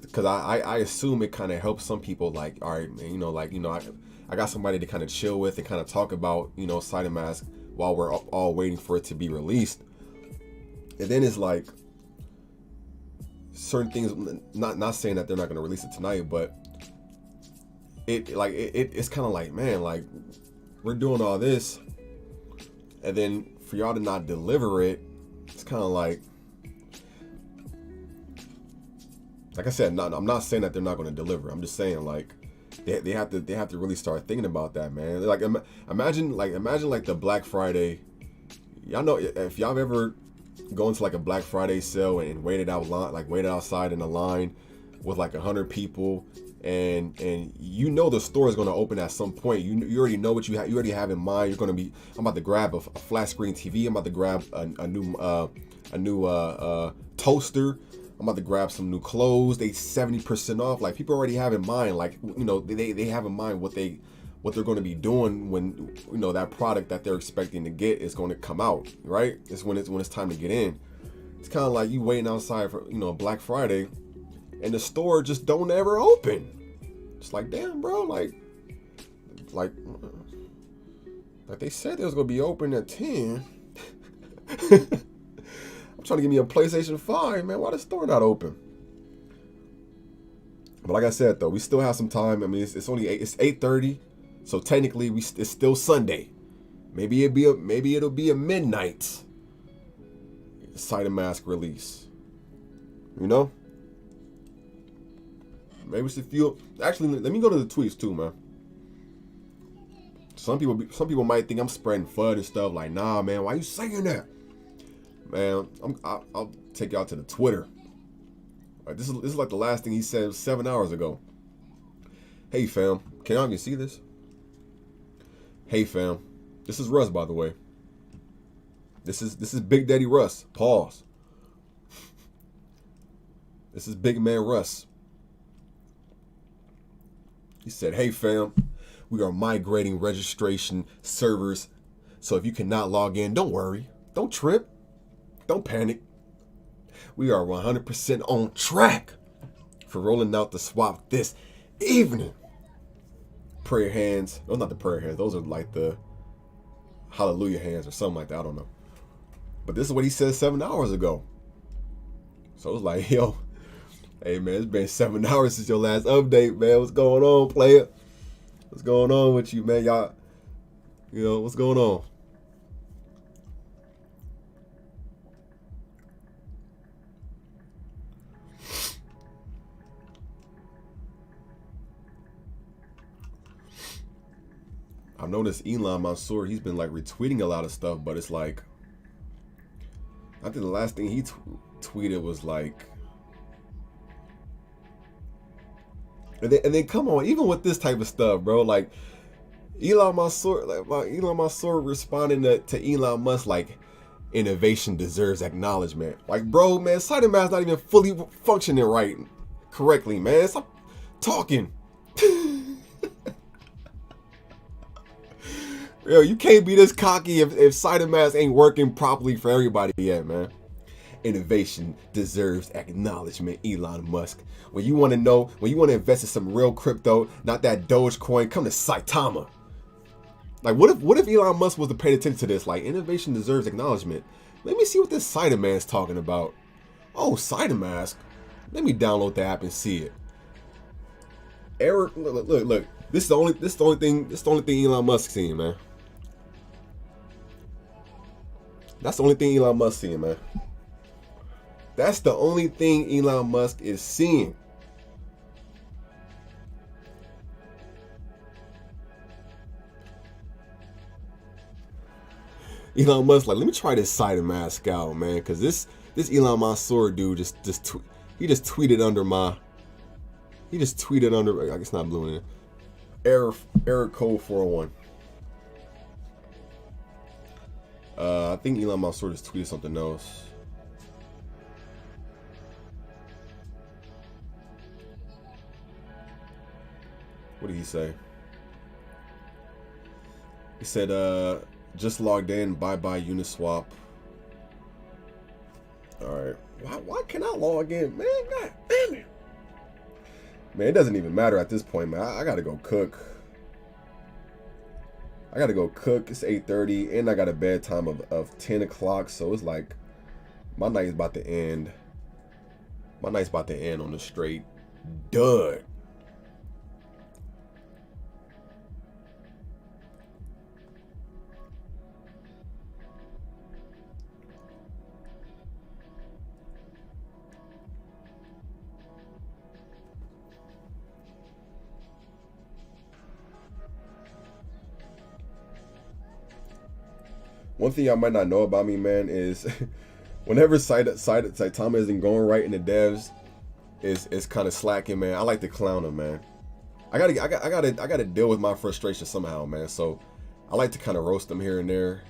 because I assume it kind of helps some people, like, all right, man, you know, like, you know, I got somebody to kind of chill with and kind of talk about, you know, SaitaMask while we're all waiting for it to be released. And then it's like certain things, not saying that they're not going to release it tonight, but it's kind of like, man, like, we're doing all this, and then for y'all to not deliver it, it's kind of like I said, I'm not saying that they're not going to deliver. I'm just saying, like, they have to really start thinking about that, man. Like, imagine like the Black Friday. Y'all know, if y'all ever gone to like a Black Friday sale and waited outside in a line with like 100 people, and you know the store is going to open at some point. You already know what you already have in mind. You're going to be, I'm about to grab a flat screen TV. I'm about to grab a new toaster. I'm about to grab some new clothes. They 70% off. Like, people already have in mind, like, you know, they have in mind what they're going to be doing when, you know, that product that they're expecting to get is going to come out, right? It's when it's time to get in. It's kind of like you waiting outside for, you know, Black Friday, and the store just don't ever open. It's like, damn, bro, like they said it was gonna be open at 10. I'm trying to get me a PlayStation 5, man. Why the store not open? But like I said, though, we still have some time. I mean, it's only 8:30, so technically it's still Sunday. Maybe it'll be a midnight SaitaMask release. You know? Maybe it's a few. Actually, let me go to the tweets too, man. Some people might think I'm spreading FUD and stuff. Like, nah, man, why you saying that? Man, I'll take y'all to the Twitter. Like, this is like the last thing he said 7 hours ago. Hey, fam, can y'all even see this? Hey, fam, this is Russ, by the way. This is Big Daddy Russ. Pause. This is Big Man Russ. He said, hey fam, we are migrating registration servers, so if you cannot log in, don't worry, don't trip, don't panic. We are 100% on track for rolling out the swap this evening. Prayer hands, those not the prayer hands, those are like the hallelujah hands or something like that, I don't know. But this is what he said 7 hours ago. So it was like, yo, hey man, it's been 7 hours since your last update, man. What's going on, player? What's going on with you, man? Y'all, you know, what's going on? I noticed Elon Mansour, he's been like retweeting a lot of stuff, but it's like, I think the last thing he tweeted was like, and then come on, even with this type of stuff, bro, like Elon Mansour responding to Elon Musk like, innovation deserves acknowledgement. Like, bro, man, SaitaMask not even fully functioning right, correctly, man. Stop talking. Yo, you can't be this cocky if SaitaMask ain't working properly for everybody yet, man. Innovation deserves acknowledgement, Elon Musk. When you want to know, when you want to invest in some real crypto, not that Dogecoin, come to Saitama. Like, what if Elon Musk was to pay attention to this? Like, innovation deserves acknowledgement. Let me see what this SaitaMask talking about. Oh, SaitaMask. Let me download the app and see it. Eric, look. This is the only thing Elon Musk seeing, man. That's the only thing Elon Musk seeing, man. That's the only thing Elon Musk is seeing. Elon Musk, like, let me try this SaitaMask out, man, because this Elon Musk dude just tweeted under. I guess not blue in it. Error code 401. I think Elon Musk just tweeted something else. What did he say? He said, just logged in, bye-bye Uniswap. Alright. Why can't I log in? Man, god damn it. Man, it doesn't even matter at this point, man. I gotta go cook. It's 8:30, and I got a bedtime of 10 o'clock, so it's like my night's about to end. My night's about to end on the straight dud. One thing y'all might not know about me, man, is whenever Saitama isn't going right in the devs, is kind of slacking, man. I like to clown him, man. I gotta deal with my frustration somehow, man. So I like to kind of roast him here and there.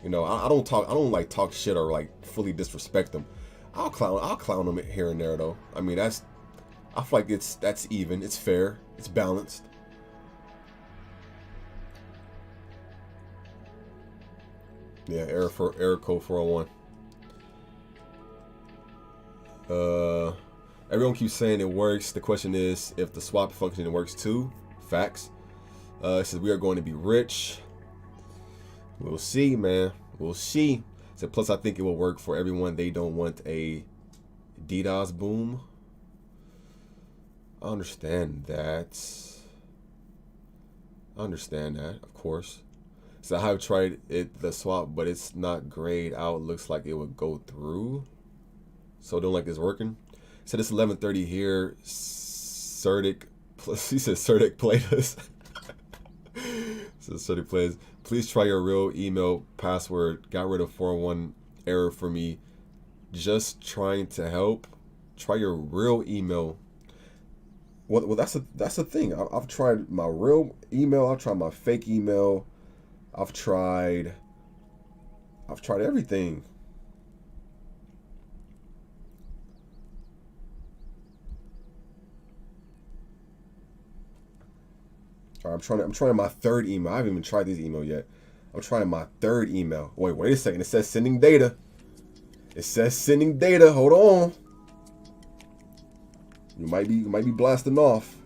You know, I don't like talk shit or like fully disrespect him. I'll clown him here and there though. I mean, I feel like that's even, it's fair, it's balanced. Yeah, error code 401. Everyone keeps saying it works. The question is if the swap function works too. Facts. It says we are going to be rich. We'll see, man. We'll see. So plus I think it will work for everyone. They don't want a DDoS boom. I understand that. Of course. So I have tried the swap, but it's not grayed out. Looks like it would go through. So don't like this working. So this 11:30 here. Certic plus he says Certic players. So Certic players. Please try your real email password. Got rid of 401 error for me. Just trying to help. Try your real email. Well, that's the thing. I've tried my real email. I've tried my fake email. I've tried everything. All right, I'm trying my third email. I haven't even tried this email yet. I'm trying my third email. Wait a second. It says sending data. Hold on. You might be blasting off.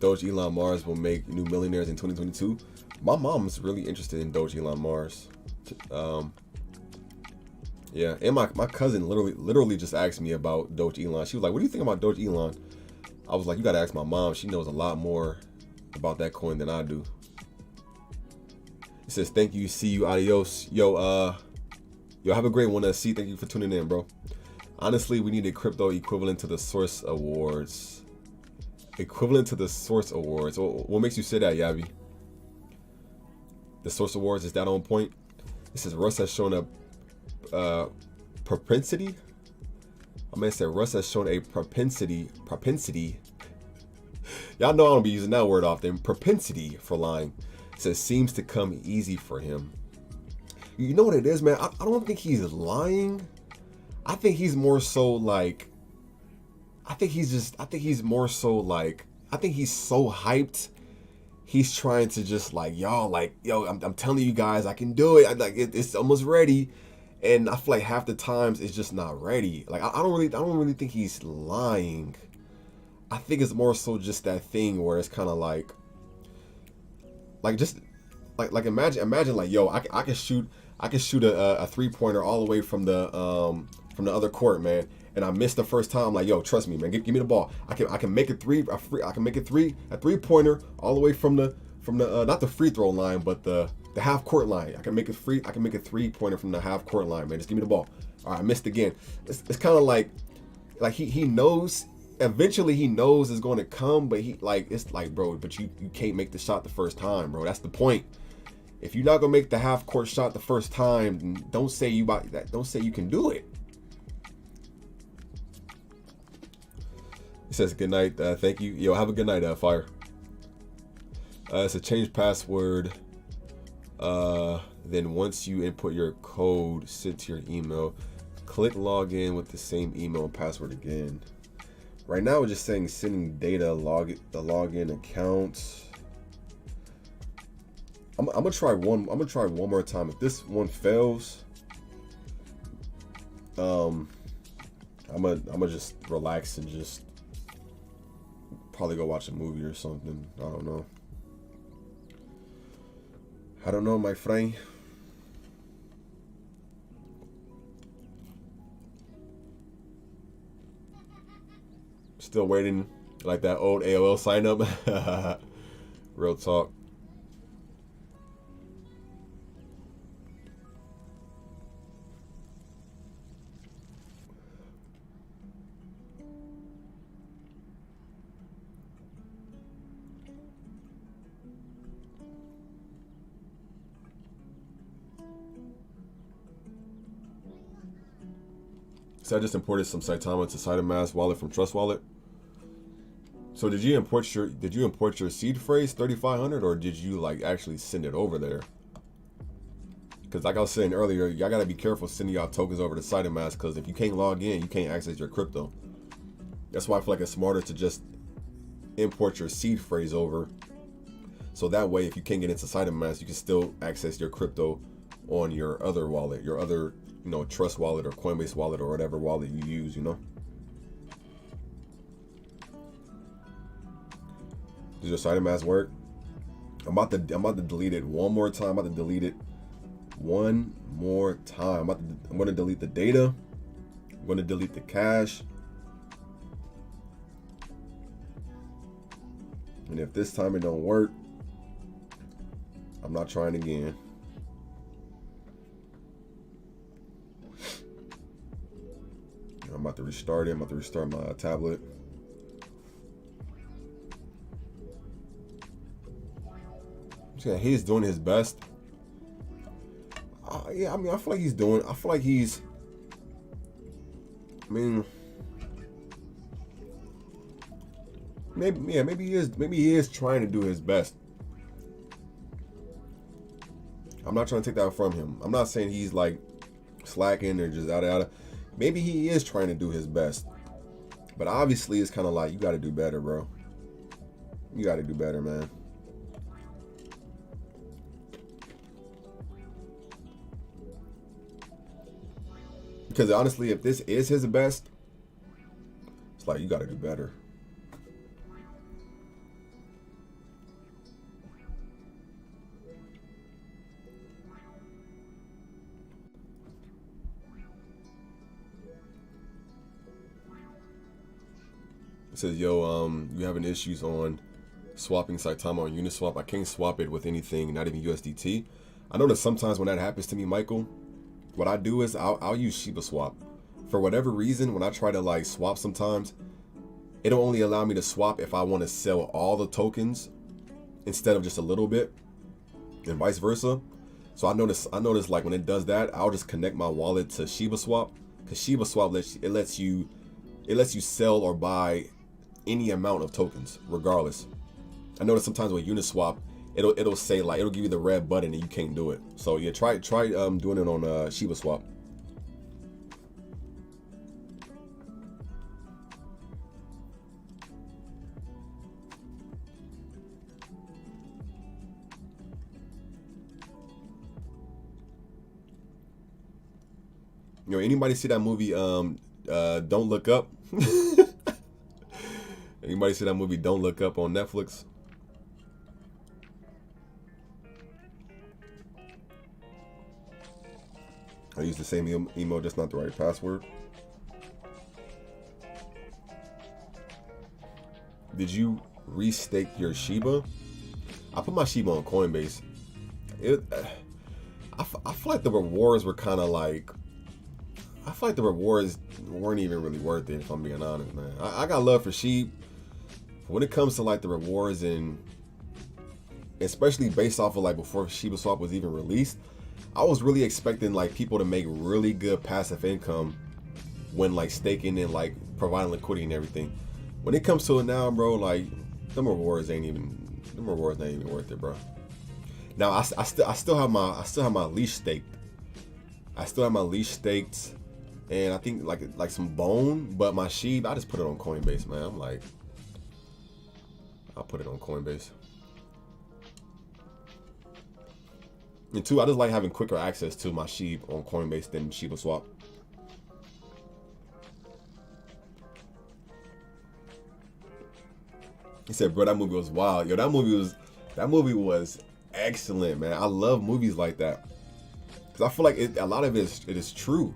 Doge Elon Mars will make new millionaires in 2022. My mom's really interested in Doge Elon Mars. Yeah, and my cousin literally just asked me about Doge Elon. She was like, "What do you think about Doge Elon?" I was like, "You gotta ask my mom. She knows a lot more about that coin than I do." It says, "Thank you, see you, adios." Yo, have a great one. C, thank you for tuning in, bro. Honestly, we need a crypto equivalent to the Source Awards. What makes you say that, Yavi? The Source Awards, is that on point? It says Russ has shown a propensity. I mean, said Russ has shown a propensity. Y'all know I don't be using that word often. Propensity for lying. It says seems to come easy for him. You know what it is, man? I don't think he's lying. I think he's more so like. I think he's so hyped. he's trying to just like, y'all, like, yo, I'm telling you guys, I can do it. It's almost ready. And I feel like half the times it's just not ready. Like, I don't really think he's lying. I think it's more so just that thing where it's kind of like just like imagine like, yo, I can shoot a 3-pointer all the way from the other court, man, and I missed the first time. Like, yo, trust me, man, give me the ball. I can make a 3-pointer all the way from the not the free throw line, but the half court line. I can make a 3-pointer from the half court line, man. Just give me the ball. All right, I missed again. It's kind of like he knows. Eventually he knows it's going to come, but it's like, bro, but you can't make the shot the first time, bro. That's the point. If you're not gonna make the half court shot the first time, don't say you can do it. It says good night. Thank you. Yo, have a good night, Fire. It's a change password. Then once you input your code sent to your email, click login with the same email and password again. Right now, we're just saying sending data, the login account. I'm gonna try one more time. If this one fails, I'm gonna just relax and just probably go watch a movie or something. I don't know, my friend. Still waiting, like that old AOL sign up. Real talk. So I just imported some Saitama to SaitaMask wallet from Trust Wallet. So did you import your seed phrase 3500, or did you like actually send it over there? Because like I was saying earlier, y'all gotta be careful sending y'all tokens over to SaitaMask, because if you can't log in, you can't access your crypto. That's why I feel like it's smarter to just import your seed phrase over, so that way if you can't get into SaitaMask, you can still access your crypto on your other wallet, your other, Trust Wallet or Coinbase wallet or whatever wallet you use, Does your SaitaMask work? I'm about to delete it one more time. I'm going to delete the data. I'm going to delete the cash. And if this time it don't work, I'm not trying again. I'm about to restart it. I'm about to restart my tablet. Yeah, he's doing his best. Yeah, I mean, I feel like he's maybe he is trying to do his best. I'm not trying to take that from him. I'm not saying he's like slacking or just out. Maybe he is trying to do his best. But obviously it's kind of like, you got to do better, bro. You got to do better, man. Because honestly, if this is his best, it's like, you got to do better. It says, yo, you having issues on swapping Saitama on Uniswap? I can't swap it with anything, not even USDT. I know that sometimes when that happens to me, Michael, what I do is I'll use Shiba Swap. For whatever reason, when I try to like swap sometimes, it'll only allow me to swap if I want to sell all the tokens instead of just a little bit, and vice versa. So I notice like when it does that, I'll just connect my wallet to Shiba Swap, because Shiba Swap lets you sell or buy any amount of tokens regardless. I notice sometimes with Uniswap, it'll say like, it'll give you the red button and you can't do it. So yeah, try doing it on Shiba Swap. You know, anybody see that movie? Don't Look Up. Anybody see that movie? Don't Look Up on Netflix. I used the same email, just not the right password. Did you restake your Shiba? I put my Shiba on Coinbase. I feel like the rewards were kind of like, I feel like the rewards weren't even really worth it, if I'm being honest, man. I got love for Sheep. When it comes to like the rewards, and especially based off of like before Shiba Swap was even released, I was really expecting like people to make really good passive income when like staking and like providing liquidity and everything. When it comes to it now, bro, like them rewards ain't even worth it, bro. Now I still have my leash staked. I still have my leash staked, and I think like some bone, but my sheep, I just put it on Coinbase, man. I'm like, I'll put it on Coinbase. And two, I just like having quicker access to my sheep on Coinbase than Shiba Swap. He said, bro, that movie was wild. Yo, that movie was excellent, man. I love movies like that. Cause I feel like a lot of it is true.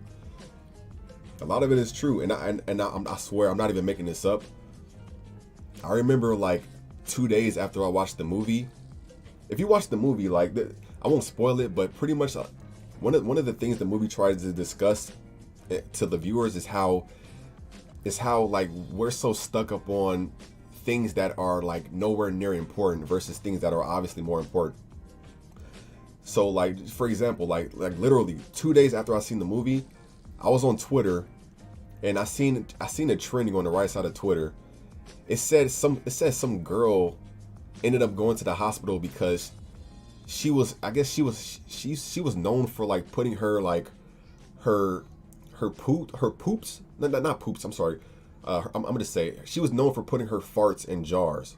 A lot of it is true. And I swear, I'm not even making this up. I remember like 2 days after I watched the movie. If you watch the movie, like I won't spoil it, but pretty much one of the things the movie tries to discuss to the viewers is how like we're so stuck up on things that are like nowhere near important versus things that are obviously more important. So like, for example, like literally 2 days after I seen the movie, I was on Twitter and I seen it trending on the right side of Twitter. It said some girl ended up going to the hospital because she was known for like putting her like her poops, not poops, I'm sorry. I'm gonna say she was known for putting her farts in jars.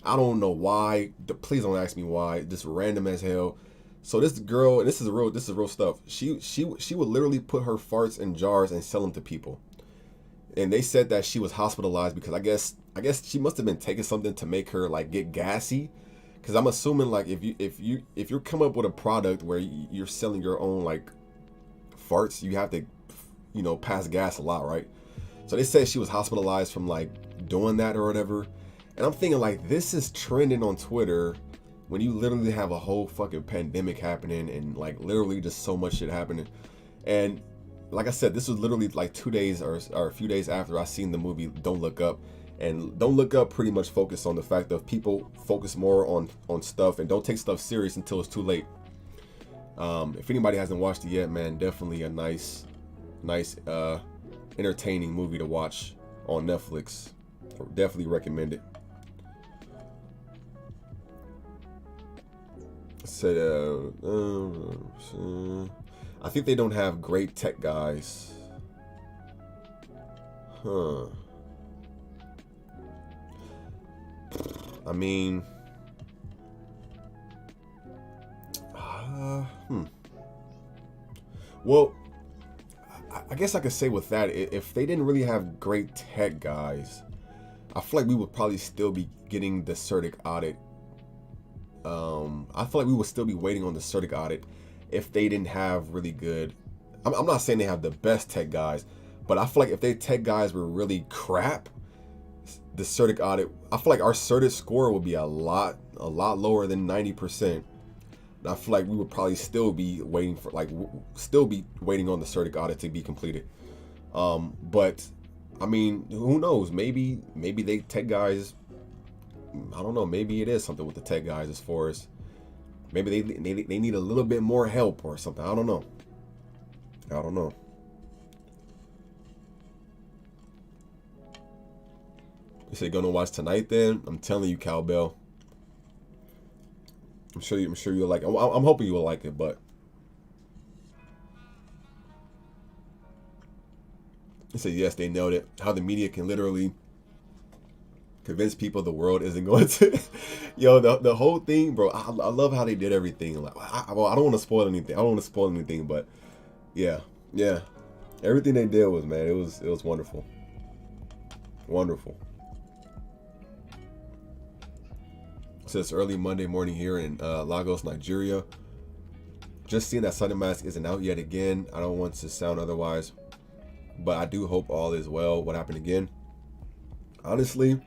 I don't know why. Please don't ask me why. Just random as hell. So this girl, and this is real stuff. She would literally put her farts in jars and sell them to people. And they said that she was hospitalized because I guess she must have been taking something to make her like get gassy. Because I'm assuming like if you come up with a product where you're selling your own like farts, you have to, you know, pass gas a lot, right? So they said she was hospitalized from like doing that or whatever. And I'm thinking like, this is trending on Twitter when you literally have a whole fucking pandemic happening and like literally just so much shit happening. And like I said, this was literally like 2 days or a few days after I seen the movie Don't Look Up. And Don't Look Up pretty much focused on the fact that people focus more on stuff and don't take stuff serious until it's too late. If anybody hasn't watched it yet, man, definitely a nice entertaining movie to watch on Netflix. Definitely recommend it. Said I think they don't have great tech guys. Huh. I mean, well, I guess I could say with that, if they didn't really have great tech guys, I feel like we would probably still be getting the CERTIC audit. I feel like we would still be waiting on the CERTIC audit if they didn't have really good. I'm not saying they have the best tech guys, but I feel like if their tech guys were really crap, the CERTIC audit, I feel like our CERTIC score would be a lot lower than 90%. I feel like we would probably still be waiting for on the CERTIC audit to be completed. But I mean, who knows? Maybe they tech guys, I don't know. Maybe it is something with the tech guys as far as maybe they need a little bit more help or something. I don't know. You say gonna watch tonight? Then I'm telling you, Cowbell. I'm sure you'll like it. I'm hoping you will like it, but he said yes, they nailed it. How the media can literally convince people the world isn't going to. Yo, the whole thing, bro. I love how they did everything. Like, I don't want to spoil anything. But yeah, Yeah, everything they did was, man, it was wonderful, wonderful. So it's early Monday morning here in Lagos, Nigeria. Just seeing that SaitaMask isn't out yet again. I don't want to sound otherwise, but I do hope all is well. What happened again? Honestly,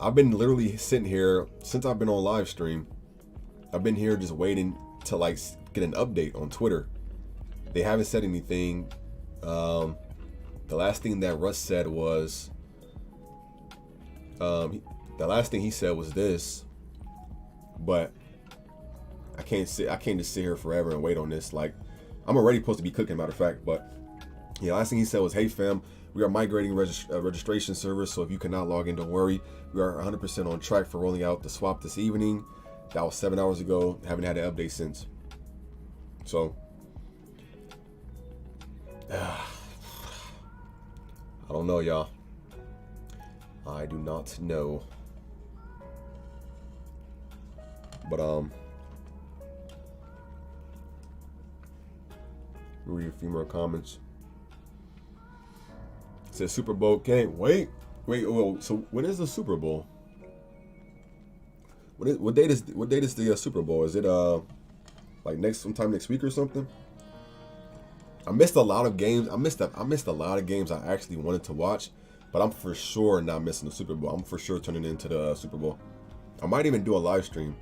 I've been literally sitting here since I've been on live stream. I've been here just waiting to like get an update on Twitter. They haven't said anything. The last thing that Russ said was, the last thing he said was this, but I can't just sit here forever and wait on this. Like, I'm already supposed to be cooking, matter of fact. But yeah, last thing he said was, "Hey fam, we are migrating registration servers, so if you cannot log in, don't worry. We are 100% on track for rolling out the swap this evening." That was 7 hours ago. Haven't had an update since. So I don't know, y'all. I do not know. But read a few more comments. It says Super Bowl can't wait. So when is the Super Bowl? What date is the Super Bowl? Is it like sometime next week or something? I missed a lot of games. I missed a lot of games I actually wanted to watch, but I'm for sure not missing the Super Bowl. I'm for sure turning into the Super Bowl. I might even do a live stream.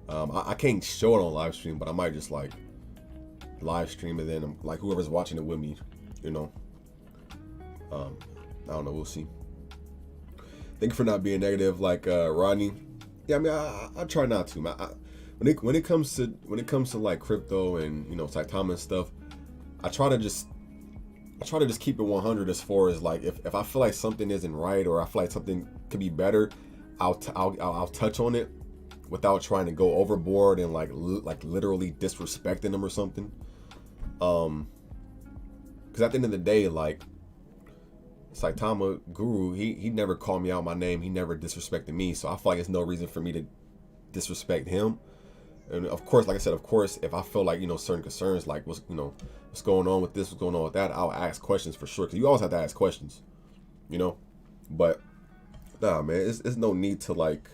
I can't show it on live stream, but I might just like live stream and then like whoever's watching it with me, you know. I don't know. We'll see. Thank you for not being negative, like Rodney. Yeah, I mean, I try not to. When it comes to like crypto and Saitama and stuff, I try to just keep it 100 as far as like if I feel like something isn't right or I feel like something could be better, I'll touch on it without trying to go overboard and like literally disrespecting them or something. Because at the end of the day, like Saitama Guru, he never called me out my name. He never disrespected me. So I feel like there's no reason for me to disrespect him. And of course, like I said, if I feel like, certain concerns, like what's going on with this, what's going on with that, I'll ask questions for sure. Cause you always have to ask questions, but nah, man, it's no need to like,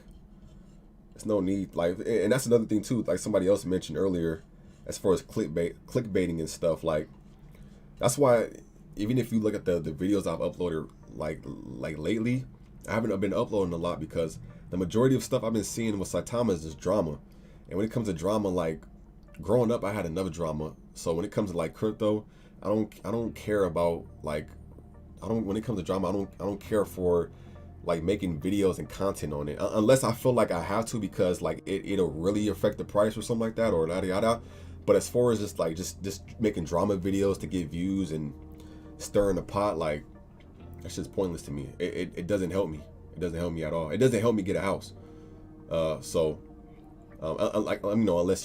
and that's another thing too. Like somebody else mentioned earlier, as far as clickbaiting and stuff, like that's why even if you look at the videos I've uploaded like lately, I haven't been uploading a lot because the majority of stuff I've been seeing with Saitama is just drama. And when it comes to drama, like growing up, I had enough drama. So when it comes to like crypto, I don't care about like when it comes to drama, I don't care for like making videos and content on it unless I feel like I have to because like it'll really affect the price or something like that or yada yada. But as far as just like just making drama videos to get views and stirring the pot, like that's just pointless to me. It doesn't help me. It doesn't help me at all. It doesn't help me get a house. Unless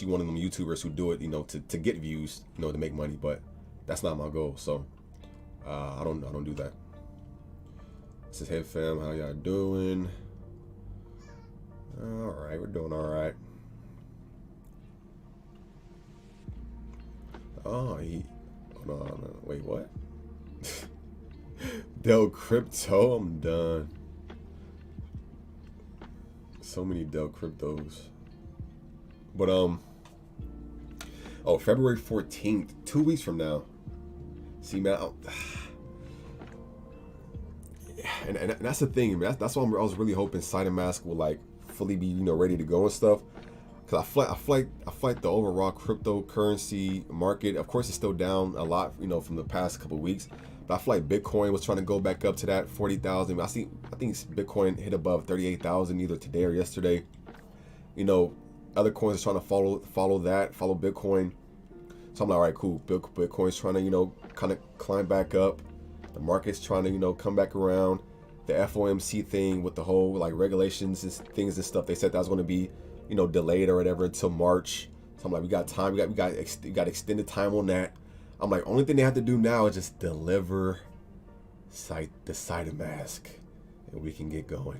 you're one of them YouTubers who do it, to get views, to make money. But that's not my goal. So I don't do that. This is Hey fam, how y'all doing? All right, we're doing all right. Oh, hold on, wait, what? Del Crypto, I'm done. So many Del Cryptos. But February 14th, 2 weeks from now. See, man, and that's the thing, man. That's why I was really hoping SaitaMask will like fully be ready to go and stuff. Cause I feel like the overall cryptocurrency market, of course, it's still down a lot, from the past couple of weeks. But I feel like Bitcoin was trying to go back up to that 40,000. I think Bitcoin hit above 38,000 either today or yesterday. Other coins are trying to follow Bitcoin. So I'm like, all right, cool. Bitcoin's trying to, kind of climb back up. The market's trying to, come back around. The FOMC thing with the whole like regulations and things and stuff, they said that was going to be, delayed or whatever until March. So I'm like, we got time. We got extended time on that. I'm like, only thing they have to do now is just deliver the SaitaMask, and we can get going.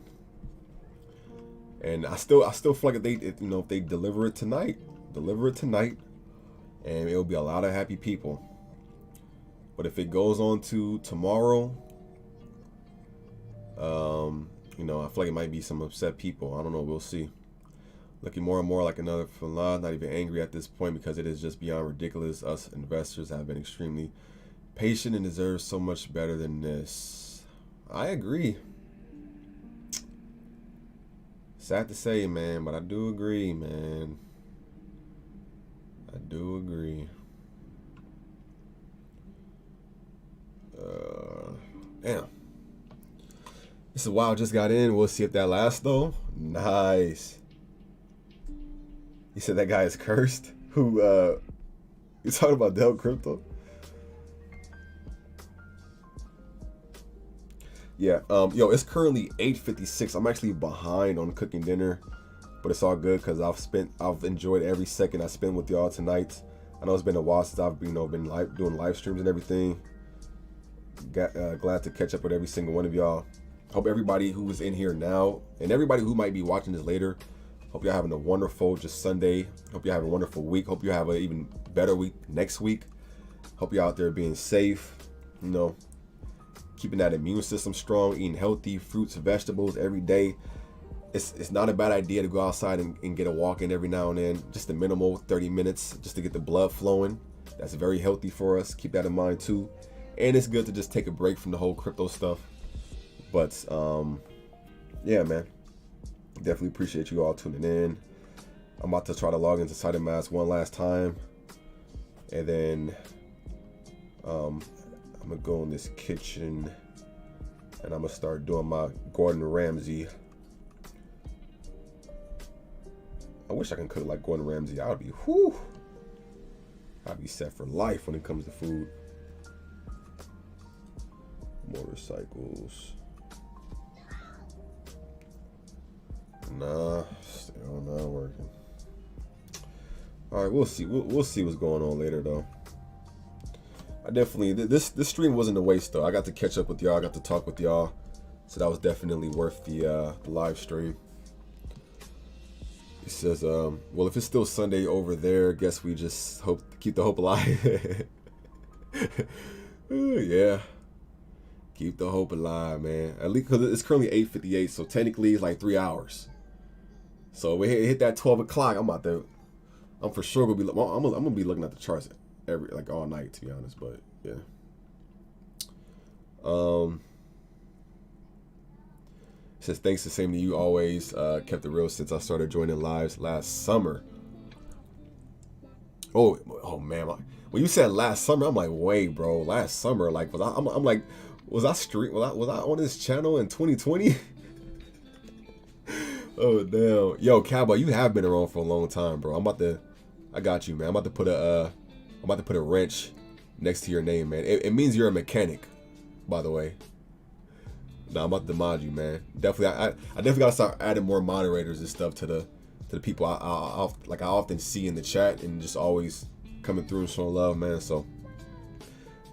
And I still feel like if they deliver it tonight, and it'll be a lot of happy people. But if it goes on to tomorrow, you know, I feel like it might be some upset people. I don't know. We'll see. Looking more and more like another flaw. Not even angry at this point because it is just beyond ridiculous. Us investors have been extremely patient and deserve so much better than this. I agree. Sad to say, man, but I do agree, man. I do agree. Damn. This is wild. Just got in. We'll see if that lasts though. Nice. You said that guy is cursed? Who, you talking about Del Crypto? Yeah, yo, it's currently 8:56. I'm actually behind on cooking dinner, but it's all good because I've enjoyed every second I spent with y'all tonight. I know it's been a while since I've been doing live streams and everything. Glad to catch up with every single one of y'all. Hope everybody who is in here now and everybody who might be watching this later, hope you're having a wonderful just Sunday. Hope you have a wonderful week. Hope you have an even better week next week. Hope you're out there being safe, you know, keeping that immune system strong, eating healthy fruits and vegetables every day. It's not a bad idea to go outside and get a walk in every now and then, just a minimal 30 minutes just to get the blood flowing. That's very healthy for us. Keep that in mind too. And it's good to just take a break from the whole crypto stuff. But yeah, man, definitely appreciate you all tuning in. I'm about to try to log into SaitaMask one last time, and then I'm gonna go in this kitchen and I'm gonna start doing my Gordon Ramsay. I wish I can cook like Gordon Ramsay. I'd be set for life when it comes to food. Motorcycles. Nah, still not working. All right, we'll see. We'll see what's going on later, though. I definitely this stream wasn't a waste though. I got to catch up with y'all. I got to talk with y'all, so that was definitely worth the live stream. He says, well, if it's still Sunday over there, guess we just keep the hope alive. Yeah. Keep the hope alive, man. At least because it's currently 8:58, so technically it's like 3 hours. So we hit that 12 o'clock. I'm for sure gonna be. I'm gonna be looking at the charts all night, to be honest. But yeah. Says thanks the same to you always. Kept it real since I started joining lives last summer. Oh man, when you said last summer, I'm like, wait, bro, last summer, like I'm like. Was I on this channel in 2020? Oh damn. Yo, Cowboy, you have been around for a long time, bro. I got you, man. I'm about to put a wrench next to your name, man. It means you're a mechanic, by the way. No, I'm about to mod you, man. Definitely I definitely gotta start adding more moderators and stuff to the people I often see in the chat and just always coming through and showing love, man. So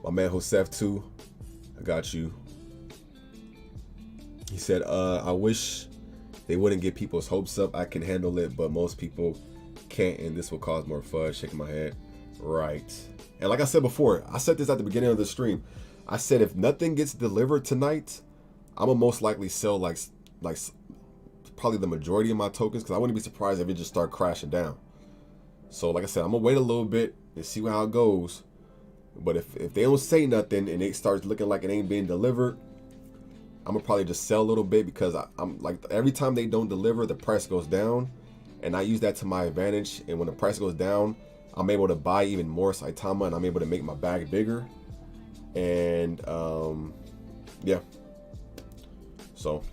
my man Joseph too. I got you. He said, I wish they wouldn't get people's hopes up. I can handle it, but most people can't, and this will cause more fudge. Shaking my head. Right. And like I said before, I said this at the beginning of the stream. I said if nothing gets delivered tonight, I'm gonna most likely sell like probably the majority of my tokens because I wouldn't be surprised if it just start crashing down. So like I said, I'm gonna wait a little bit and see how it goes. But if they don't say nothing and it starts looking like it ain't being delivered, I'm gonna probably just sell a little bit because I'm like every time they don't deliver, the price goes down, and I use that to my advantage. And when the price goes down, I'm able to buy even more Saitama, and I'm able to make my bag bigger. And yeah. So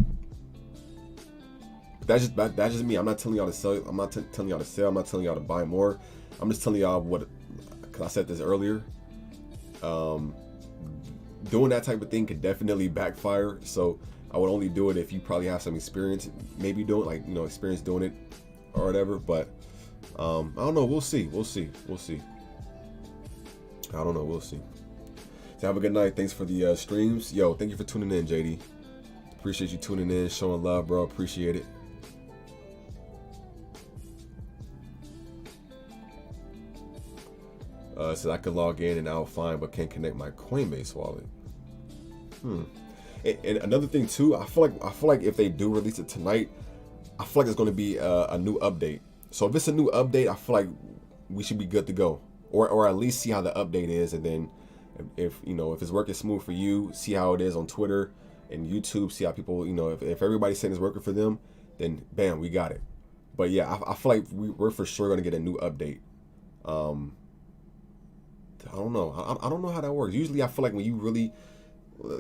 that's just me. I'm not telling y'all to sell. I'm not telling y'all to sell. I'm not telling y'all to buy more. I'm just telling y'all because I said this earlier. Doing that type of thing could definitely backfire. So I would only do it if you probably have some experience, maybe doing experience doing it or whatever. But I don't know. We'll see. I don't know. We'll see. So have a good night. Thanks for the streams. Yo, thank you for tuning in, JD. Appreciate you tuning in, showing love, bro. Appreciate it. says I can log in and I'll find, but can't connect my Coinbase wallet. And another thing too, I feel like if they do release it tonight, I feel like it's going to be a new update. So if it's a new update, I feel like we should be good to go, or at least see how the update is, and then if it's working smooth for you, see how it is on Twitter and YouTube, see how people, if everybody's saying it's working for them, then bam, we got it. But yeah, I feel like we're for sure going to get a new update. I don't know. I don't know how that works. Usually I feel like when you really,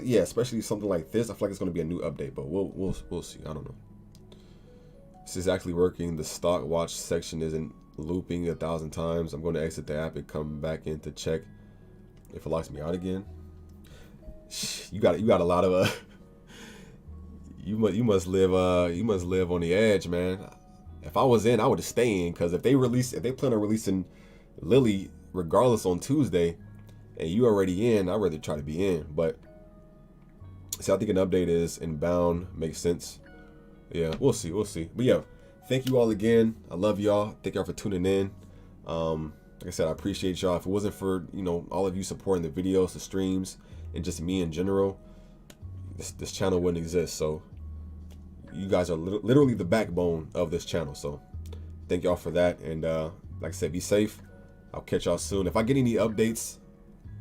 yeah, especially something like this, I feel like it's going to be a new update, but we'll see. I don't know. This is actually working. The stock watch section isn't looping 1,000 times. I'm going to exit the app and come back in to check if it locks me out again. You got a lot of you must live on the edge, man. If I was in, I would stay in, because if they plan on releasing Lily regardless on Tuesday, and you already in, I'd rather try to be in. But see, I think an update is inbound, makes sense. Yeah, we'll see. But yeah, thank you all again. I love y'all. Thank y'all for tuning in. Like I said, I appreciate y'all. If it wasn't for all of you supporting the videos, the streams, and just me in general, this channel wouldn't exist. So you guys are literally the backbone of this channel. So thank y'all for that. And like I said, be safe. I'll catch y'all soon. If I get any updates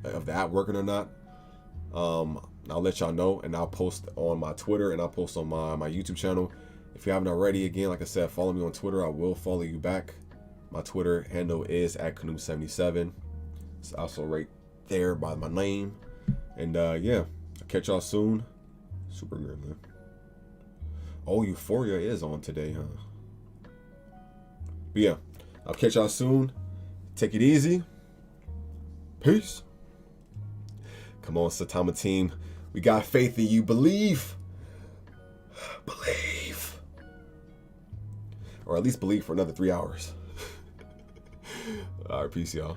of the app working or not, I'll let y'all know, and I'll post on my Twitter, and I'll post on my YouTube channel. If you haven't already, again, like I said, follow me on Twitter. I will follow you back. My Twitter handle is @Canoe77. It's also right there by my name. And yeah, I'll catch y'all soon. Super good, man. Oh, Euphoria is on today, huh? But yeah, I'll catch y'all soon. Take it easy. Peace. Come on, Saitama team. We got faith in you. Believe. Or at least believe for another 3 hours. All right, peace, y'all.